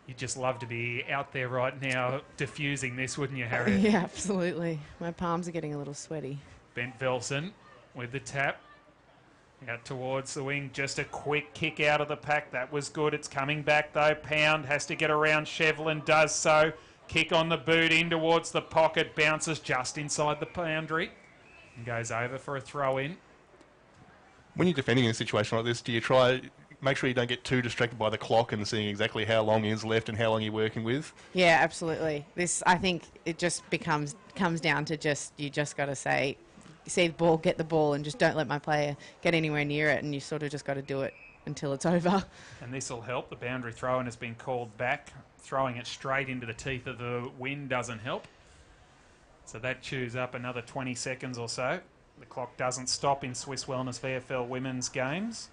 You'd just love to be out there right now diffusing this, wouldn't you, Harriet? Yeah, absolutely. My palms are getting a little sweaty. Bent Velson with the tap. Out towards the wing. Just a quick kick out of the pack. That was good. It's coming back, though. Pound has to get around Shevlin. Does so. Kick on the boot in towards the pocket. Bounces just inside the boundary. And goes over for a throw-in. When you're defending in a situation like this, do you try... make sure you don't get too distracted by the clock and seeing exactly how long is left and how long you're working with? Yeah, absolutely. I think it just comes down to you just got to say, see the ball, get the ball, and just don't let my player get anywhere near it, and you sort of just got to do it until it's over. And this will help. The boundary throw-in has been called back. Throwing it straight into the teeth of the wind doesn't help. So that chews up another 20 seconds or so. The clock doesn't stop in Swiss Wellness VFL women's games.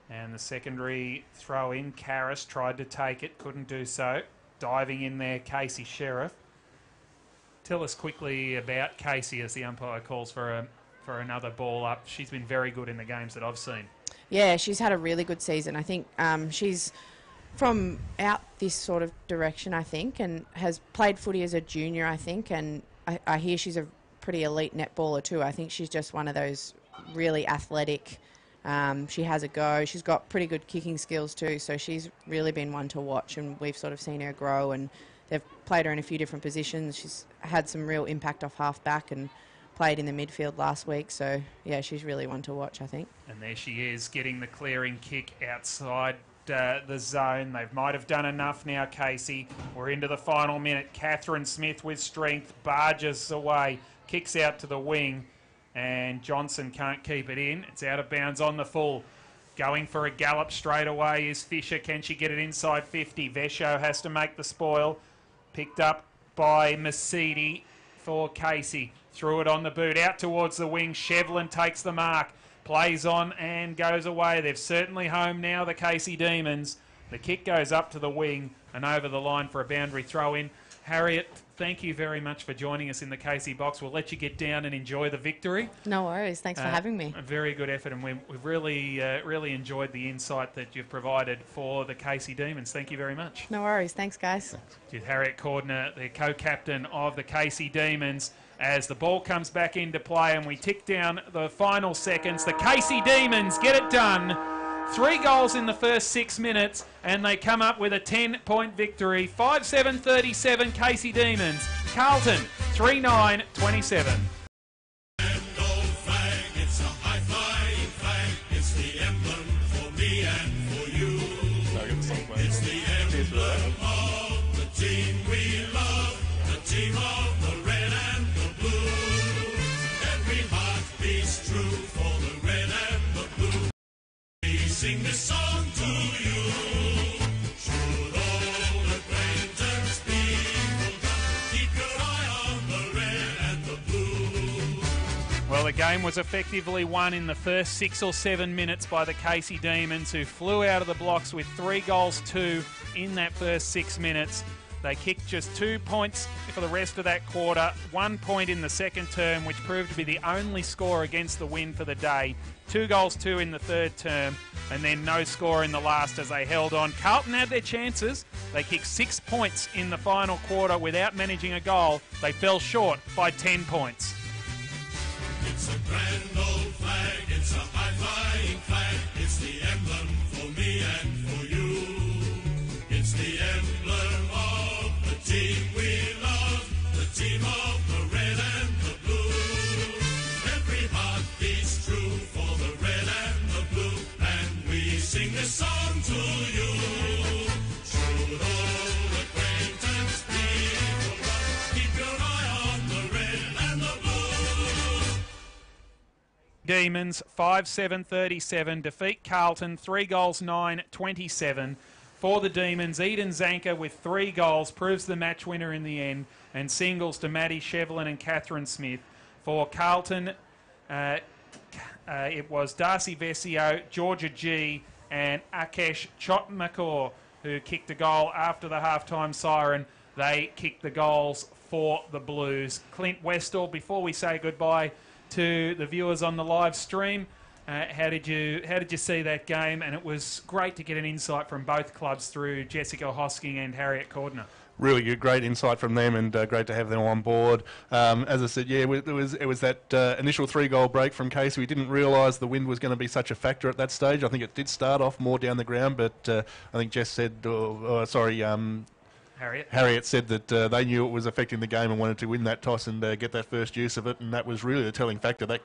And the secondary throw-in, Karras tried to take it, couldn't do so. Diving in there, Casey Sheriff. Tell us quickly about Casey as the umpire calls for another ball up. She's been very good in the games that I've seen. Yeah, she's had a really good season. I think she's from out this sort of direction, I think, and has played footy as a junior, I think, and I hear she's a pretty elite netballer too. I think she's just one of those really athletic... she has a go. She's got pretty good kicking skills too, so she's really been one to watch, and we've sort of seen her grow, and they've played her in a few different positions. She's had some real impact off half-back and played in the midfield last week, so yeah, she's really one to watch, I think. And there she is, getting the clearing kick outside the zone. They might have done enough now, Casey. We're into the final minute. Catherine Smith with strength, barges away, kicks out to the wing, and Johnson can't keep it in. It's out of bounds on the full. Going for a gallop straight away is Fisher. Can she get it inside 50? Vecchio has to make the spoil. Picked up by Mercedes for Casey. Threw it on the boot. Out towards the wing. Shevlin takes the mark. Plays on and goes away. They're certainly home now, the Casey Demons. The kick goes up to the wing and over the line for a boundary throw-in. Harriet, thank you very much for joining us in the Casey box. We'll let you get down and enjoy the victory. No worries. Thanks for having me. A very good effort, and we've really enjoyed the insight that you've provided for the Casey Demons. Thank you very much. No worries. Thanks, guys. With Harriet Cordner, the co-captain of the Casey Demons, as the ball comes back into play and we tick down the final seconds. The Casey Demons get it done. 3 goals in the first 6 minutes, and they come up with a 10-point victory. 5-7-37 Casey Demons. Carlton 3-9-27. Sing this song to you. Should old acquaintance be forgot, keep your eye on the red and the blue. Well, the game was effectively won in the first 6 or 7 minutes by the Casey Demons, who flew out of the blocks with 3 goals, 2 in that first 6 minutes. They kicked just 2 points for the rest of that quarter, 1 point in the second term, which proved to be the only score against the win for the day. 2 goals, 2 in the third term, and then no score in the last as they held on. Carlton had their chances. They kicked 6 points in the final quarter without managing a goal. They fell short by 10 points. It's a grand old flag, it's a high-flying flag, it's the emblem for me and for you. It's the emblem of the team we love, the team of the red and the blue. Every heart beats true for the red and the blue, and we sing this song to you. Should old acquaintance be forgot, keep your eye on the red and the blue. Demons 5-7-37 defeat Carlton 3 goals 9-27. For the Demons, Eden Zanker with 3 goals proves the match winner in the end, and singles to Maddie Shevlin and Catherine Smith. For Carlton, it was Darcy Vesio, Georgia G and Akesh Chotmakor who kicked a goal after the halftime siren. They kicked the goals for the Blues. Clint Westall, before we say goodbye to the viewers on the live stream, how did you see that game? And it was great to get an insight from both clubs through Jessica Hosking and Harriet Cordner. Really good, great insight from them, and great to have them on board. As I said, yeah, it was that initial 3-goal break from Casey. We didn't realise the wind was going to be such a factor at that stage. I think it did start off more down the ground, but I think Jess said, Harriet said that they knew it was affecting the game and wanted to win that toss and get that first use of it, and that was really the telling factor. That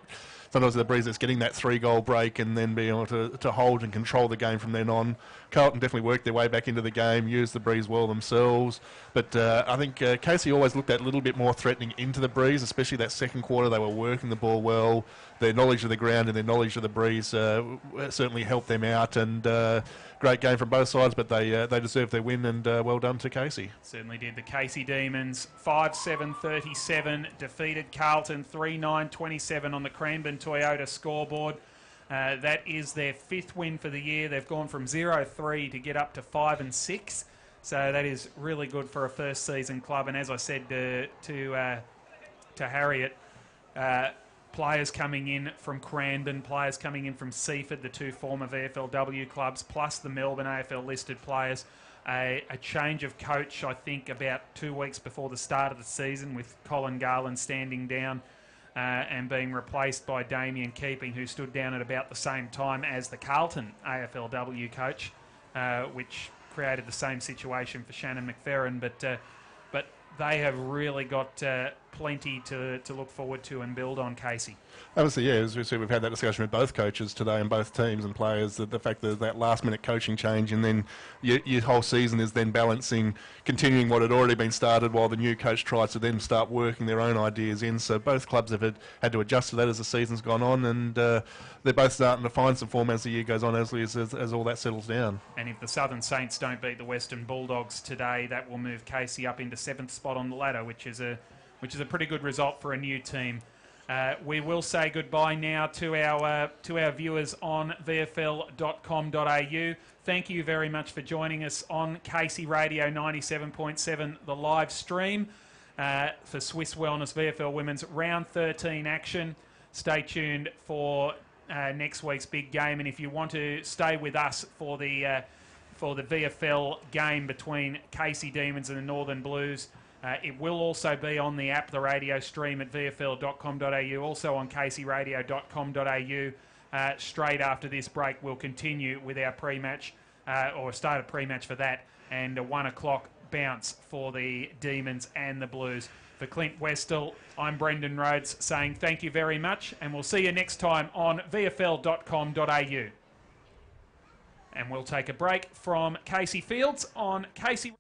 sometimes the Breeze is getting that 3-goal break and then being able to hold and control the game from then on. Carlton definitely worked their way back into the game, used the Breeze well themselves, but I think Casey always looked that little bit more threatening into the Breeze, especially that second quarter. They were working the ball well. Their knowledge of the ground and their knowledge of the Breeze certainly helped them out, and great game from both sides, but they deserved their win, and well done to Casey. Certainly did. The Casey Demons 5-7-37 defeated Carlton 3-9-27 on the Cranbourne Toyota scoreboard. That is their 5th win for the year. They've gone from 0-3 to get up to 5-6. So that is really good for a first season club. And as I said to Harriet, players coming in from Cranbourne, players coming in from Seaford, the 2 former VFLW clubs, plus the Melbourne AFL listed players. A change of coach, I think, about 2 weeks before the start of the season, with Colin Garland standing down and being replaced by Damien Keeping, who stood down at about the same time as the Carlton AFLW coach, which created the same situation for Shannon McFerrin. But they have really got plenty to look forward to and build on, Casey. Obviously, yeah, as we said, we've had that discussion with both coaches today and both teams and players, that the fact that last-minute coaching change, and then your whole season is then balancing, continuing what had already been started while the new coach tries to then start working their own ideas in. So both clubs have had to adjust to that as the season's gone on, and they're both starting to find some form as the year goes on, as all that settles down. And if the Southern Saints don't beat the Western Bulldogs today, that will move Casey up into 7th spot on the ladder, which is a pretty good result for a new team. We will say goodbye now to our viewers on VFL.com.au. Thank you very much for joining us on Casey Radio 97.7, the live stream for Swiss Wellness VFL Women's Round 13 action. Stay tuned for next week's big game, and if you want to stay with us for the VFL game between Casey Demons and the Northern Blues, it will also be on the app, the radio stream at vfl.com.au, also on caseyradio.com.au. Straight after this break, we'll continue with our pre-match, or start a pre-match for that, and a 1 o'clock bounce for the Demons and the Blues. For Clint Westall, I'm Brendan Rhodes saying thank you very much, and we'll see you next time on vfl.com.au. And we'll take a break from Casey Fields on Casey...